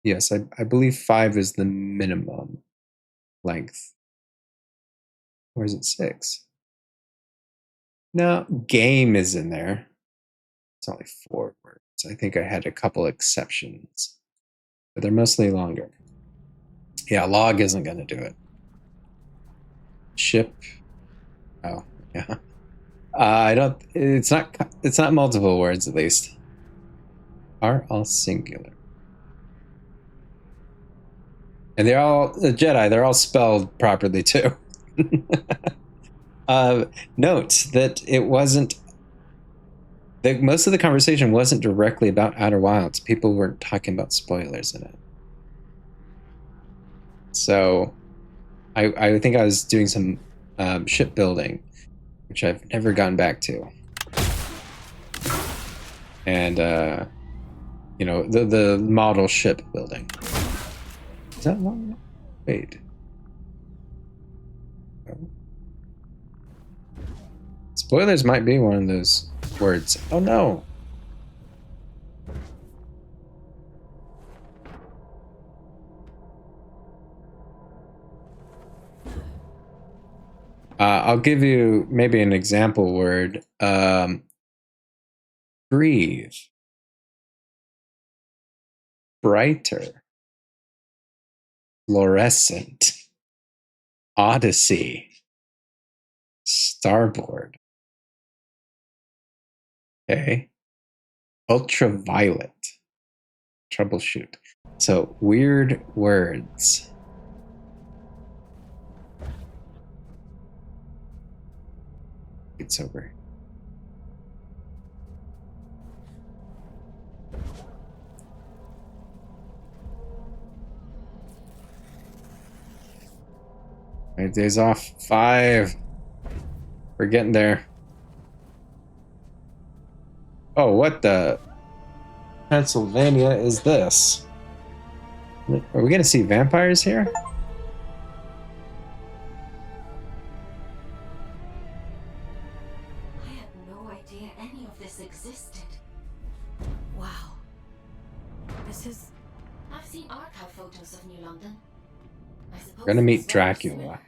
Yes, I believe 5 is the minimum length. Or is it 6? No, game is in there. It's only 4 words. I think I had a couple exceptions, but they're mostly longer. Yeah, log isn't going to do it. Ship. Oh, yeah. I don't. It's not multiple words at least. Are all singular. And they're all the Jedi. They're all spelled properly too. Note that it wasn't. Most of the conversation wasn't directly about Outer Wilds. People weren't talking about spoilers in it. So, I think I was doing some shipbuilding, which I've never gotten back to. And you know, the model ship building. Is that long? Wait. Spoilers might be one of those words. Oh no. I'll give you maybe an example word. Breathe. Brighter. Fluorescent. Odyssey. Starboard. Okay. Ultraviolet. Troubleshoot. So, weird words. It's over. All right, days off. 5. We're getting there. Oh, what the Pennsylvania is this? Are we gonna see vampires here? I had no idea any of this existed. Wow. This is... I've seen archive photos of New London. I suppose We're gonna meet this one is Dracula. similar.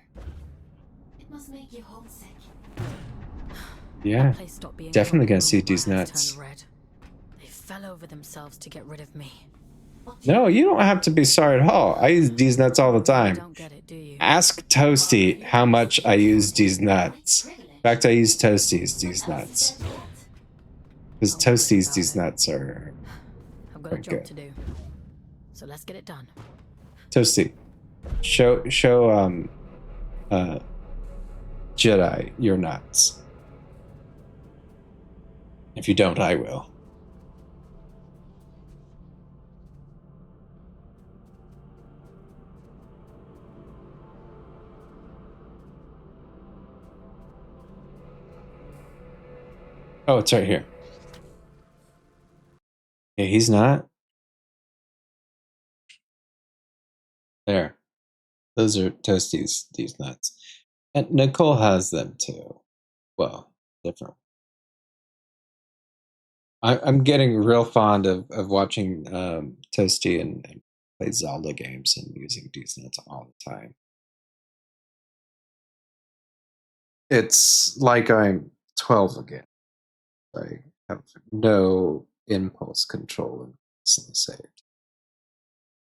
It must make you homesick. Yeah. place stopped being Definitely gonna home see when my these eyes nuts. turned red. They fell over themselves to get rid of me. No, you don't have to be sorry at all. I use these nuts all the time. Ask Toasty how much I use these nuts. In fact, I use Toasty's these nuts. Because Toasty's these nuts are I've got a quite job good. to do. So let's get it done. Toasty, show Jedi your nuts. If you don't, I will. Oh, it's right here. Yeah, he's not. There. Those are Toasty's, these nuts. And Nicole has them too. Well, different. I'm getting real fond of watching Toasty and play Zelda games and using these nuts all the time. It's like I'm 12 again. I have no impulse control and instantly saved.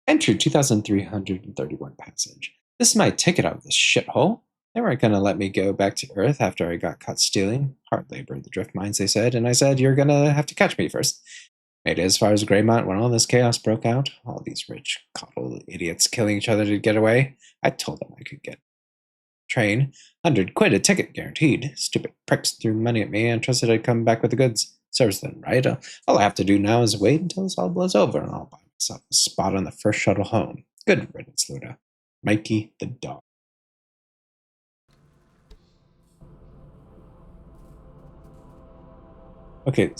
Entry 2331 passage. This is my ticket out of this shithole. They weren't going to let me go back to Earth after I got caught stealing. Hard labor in the drift mines, they said, and I said, you're going to have to catch me first. Made it as far as Greymont when all this chaos broke out. All these rich, coddled idiots killing each other to get away. I told them I could get train. 100 quid a ticket guaranteed. Stupid pricks threw money at me and trusted I'd come back with the goods. Serves them right. All I have to do now is wait until this all blows over and I'll buy myself a spot on the first shuttle home. Good riddance, Luda. Mikey the dog. Okay.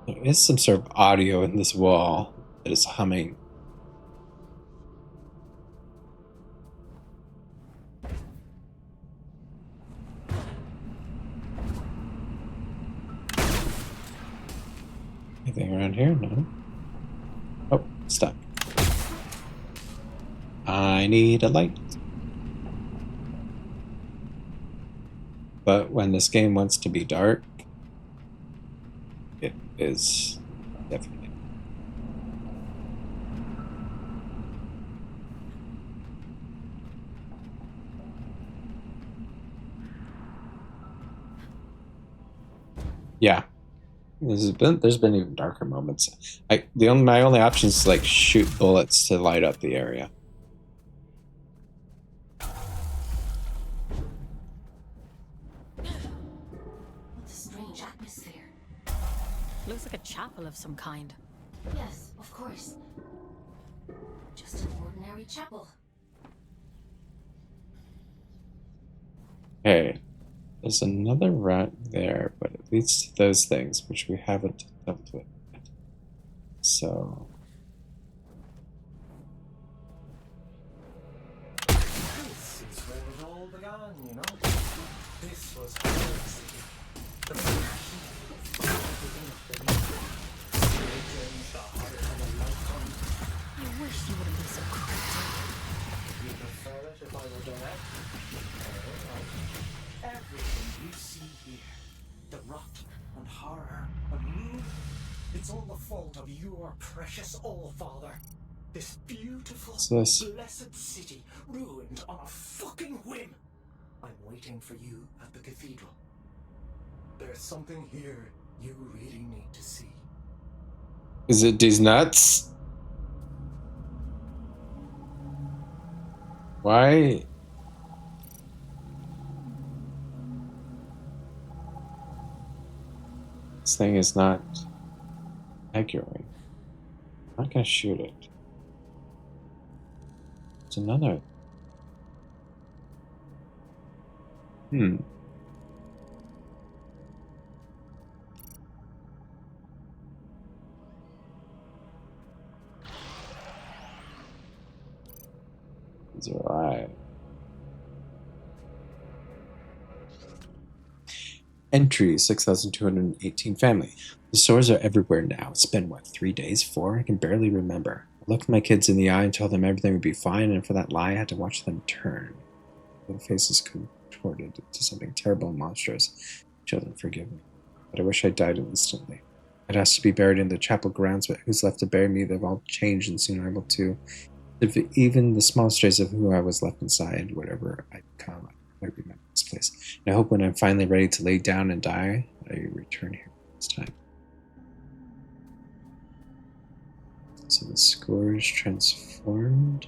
There is some sort of audio in this wall that is humming. Anything around here? No. Oh, stuck. I need a light. But when this game wants to be dark, it is definitely. Yeah. There's been even darker moments. My only option is to like shoot bullets to light up the area. What a strange atmosphere. Looks like a chapel of some kind. Yes, of course. Just an ordinary chapel. Hey, there's another route there, but it leads to those things which we haven't dealt with yet. So This is where it all began, you know? This was our city. The passion within the religions, the heart of a lifetime. I wish you wouldn't be so cryptic. You prefer it if I were direct? Alright. Everything you see here, the rot and horror and ruin, it's all the fault of your precious All-Father. This beautiful, blessed city ruined on a fucking whim. I'm waiting for you at the cathedral. There's something here you really need to see. is it these nuts? Why? This thing is not accurate. I'm not gonna shoot it. It's another. It's alright. Entry 6,218 family. The stores are everywhere now. It's been, what, 3 days? 4? I can barely remember. I looked my kids in the eye and told them everything would be fine, and for that lie, I had to watch them turn. Their faces contorted into something terrible and monstrous. Children, forgive me. But I wish I died instantly. I'd asked to be buried in the chapel grounds, but who's left to bury me? They've all changed and soon I will too. If even the smallest trace of who I was left inside, whatever I become, I remember this place. And I hope when I'm finally ready to lay down and die, I return here this time. So the scourge transformed.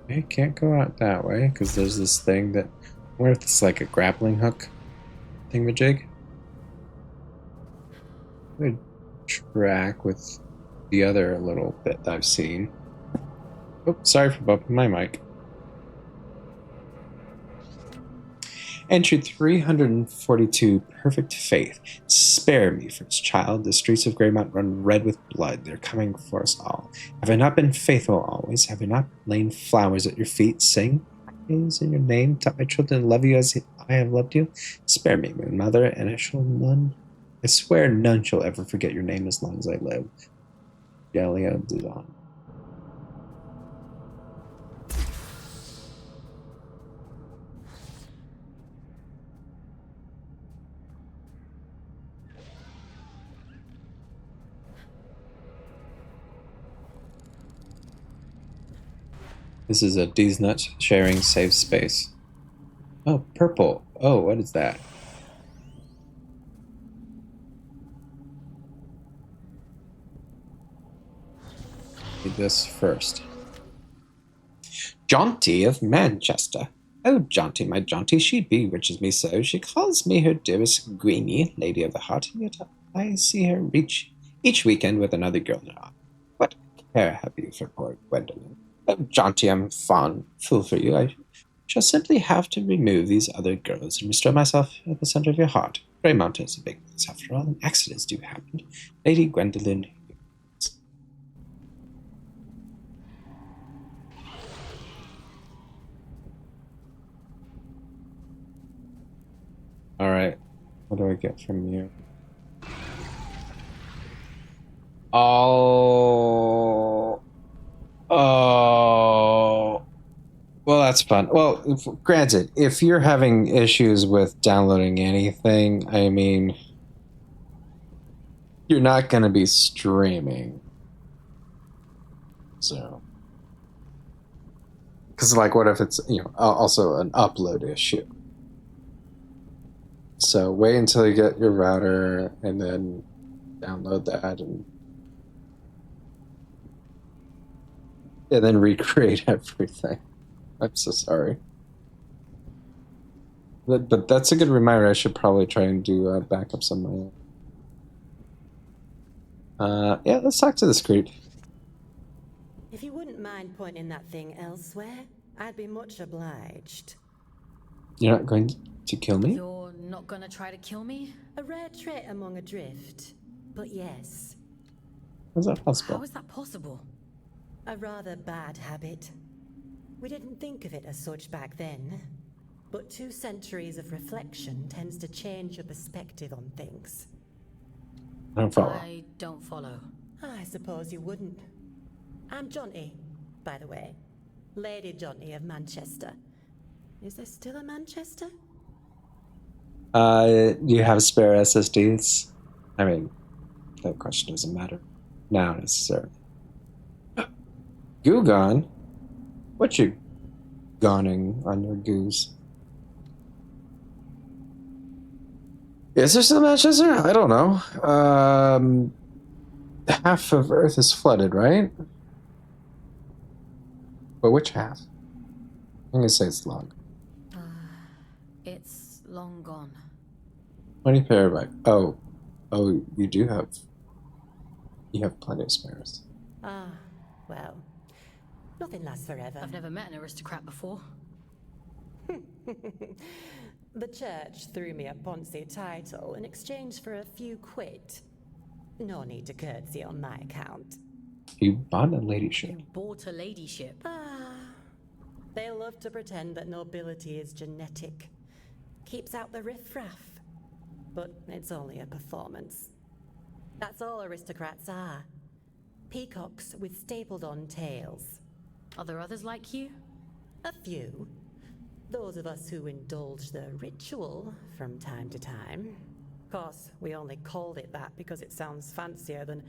I can't go out that way because there's this thing that. I wonder if it's like a grappling hook thingamajig. Good track with the other little bit I've seen. Oh, sorry for bumping my mic. Entry 342, Perfect Faith. Spare me for this child. The streets of Greymount run red with blood. They're coming for us all. Have I not been faithful always? Have I not lain flowers at your feet? Sing praise in your name. Taught my children to love you as I have loved you. Spare me, my mother, and I swear none shall ever forget your name as long as I live. Galia Dizon. This is a D's Nut sharing safe space. Oh, purple. Oh, what is that? Read this first. Jaunty of Manchester. Oh, Jaunty, my Jaunty, she bewitches me so. She calls me her dearest Greenie, Lady of the Heart, and yet I see her reach each weekend with another girl in her arms. What care have you for poor Gwendolyn? Oh, Jaunty, I'm fond fool for you. I shall simply have to remove these other girls and restore myself at the center of your heart. Greymount is a big place after all, and accidents do happen. Lady Gwendolyn. What do I get from you? Oh. Oh. Well, that's fun. Well, granted, if you're having issues with downloading anything, I mean, you're not going to be streaming. So. Because, like, what if it's, you know, also an upload issue? So wait until you get your router and then download that and then recreate everything. I'm so sorry. But that's a good reminder. I should probably try and do backups on my own. Yeah, let's talk to this creep. If you wouldn't mind pointing that thing elsewhere, I'd be much obliged. You're not going to kill me? You're not gonna try to kill me? A rare trait among a drift, but yes. How's that possible? How is that possible? A rather bad habit. We didn't think of it as such back then, but 2 centuries of reflection tends to change your perspective on things. I don't follow. I don't follow. I suppose you wouldn't. I'm Jonty, by the way. Lady Jonty of Manchester. Is there still a Manchester? Do you have spare SSDs? I mean, that question doesn't matter now necessarily. Goo gone? What you goning on your goose? Is there still Manchester? I don't know. Half of Earth is flooded, right? But which half? I'm gonna say it's long. It's long gone. 20 terabyte. Oh, you have plenty of spares. Ah, well, nothing lasts forever. I've never met an aristocrat before. The church threw me a Ponzi title in exchange for a few quid. No need to curtsy on my account. You bought a ladyship. You bought a ladyship. They love to pretend that nobility is genetic. Keeps out the riffraff. But it's only a performance. That's all aristocrats are. Peacocks with stapled-on tails. Are there others like you? A few. Those of us who indulge the ritual from time to time. Of course, we only called it that because it sounds fancier than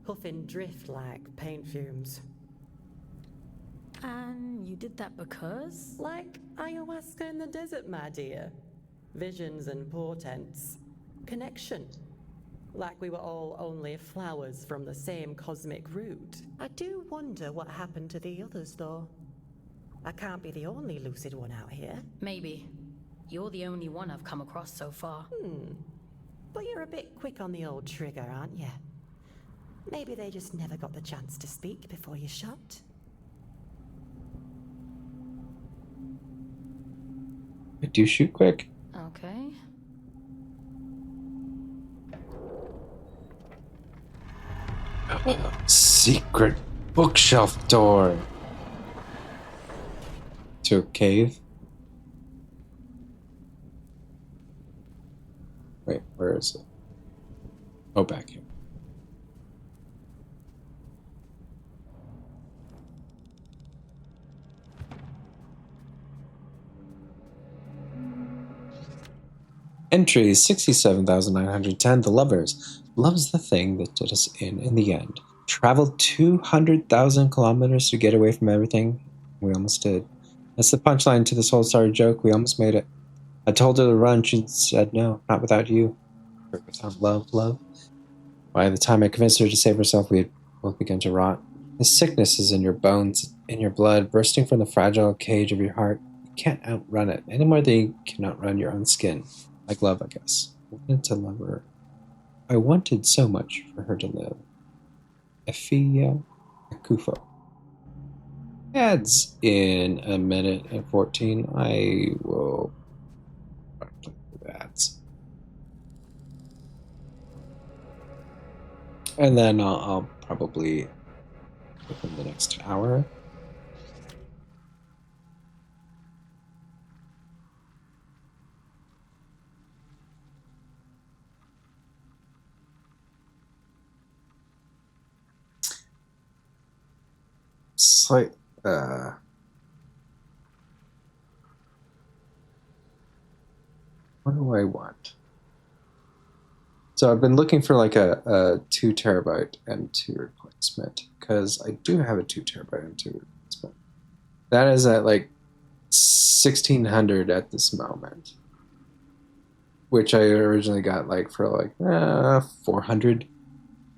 huffing drift like paint fumes. And you did that because? Like ayahuasca in the desert, my dear. Visions and portents. Connection. Like we were all only flowers from the same cosmic root. I do wonder what happened to the others, though. I can't be the only lucid one out here. Maybe. You're the only one I've come across so far. But you're a bit quick on the old trigger, aren't you? Maybe they just never got the chance to speak before you shot. I do shoot quick. Okay. Secret bookshelf door. To a cave. Wait, where is it? Oh, back here. Entry 67,910. The Lovers. Love's the thing that did us in the end. Traveled 200,000 kilometers to get away from everything. We almost did. That's the punchline to this whole sorry joke. We almost made it. I told her to run. She said no, not without you. Without love. By the time I convinced her to save herself, we had both begun to rot. The sickness is in your bones, in your blood, bursting from the fragile cage of your heart. You can't outrun it, any more than you can outrun your own skin. Like love, I guess. I wanted to love her. I wanted so much for her to live. Efia Akufo. Ads in a minute and 14. I will play the ads. And then I'll probably within the next hour. it's like, what do I want? So I've been looking for like a 2 terabyte M2 replacement, because I do have a 2 terabyte M2 replacement. That is at like 1600 at this moment, which I originally got like for like 400.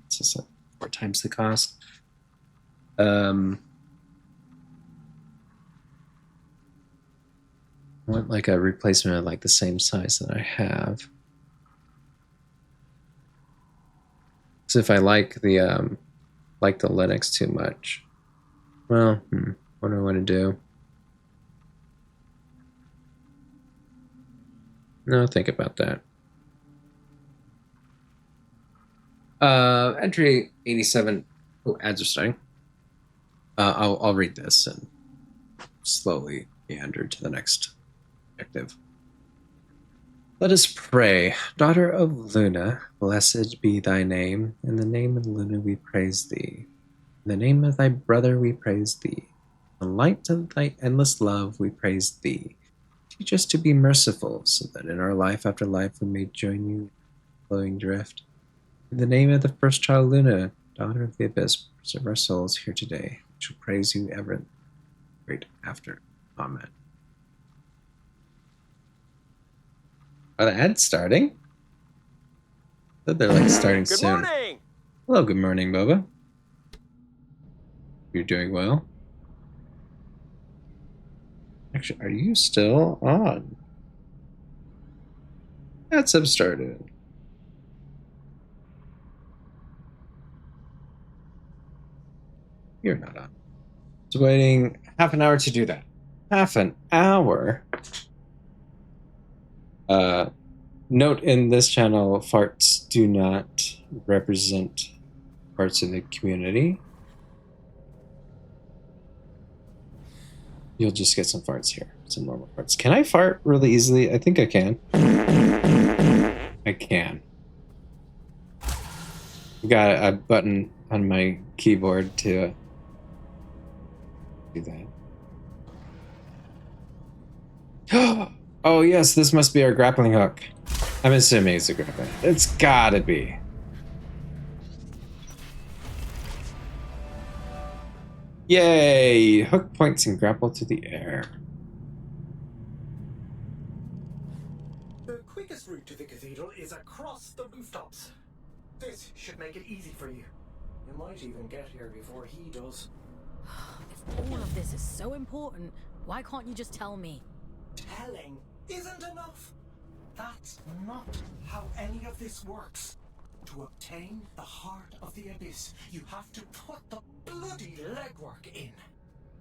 It's just like 4 times the cost. I want like a replacement of like the same size that I have. So if I like the Linux too much, well, what do I want to do? No, think about that. Entry 87. Oh, ads are starting. I'll read this and slowly meander to the next objective. Let us pray. Daughter of Luna, blessed be thy name. In the name of Luna we praise thee. In the name of thy brother we praise thee. In the light of thy endless love we praise thee. Teach us to be merciful, so that in our life after life we may join you in the flowing drift. In the name of the first child Luna, daughter of the abyss, preserve our souls here today. We shall praise you ever great after. Amen. Are the ads starting? I thought they're like starting Good soon. morning! Hello, good morning, Boba. You're doing well. Actually, are you still on? Ads have started. You're not on. It's waiting half an hour to do that. Half an hour? Note in this channel, farts do not represent parts of the community. You'll just get some farts here. Some normal farts. Can I fart really easily? I think I can. I can. Got a button on my keyboard to do that. Oh yes, this must be our grappling hook. I'm assuming it's a grappling hook. It's gotta be. Yay! Hook points and grapple to the air. The quickest route to the cathedral is across the rooftops. This should make it easy for you. You might even get here before he does. If all of this is so important, why can't you just tell me? Telling isn't enough. That's not how any of this works. To obtain the heart of the abyss, you have to put the bloody legwork in.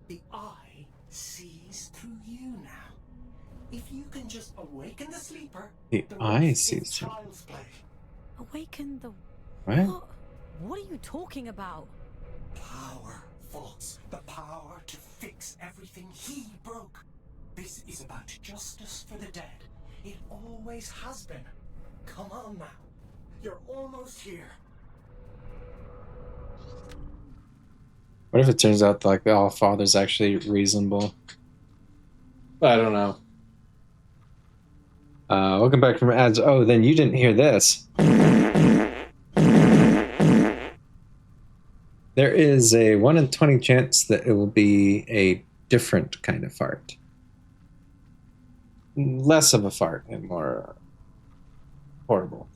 The eye sees through you now. If you can just awaken the sleeper, The eye sees through. child's play. Awaken the... What? What are you talking about? Power, False. The power to fix everything he broke. This is about justice for the dead. It always has been. Come on now. You're almost here. What if it turns out like the All-Father's actually reasonable? I don't know. Welcome back from ads. Oh, then you didn't hear this. There is a 1 in 20 chance that it will be a different kind of fart. Less of a fart and more horrible.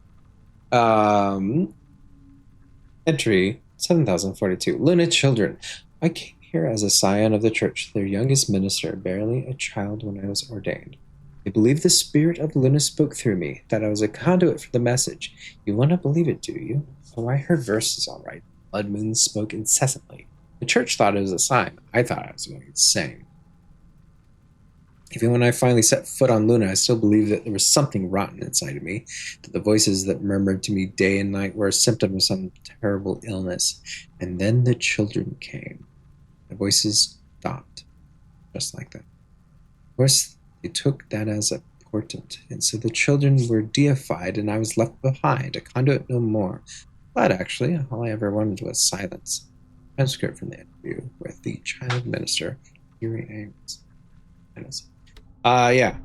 Entry 7042. Luna children. I came here as a scion of the church, their youngest minister, barely a child when I was ordained. I believe the spirit of Luna spoke through me, that I was a conduit for the message. You want to believe it, do you? Oh, I heard verses all right. Blood moons spoke incessantly. The church thought it was a sign. I thought I was going insane. Even when I finally set foot on Luna, I still believed that there was something rotten inside of me, that the voices that murmured to me day and night were a symptom of some terrible illness. And then the children came. The voices stopped, just like that. Of course, they took that as a portent, and so the children were deified, and I was left behind, a conduit no more. But actually, all I ever wanted was silence. Transcript from the interview with the China minister, Yuri Ames. Yeah.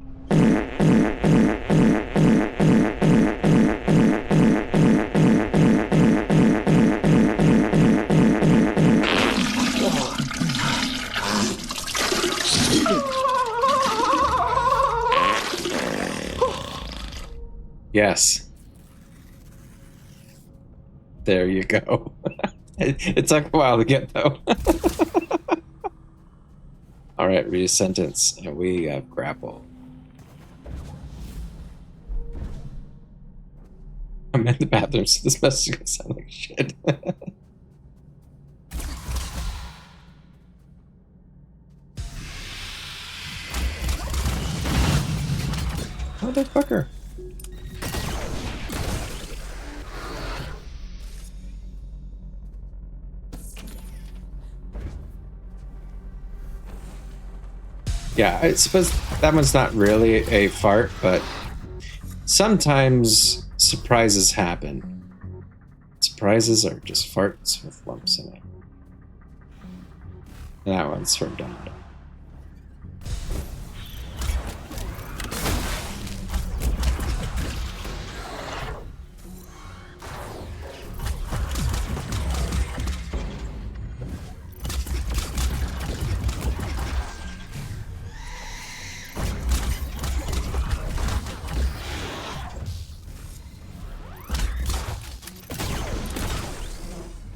Yes. There you go. It took a while to get, though. Alright, read a sentence, and we have grapple. I'm in the bathroom, so this message is gonna sound like shit. Motherfucker. Yeah, I suppose that one's not really a fart, but sometimes surprises happen. Surprises are just farts with lumps in it. And that one's from Domino.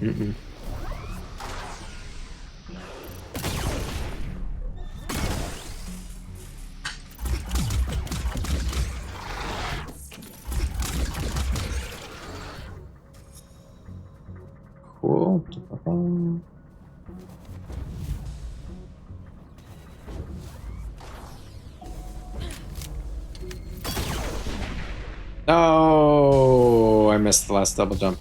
Mm-mm. Cool. Oh, I missed the last double jump.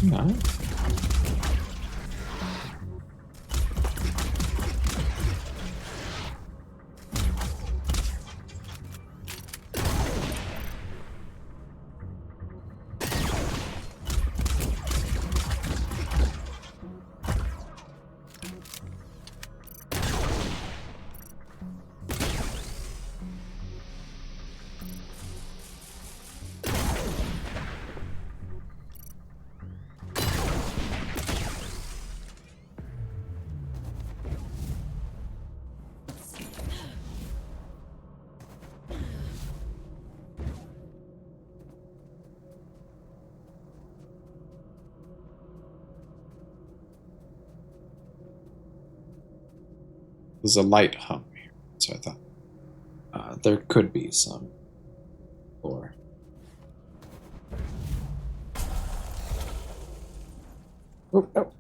No. There's a light hum here, so I thought there could be some lore. Oh, no.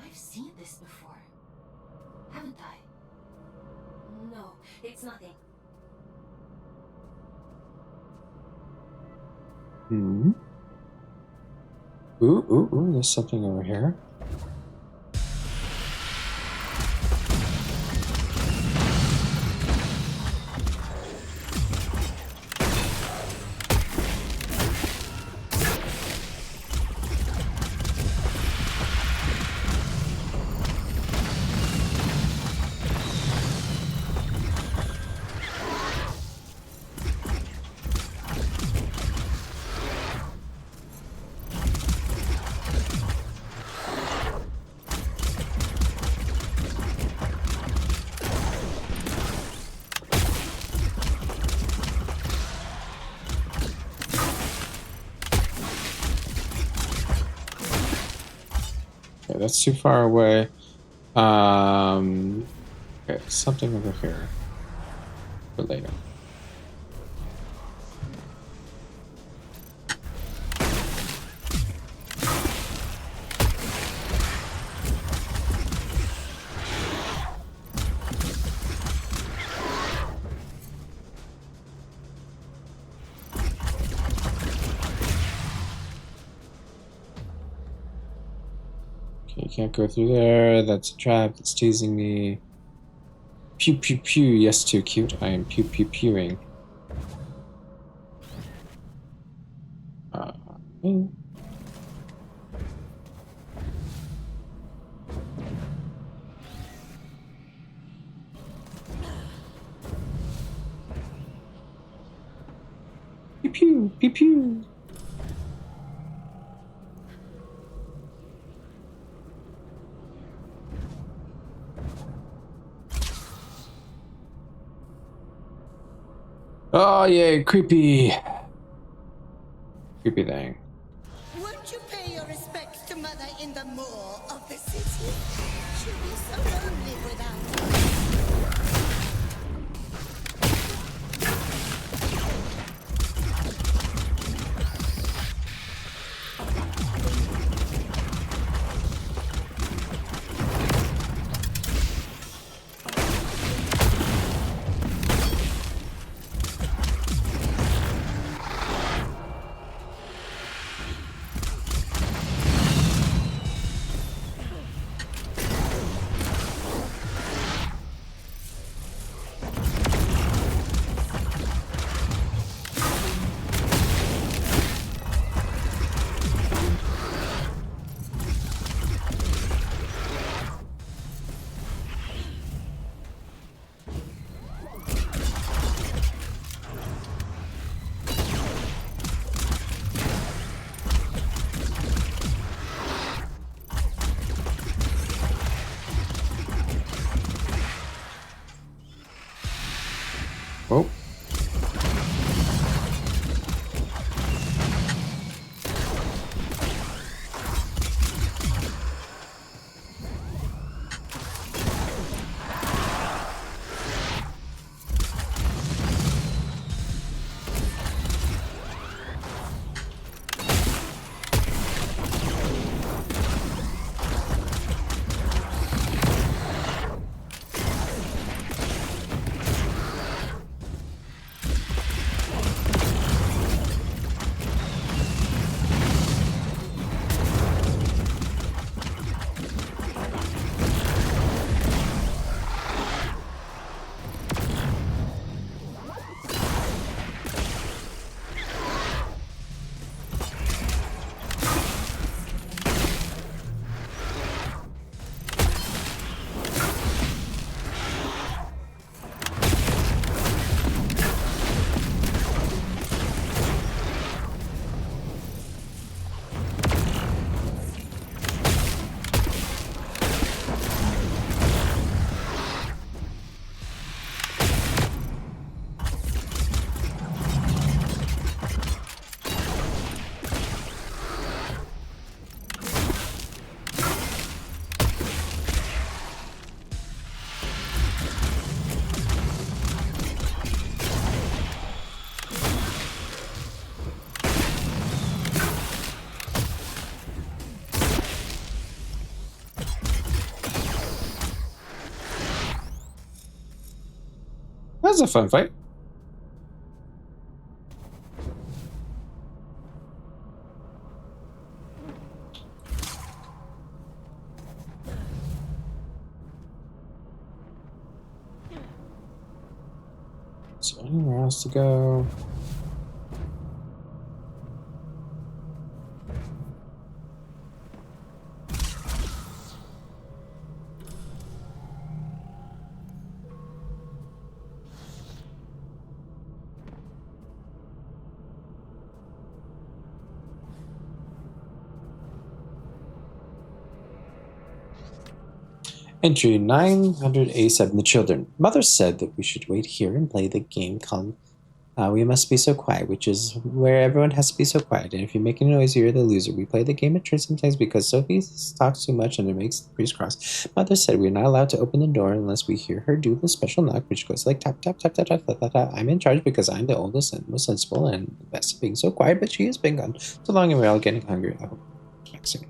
I've seen this before. Haven't I? No, it's nothing. Hmm. Ooh, there's something over here. Okay, that's too far away. Okay, something over here. For later. can't go through there. That's a trap. That's teasing me. Pew pew pew. Yes, too cute. I am pew pew pewing. Pew pew pew pew. Oh yeah, creepy. Creepy thing. Won't you pay your respects to Mother in the moor of the city? She'll be so lonely without you. Oh. That was a fun fight. Is there anywhere else to go? Entry 987. The children. Mother said that we should wait here and play the game called We Must Be So Quiet, which is where everyone has to be so quiet. And if you make a noise, you're the loser. We play the game at church sometimes because Sophie talks too much and it makes the priest cross. Mother said we're not allowed to open the door unless we hear her do the special knock, which goes like tap, tap, tap, tap, tap, tap, tap, tap. I'm in charge because I'm the oldest and most sensible and the best at being so quiet, but she has been gone so long and we're all getting hungry. I hope back soon.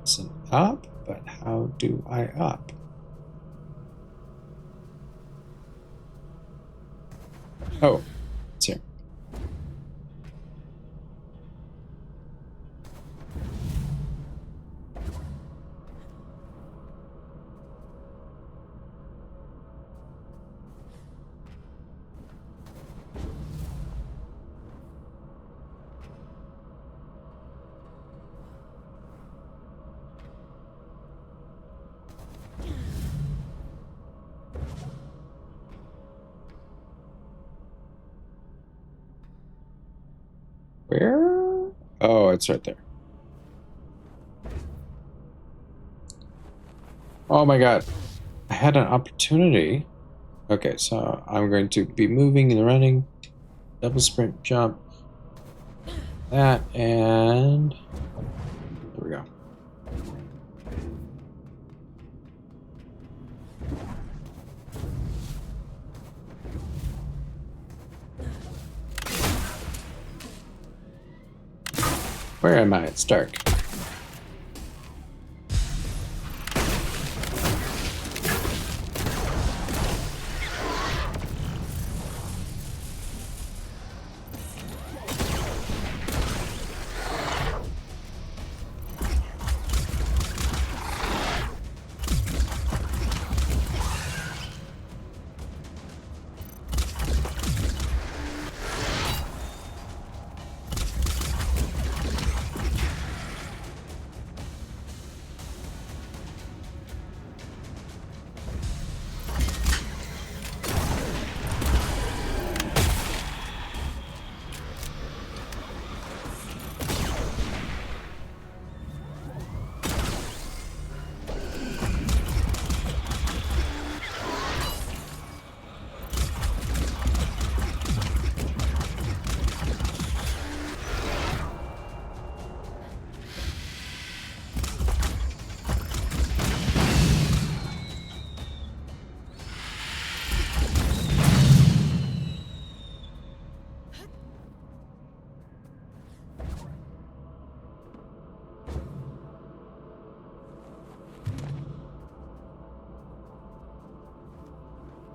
Listen up, but how do I up? Oh, it's here. Where? Oh, it's right there. Oh my god. I had an opportunity. Okay, so I'm going to be moving and running. Double sprint jump. That, and there we go. Where am I? It's dark.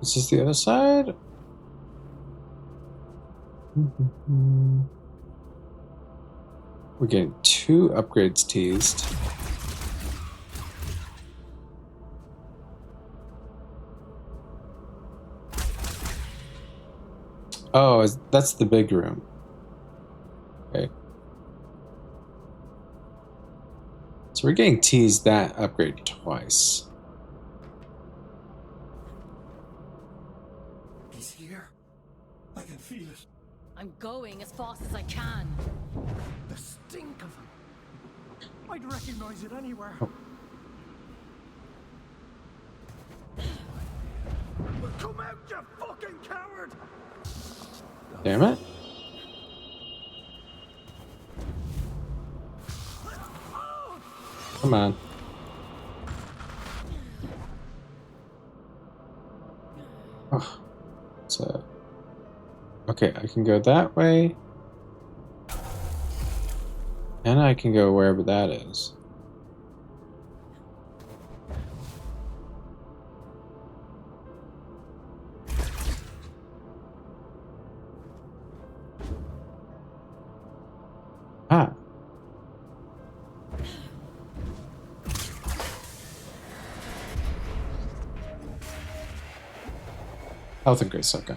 Is this the other side? We're getting 2 upgrades teased. Oh, that's the big room. Okay. So we're getting teased that upgrade twice. He's here. I can feel it. I'm going as fast as I can. The stink of him. I'd recognize it anywhere. Come out, you fucking coward! Damn it. Come on. Oh, so okay, I can go that way. And I can go wherever that is. Ah. Health increase, okay.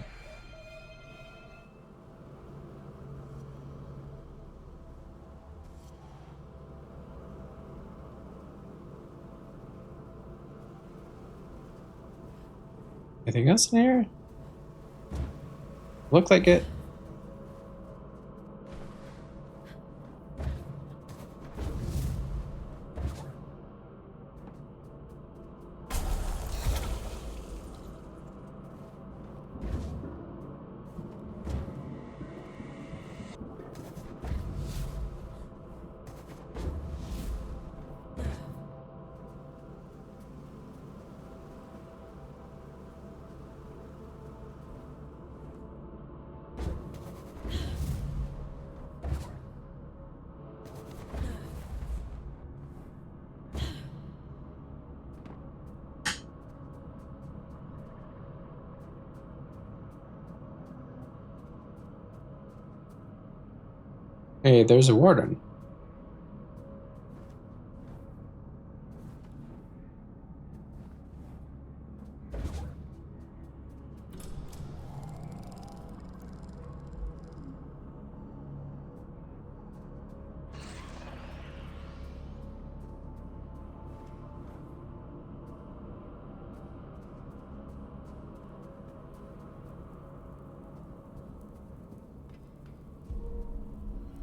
Anything else in here? Look like it. Hey, there's a warden.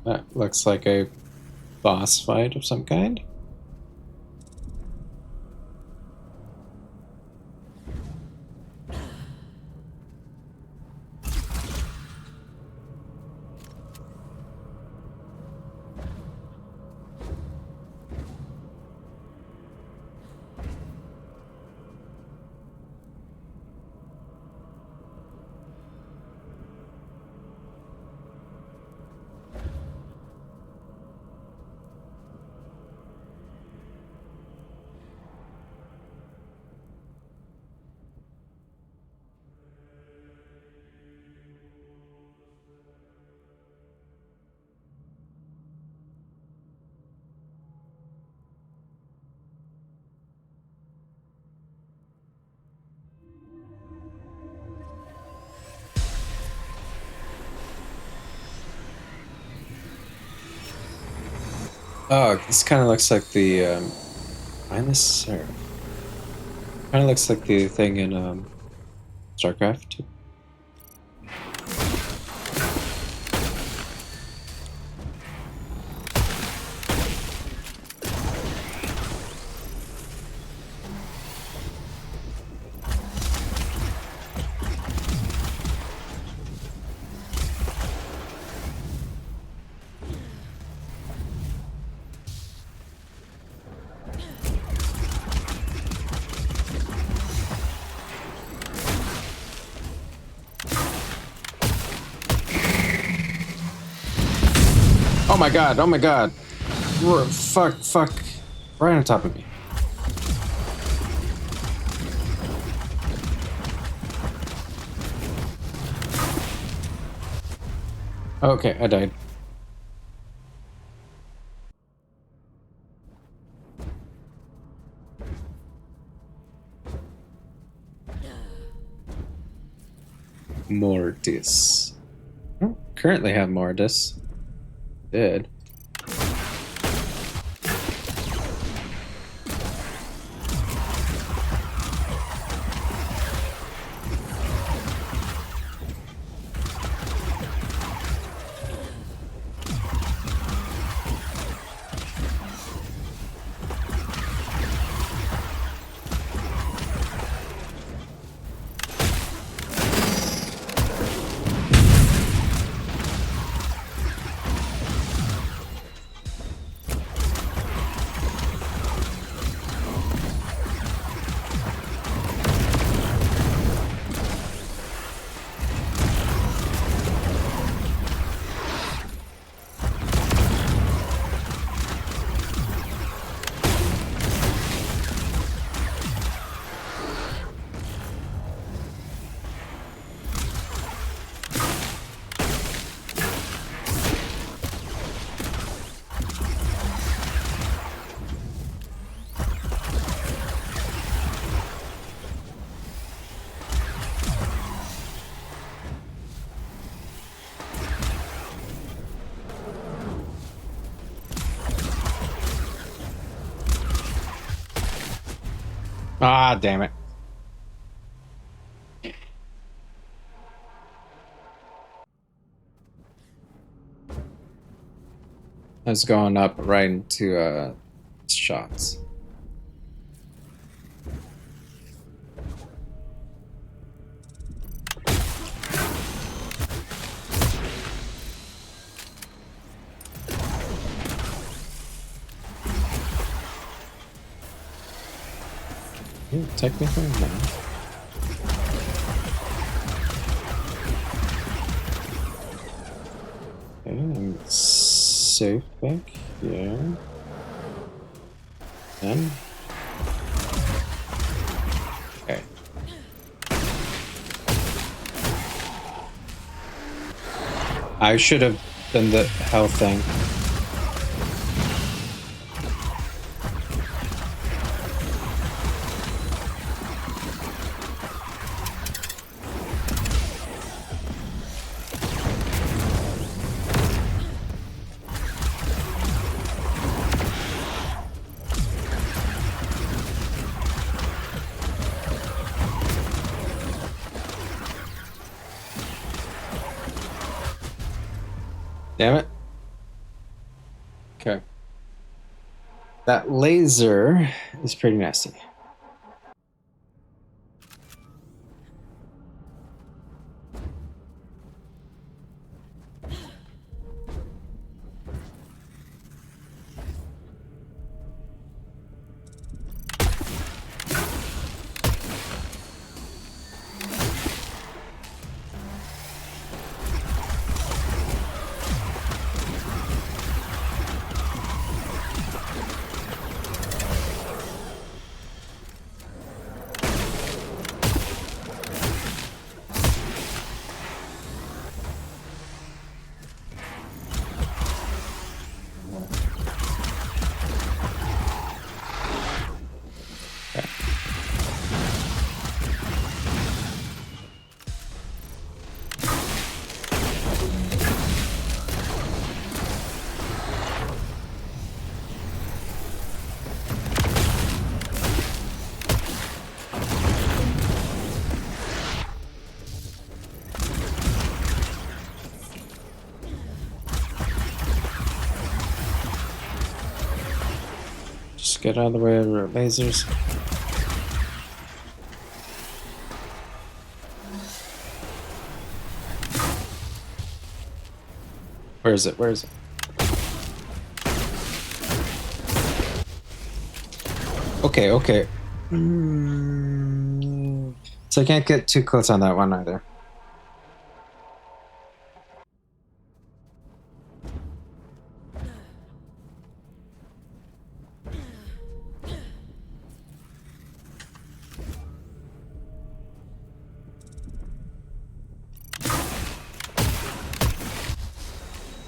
That looks like a boss fight of some kind. Oh, this kind of looks like the Mindless Seraph. Kind of looks like the thing in StarCraft. Oh my god, oh my god. Fuck. Right on top of me. Okay, I died. Mortis. I don't currently have Mortis. Did. Ah, damn it. I was going up right into shots. Technically, no. Okay, I'm safe back here. Then. Okay. I should have than the hell thing. Damn it. Okay. That laser is pretty nasty. Just get out of the way of our lasers. Where is it? Where is it? Okay, okay. So I can't get too close on that one either.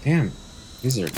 Damn, these are...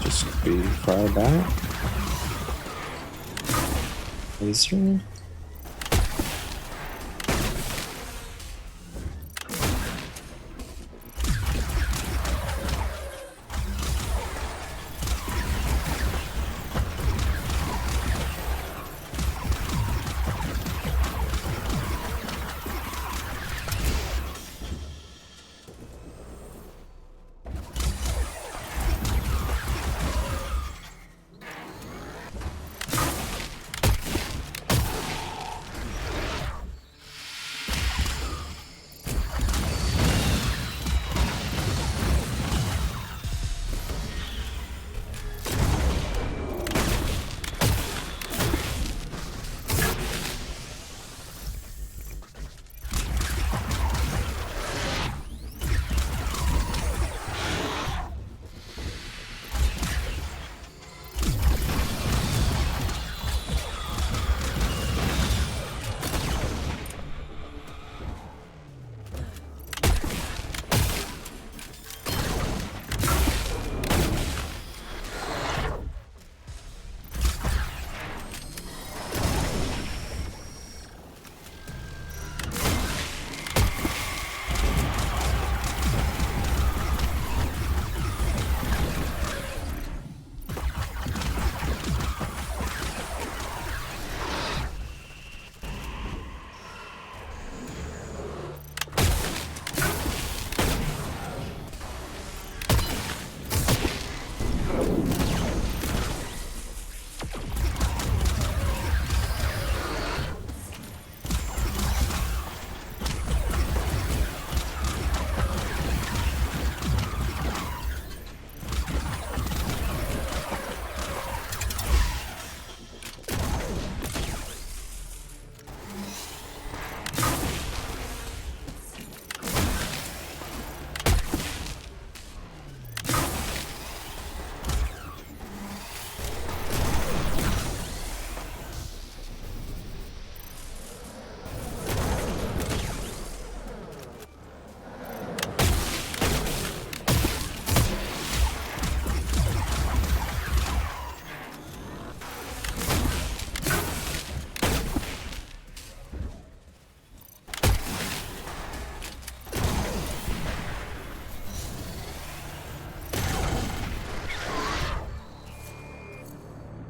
Just be far back. Laser.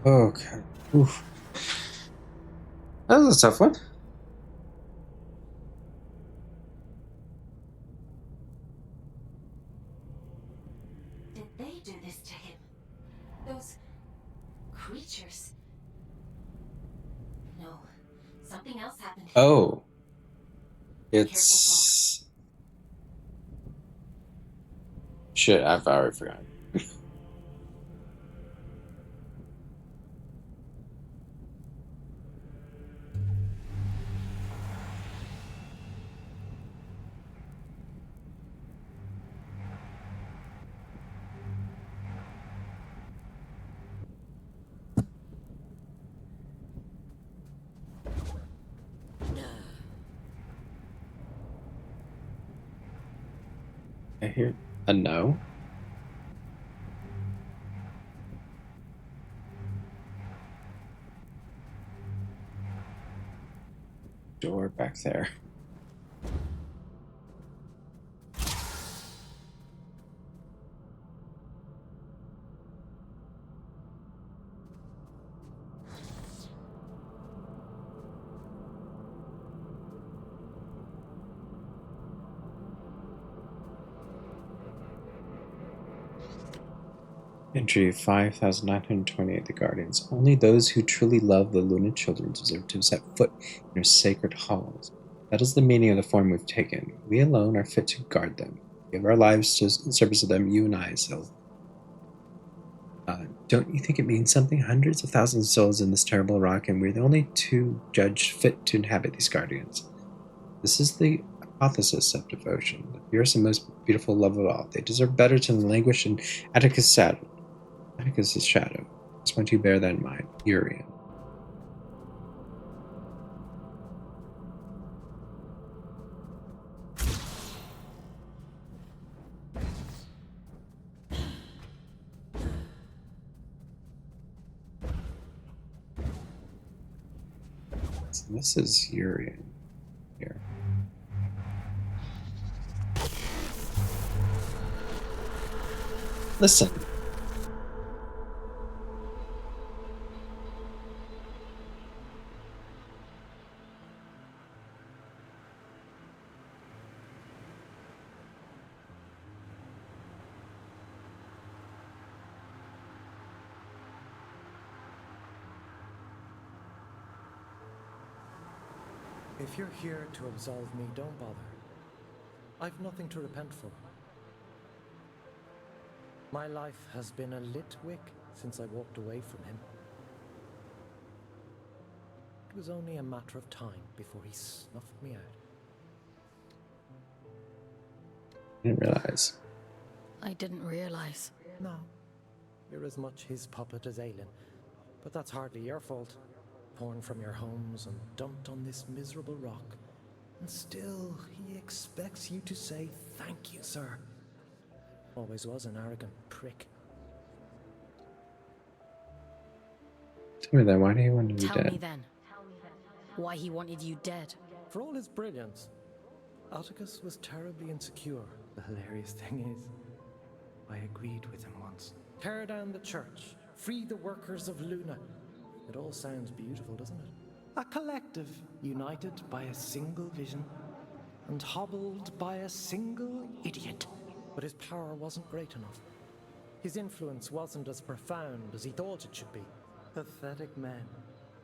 Okay. Oof. That was a tough one. Did they do this to him? Those creatures? No, something else happened. Oh. It's... Shit, I've already forgotten. I hear a no. Door back there. Entry 5928. The Guardians. Only those who truly love the Luna children deserve to set foot in their sacred halls. That is the meaning of the form we've taken. We alone are fit to guard them. Give our lives to in service of them, you and I, so. Don't you think it means something? Hundreds of thousands of souls in this terrible rock, and we're the only two judged fit to inhabit these guardians. This is the hypothesis of devotion, the purest and most beautiful love of all. They deserve better to languish in Atticus' shadow. Atticus' shadow. Just want you to bear that in mind. Urian. So this is Urian here. Listen. If you're here to absolve me, don't bother. I've nothing to repent for. My life has been a lit wick since I walked away from him. It was only a matter of time before he snuffed me out. Didn't realize. I didn't realize. No. You're as much his puppet as Aelin. But that's hardly your fault. Torn from your homes and dumped on this miserable rock. And still, he expects you to say, "Thank you, sir." Always was an arrogant prick. Tell me then, why do you want to be Tell dead? me then. Why he wanted you dead. For all his brilliance, Atticus was terribly insecure. The hilarious thing is, I agreed with him once. Tear down the church, free the workers of Luna. It all sounds beautiful, doesn't it? A collective united by a single vision and hobbled by a single idiot. But his power wasn't great enough. His influence wasn't as profound as he thought it should be. Pathetic men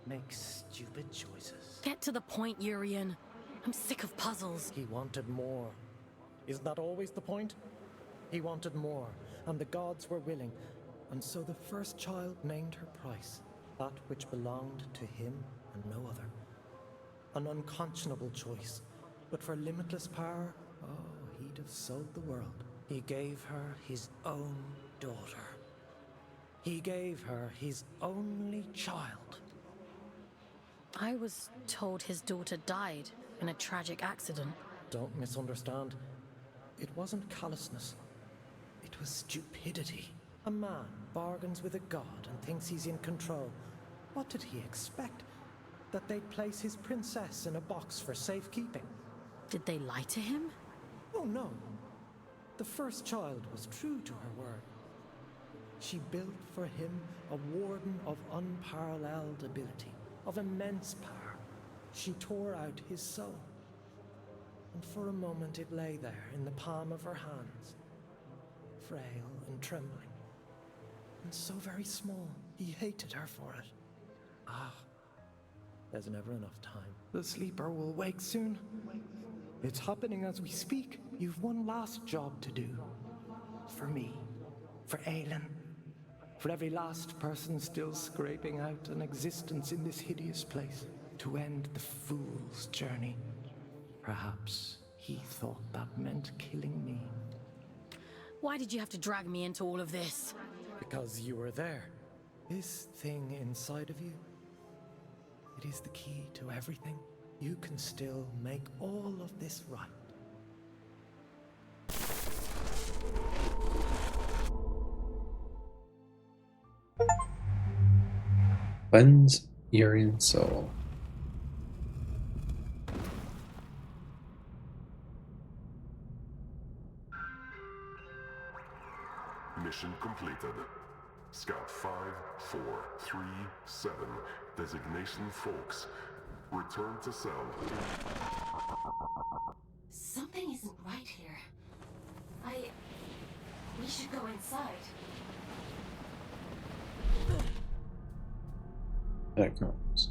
make stupid choices. Get to the point, Urian. I'm sick of puzzles. He wanted more. Isn't that always the point? He wanted more, and the gods were willing. And so the first child named her price. That which belonged to him and no other. An unconscionable choice, but for limitless power, oh, he'd have sold the world. He gave her his own daughter. He gave her his only child. I was told his daughter died in a tragic accident. Don't misunderstand. It wasn't callousness. It was stupidity. A man bargains with a god and thinks he's in control. What did he expect? That they'd place his princess in a box for safekeeping? Did they lie to him? Oh no. The first child was true to her word. She built for him a warden of unparalleled ability, of immense power. She tore out his soul. And for a moment it lay there in the palm of her hands, frail and trembling, and so very small. He hated her for it. Ah, there's never enough time. The sleeper will wake soon. It's happening as we speak. You've one last job to do. For me, for Aelin, for every last person still scraping out an existence in this hideous place, to end the fool's journey. Perhaps he thought that meant killing me. Why did you have to drag me into all of this? Because you were there. This thing inside of you, it is the key to everything. You can still make all of this right. Cleanse Urian soul. Mission completed. Scout 5437, designation Folks. Return to cell. Something isn't right here. We should go inside. That comes.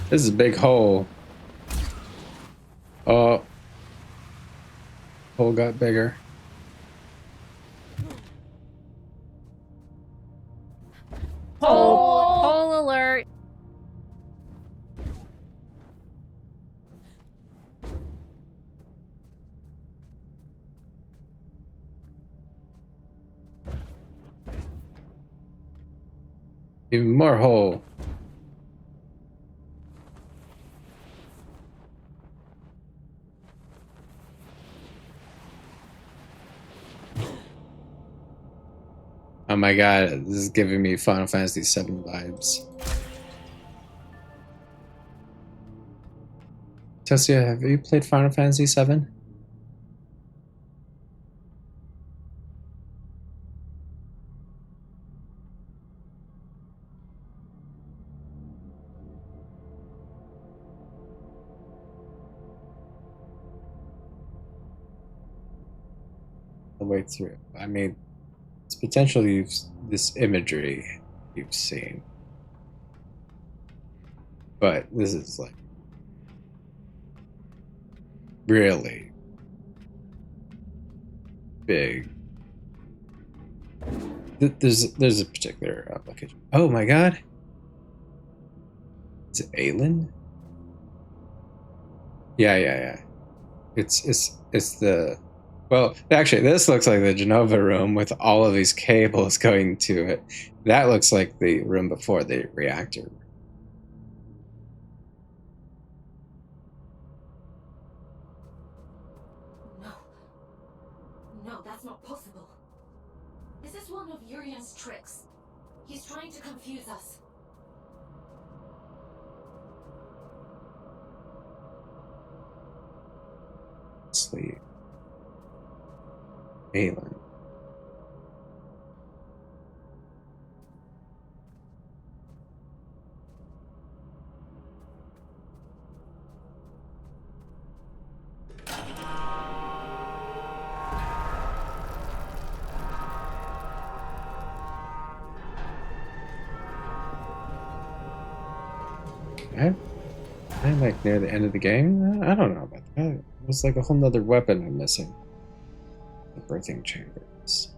This is a big hole. Oh. Hole got bigger. Hole alert. Even more hole. Oh my god, this is giving me Final Fantasy VII vibes. Tessia, have you played Final Fantasy VII? The way through. I mean, it's potentially this imagery you've seen, but this is like really big. There's a particular application. Oh my god, is it Aelin? Yeah. It's the. Well, actually, this looks like the Genova room with all of these cables going to it. That looks like the room before the reactor. No, that's not possible. This is one of Urian's tricks. He's trying to confuse us. Sleep. Aelin. I'm like near the end of the game. I don't know about that. It was like a whole nother weapon I'm missing. The birthing chambers.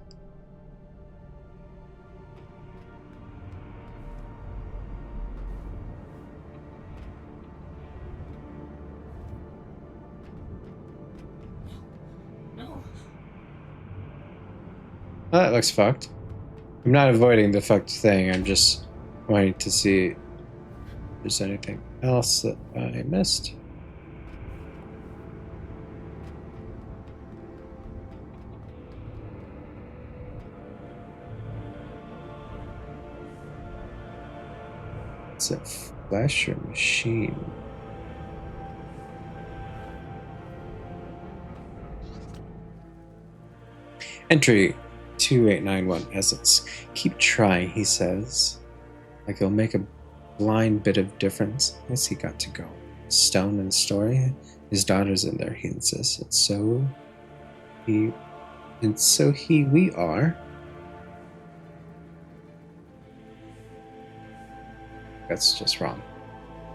No. Oh, that looks fucked. I'm not avoiding the fucked thing. I'm just wanting to see there's anything else that I missed. Is it flesh or machine? Entry 2891 Essence. Keep trying, he says. Like it'll make a blind bit of difference. Yes, he got to go. Stone and story. His daughter's in there, he insists. And so we are. That's just wrong.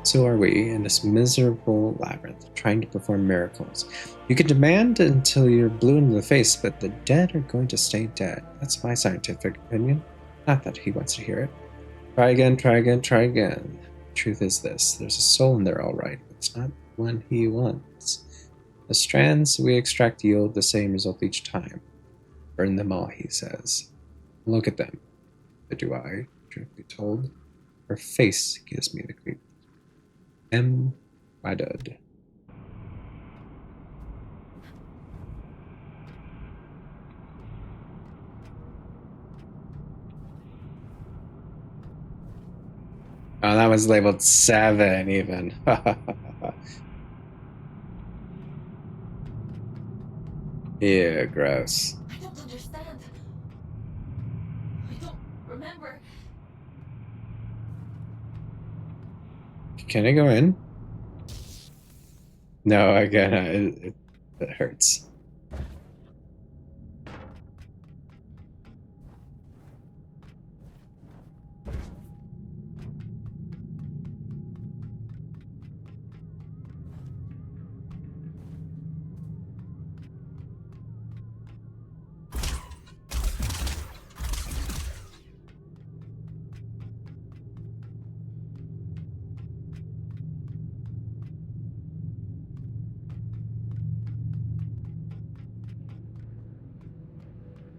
So are we in this miserable labyrinth, trying to perform miracles. You can demand until you're blue in the face, but the dead are going to stay dead. That's my scientific opinion. Not that he wants to hear it. Try again, try again, try again. The truth is this, there's a soul in there all right, but it's not one he wants. The strands we extract yield the same result each time. Burn them all, he says. Look at them. But do I, truth be told? Her face gives me the creep. My dud. Oh, that was labeled 7 even. Ew, gross. I don't understand. I don't remember. Can I go in? No, again, it hurts.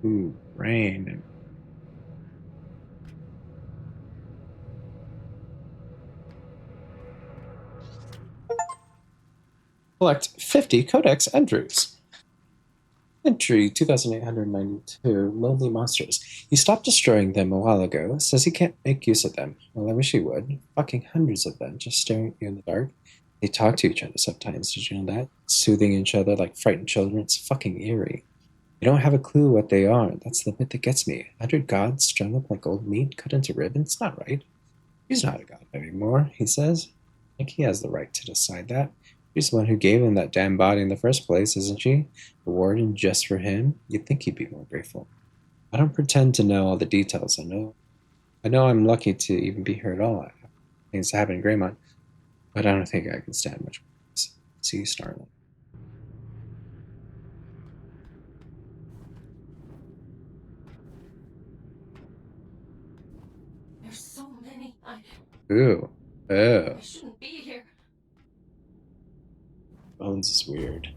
Ooh, rain. Collect 50 codex entries. Entry 2892, Lonely Monsters. He stopped destroying them a while ago, says he can't make use of them. Well, I wish he would. Fucking hundreds of them, just staring at you in the dark. They talk to each other sometimes, did you know that? Soothing each other like frightened children, it's fucking eerie. You don't have a clue what they are, that's the bit that gets me. 100 gods strung up like old meat, cut into ribbons, not right. He's not a god anymore, he says. I think he has the right to decide that. She's the one who gave him that damn body in the first place, isn't she? The warden just for him? You'd think he'd be more grateful. I don't pretend to know all the details. I know I'm lucky to even be here at all. Things happen in Greymont, but I don't think I can stand much more. See, Starlight. There's so many. Ooh. Oh. I shouldn't be here. Bones is weird.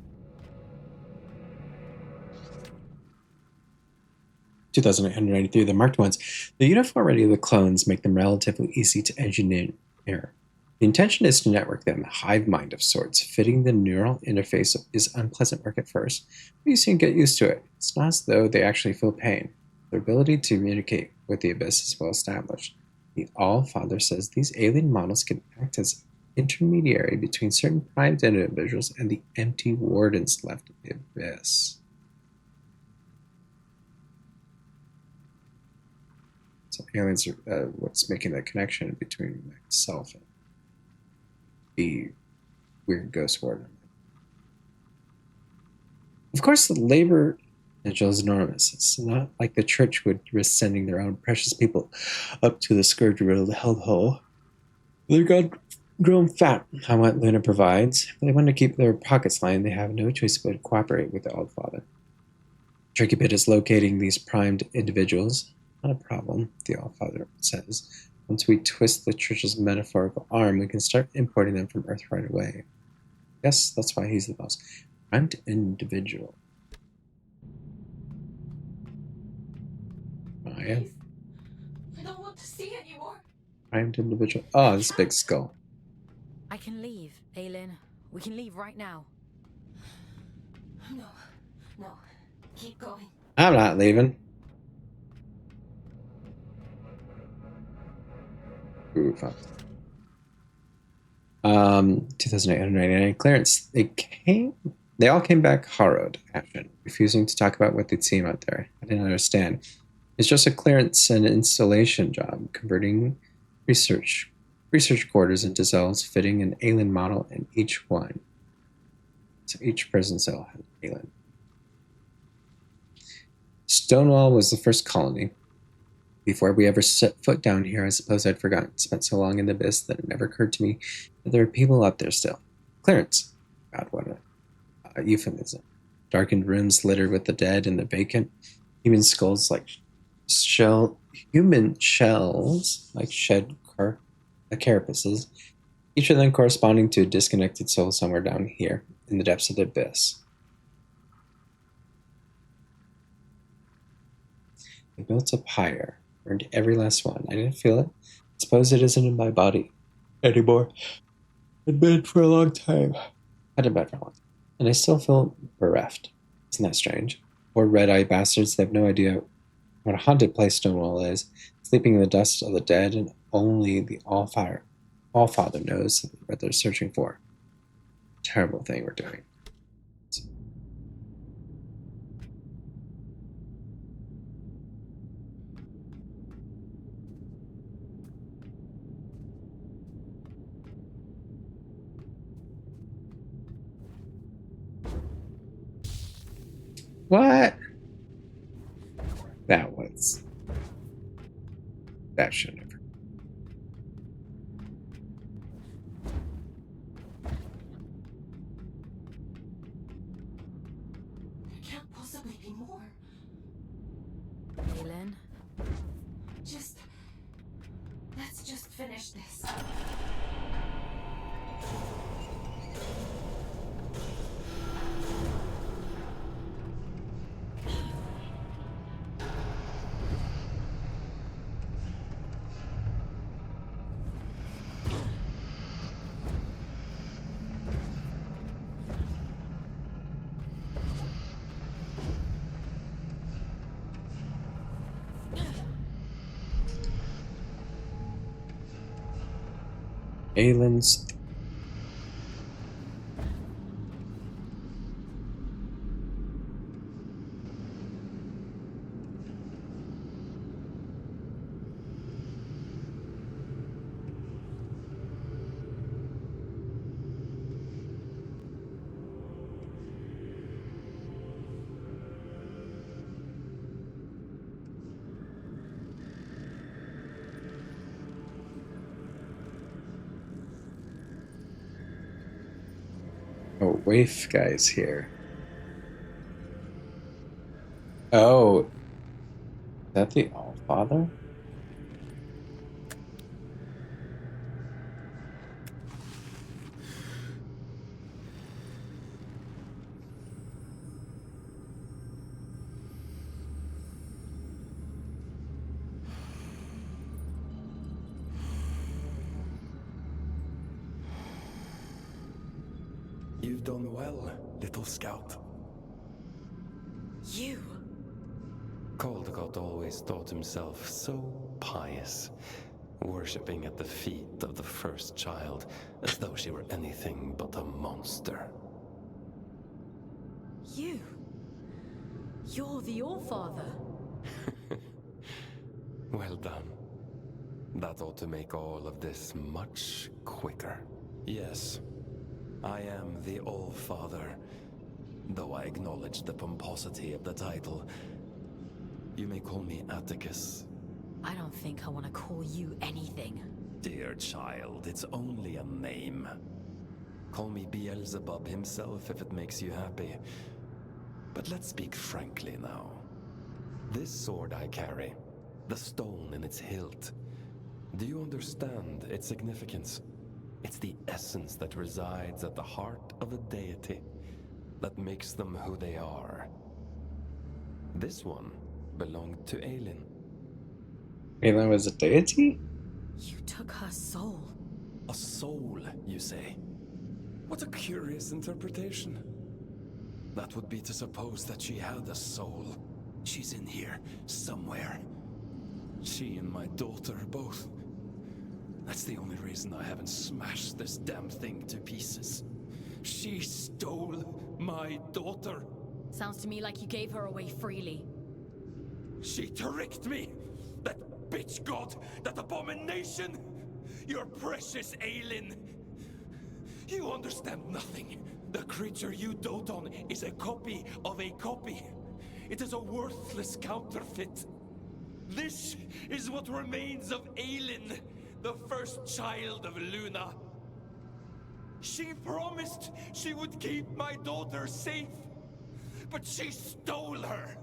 2893, the marked ones. The uniformity of the clones make them relatively easy to engineer. The intention is to network them, a hive mind of sorts. Fitting the neural interface is unpleasant work at first, but you soon get used to it. It's not as though they actually feel pain. Their ability to communicate with the Abyss is well established. The All-Father says these alien models can act as intermediary between certain primed individuals and the empty wardens left in the Abyss. So aliens are what's making that connection between myself and the weird ghost warden. Of course, the labor potential is enormous. It's not like the church would risk sending their own precious people up to the scourge riddled hellhole. They're grown fat on what Luna provides. If they want to keep their pockets lined, they have no choice but to cooperate with the All-Father. The tricky bit is locating these primed individuals. Not a problem, the All-Father says. Once we twist the church's metaphorical arm, we can start importing them from Earth right away. Yes, that's why he's the most primed individual. Maya. I don't want to see anymore. Primed individual. Oh, this big skull. I can leave, Aelin. We can leave right now. No. No. Keep going. I'm not leaving. Ooh, fuck. 2,899 clearance. They all came back harrowed, Ashen, refusing to talk about what they'd seen out there. I didn't understand. It's just a clearance and installation job, converting research quarters into cells, fitting an alien model in each one. So each prison cell had an alien. Stonewall was the first colony. Before we ever set foot down here, I suppose I'd forgotten. Spent so long in the abyss that it never occurred to me that there are people up there still. Clearance. God, what a euphemism. Darkened rooms littered with the dead and the vacant. Human shells like carapaces, each of them corresponding to a disconnected soul somewhere down here in the depths of the abyss. They built up higher, burned every last one. I didn't feel it. I suppose it isn't in my body anymore. I'd been for a long time. I'd been for a long time. And I still feel bereft. Isn't that strange? Poor red-eyed bastards, they have no idea what a haunted place Stonewall is, sleeping in the dust of the dead, and only the All-Father knows what they're searching for. Terrible thing we're doing. What? That should never. There can't possibly be more. Aelin? Let's just finish this. Aelin's. Oh, Waif guy's here. Oh, is that the All-Father? You've done well, little scout. You? Caldecott always thought himself so pious, worshipping at the feet of the first child as though she were anything but a monster. You? You're the All-Father. Well done. That ought to make all of this much quicker. Yes, I am the All-Father, though I acknowledge the pomposity of the title. You may call me Atticus. I don't think I want to call you anything. Dear child, it's only a name. Call me Beelzebub himself if it makes you happy. But let's speak frankly now. This sword I carry, the stone in its hilt, do you understand its significance? It's the essence that resides at the heart of a deity, that makes them who they are. This one belonged to Aelin. Aelin was a deity? You took her soul. A soul, you say? What a curious interpretation. That would be to suppose that she had a soul. She's in here, somewhere. She and my daughter both. That's the only reason I haven't smashed this damn thing to pieces. She stole my daughter. Sounds to me like you gave her away freely. She tricked me! That bitch god! That abomination! Your precious Aelin! You understand nothing. The creature you dote on is a copy of a copy. It is a worthless counterfeit. This is what remains of Aelin, the first child of Luna. She promised she would keep my daughter safe, but she stole her.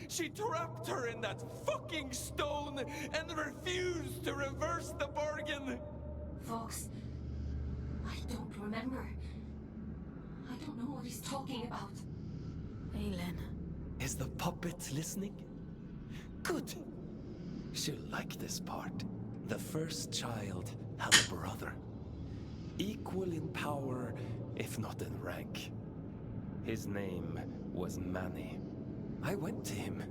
She trapped her in that fucking stone and refused to reverse the bargain. Fox, I don't remember. I don't know what he's talking about. Aelin. Is the puppet listening? Good. She'll like this part. The first child had a brother. Equal in power, if not in rank. His name was Manny. I went to him.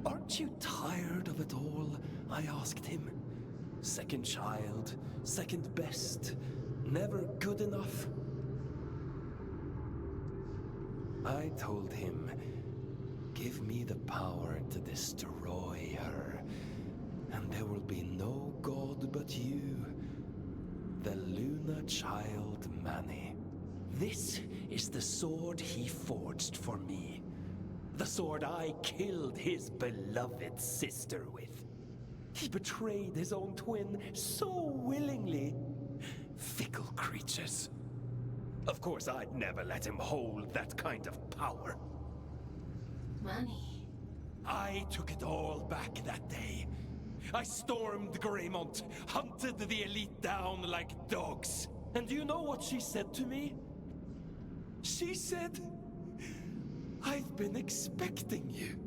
Aren't you tired of it all? I asked him. Second child, second best, never good enough. I told him, give me the power to destroy her, and there will be no god but you, the Luna child Manny. This is the sword he forged for me. The sword I killed his beloved sister with. He betrayed his own twin so willingly. Fickle creatures. Of course, I'd never let him hold that kind of power. Manny. I took it all back that day. I stormed Greymont, hunted the elite down like dogs. And do you know what she said to me? She said, I've been expecting you.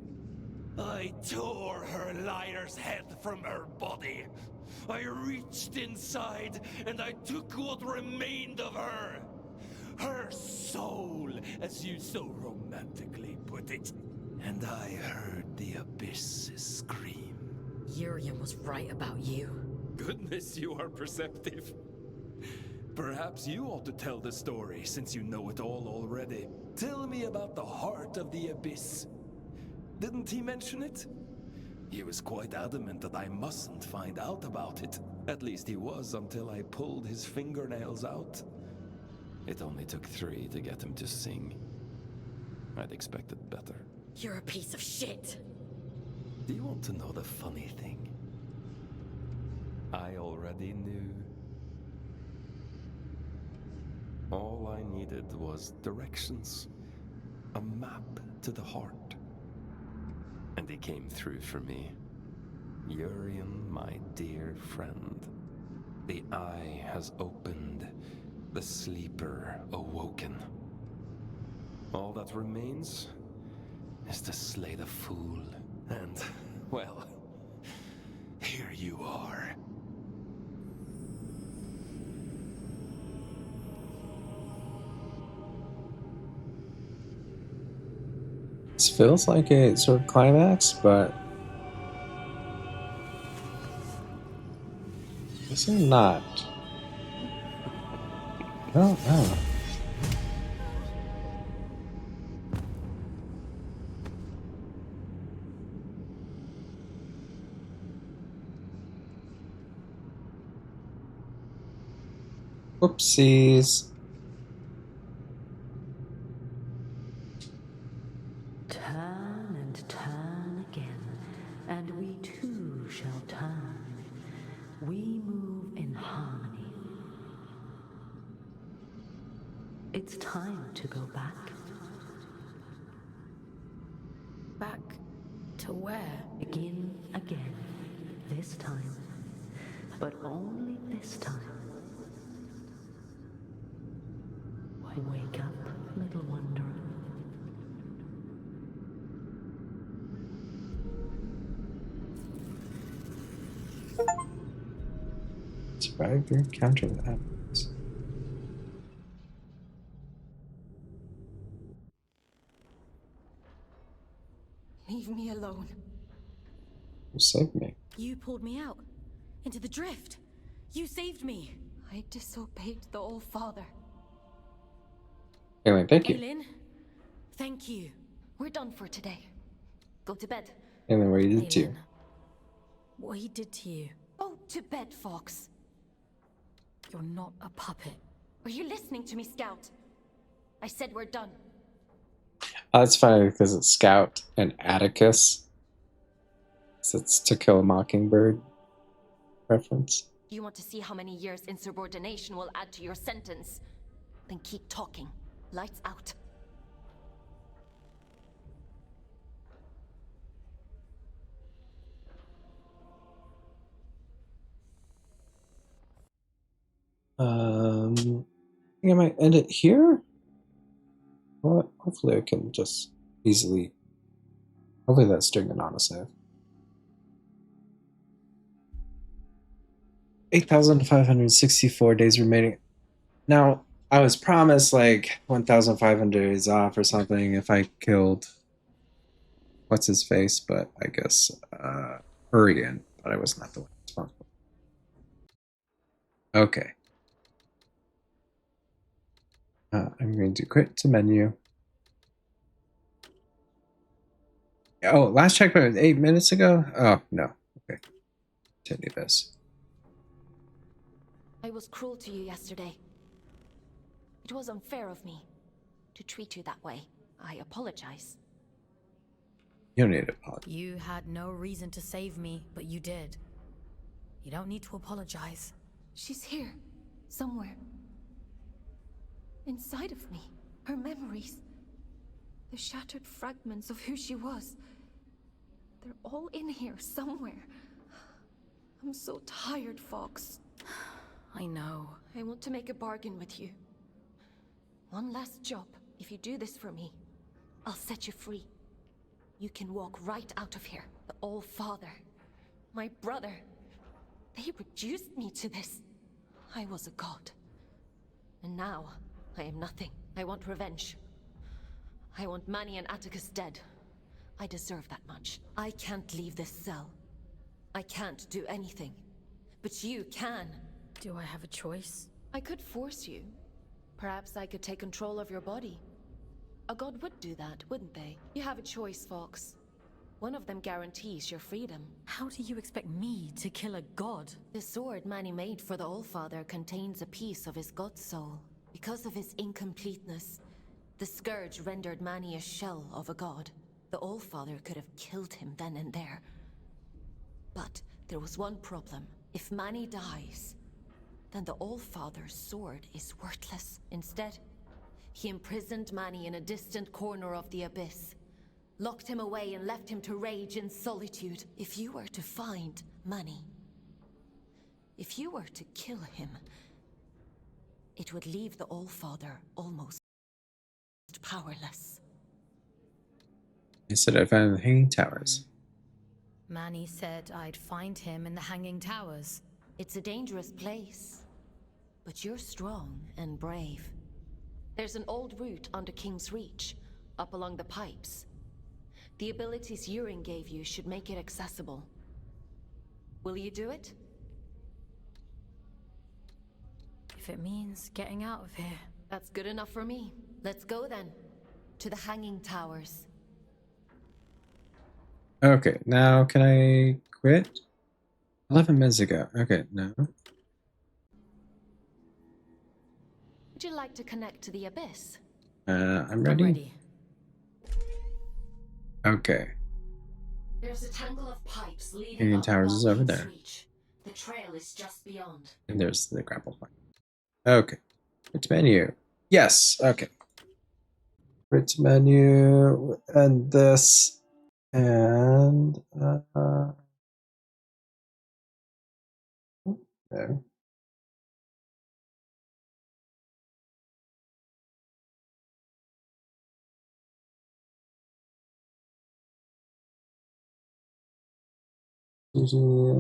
I tore her liar's head from her body. I reached inside and I took what remained of her. Her soul, as you so romantically put it. And I heard the Abyss's scream. Urian was right about you. Goodness, you are perceptive. Perhaps you ought to tell the story, since you know it all already. Tell me about the heart of the Abyss. Didn't he mention it? He was quite adamant that I mustn't find out about it. At least he was until I pulled his fingernails out. It only took 3 to get him to sing. I'd expected better. You're a piece of shit. Do you want to know the funny thing? I already knew. All I needed was directions. A map to the heart. And he came through for me. Urian, my dear friend. The eye has opened. The sleeper awoken. All that remains is to slay the fool. And, well, here you are. This feels like a sort of climax, but this is not. I don't know. Whoopsies. Turn and turn again, and we too shall turn. We move in harmony. It's time to go back. Back to where? Begin again. This time. But only this time. Wake up, little wanderer. Survive your encounter with animals. Leave me alone. You saved me. You pulled me out. Into the drift. You saved me. I disobeyed the All-Father. Anyway, thank you. Aelin, thank you. We're done for today. Go to bed. Anyway, what you did to you. What he did to you. Go to bed, Fox. You're not a puppet. Are you listening to me, Scout? I said we're done. That's funny because it's Scout and Atticus. So it's To Kill a Mockingbird reference. Do you want to see how many years insubordination will add to your sentence? Then keep talking. Lights out. I think I might end it here. Well, hopefully I can just easily. Hopefully that's doing an autosave. 8,564 days remaining. Now, I was promised like 1,500 days off or something if I killed what's his face, but I guess Urian, but I was not the one responsible. Okay. I'm going to quit to menu. Oh, last checkpoint was 8 minutes ago? Oh, no. Okay. Continue this. I was cruel to you yesterday. It was unfair of me to treat you that way. I apologize. You don't need to apologize. You had no reason to save me, but you did. You don't need to apologize. She's here, somewhere. Inside of me, her memories. The shattered fragments of who she was. They're all in here somewhere. I'm so tired, Fox. I know. I want to make a bargain with you. One last job. If you do this for me, I'll set you free. You can walk right out of here. The All-Father, my brother, they reduced me to this. I was a god. And now, I am nothing. I want revenge. I want Manny and Atticus dead. I deserve that much. I can't leave this cell. I can't do anything. But you can. Do I have a choice? I could force you. Perhaps I could take control of your body. A god would do that, wouldn't they? You have a choice, Fox. One of them guarantees your freedom. How do you expect me to kill a god? The sword Manny made for the All-Father contains a piece of his god soul. Because of his incompleteness, the Scourge rendered Manny a shell of a god. The All-Father could have killed him then and there. But there was one problem. If Manny dies, then the All-Father's sword is worthless. Instead, he imprisoned Manny in a distant corner of the Abyss, locked him away and left him to rage in solitude. If you were to find Manny, if you were to kill him, it would leave the All-Father almost powerless. I said I found the Hanging Towers. Manny said I'd find him in the Hanging Towers. It's a dangerous place, but you're strong and brave. There's an old route under King's Reach, up along the pipes. The abilities Yurin gave you should make it accessible. Will you do it? If it means getting out of here. That's good enough for me. Let's go then. To the Hanging Towers. Okay, now can I quit? 11 minutes ago. Okay, no. Would you like to connect to the Abyss? I'm ready. Okay. There's a tangle of pipes leading Hanging up Towers is over King's there. Reach. The trail is just beyond. And there's the grapple point. Okay. Quit menu. Yes, okay. Quit menu and this and okay.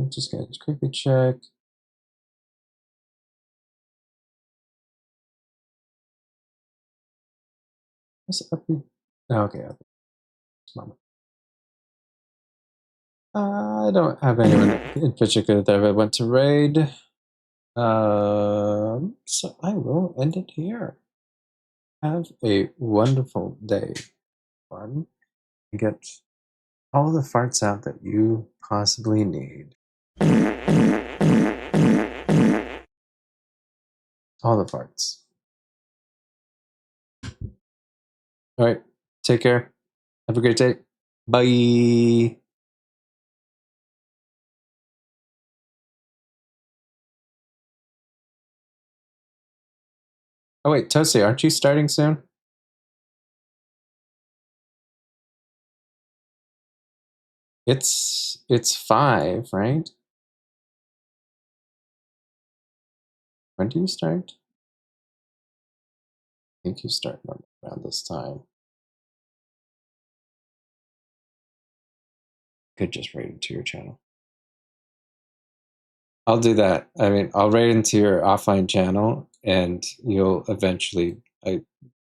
Just gonna quickly check. What's up here? Oh, okay, up here. I don't have anyone in particular that I want to raid. So I will end it here. Have a wonderful day, fun. Get all the farts out that you possibly need. All the farts. All right. Take care. Have a great day. Bye. Oh wait, Toasty, aren't you starting soon? It's 5, right? When do you start? I think you start around this time. Could just raid into your channel. I'll do that. I mean, I'll raid into your offline channel, and you'll eventually,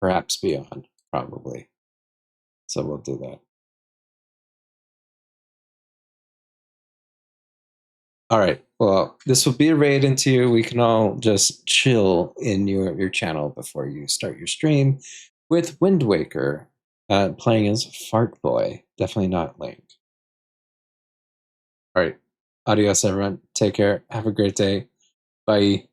perhaps be on, probably. So we'll do that. All right. Well, this will be a raid into you. We can all just chill in your channel before you start your stream with Wind Waker playing as Fart Boy. Definitely not Link. All right. Adios, everyone. Take care. Have a great day. Bye.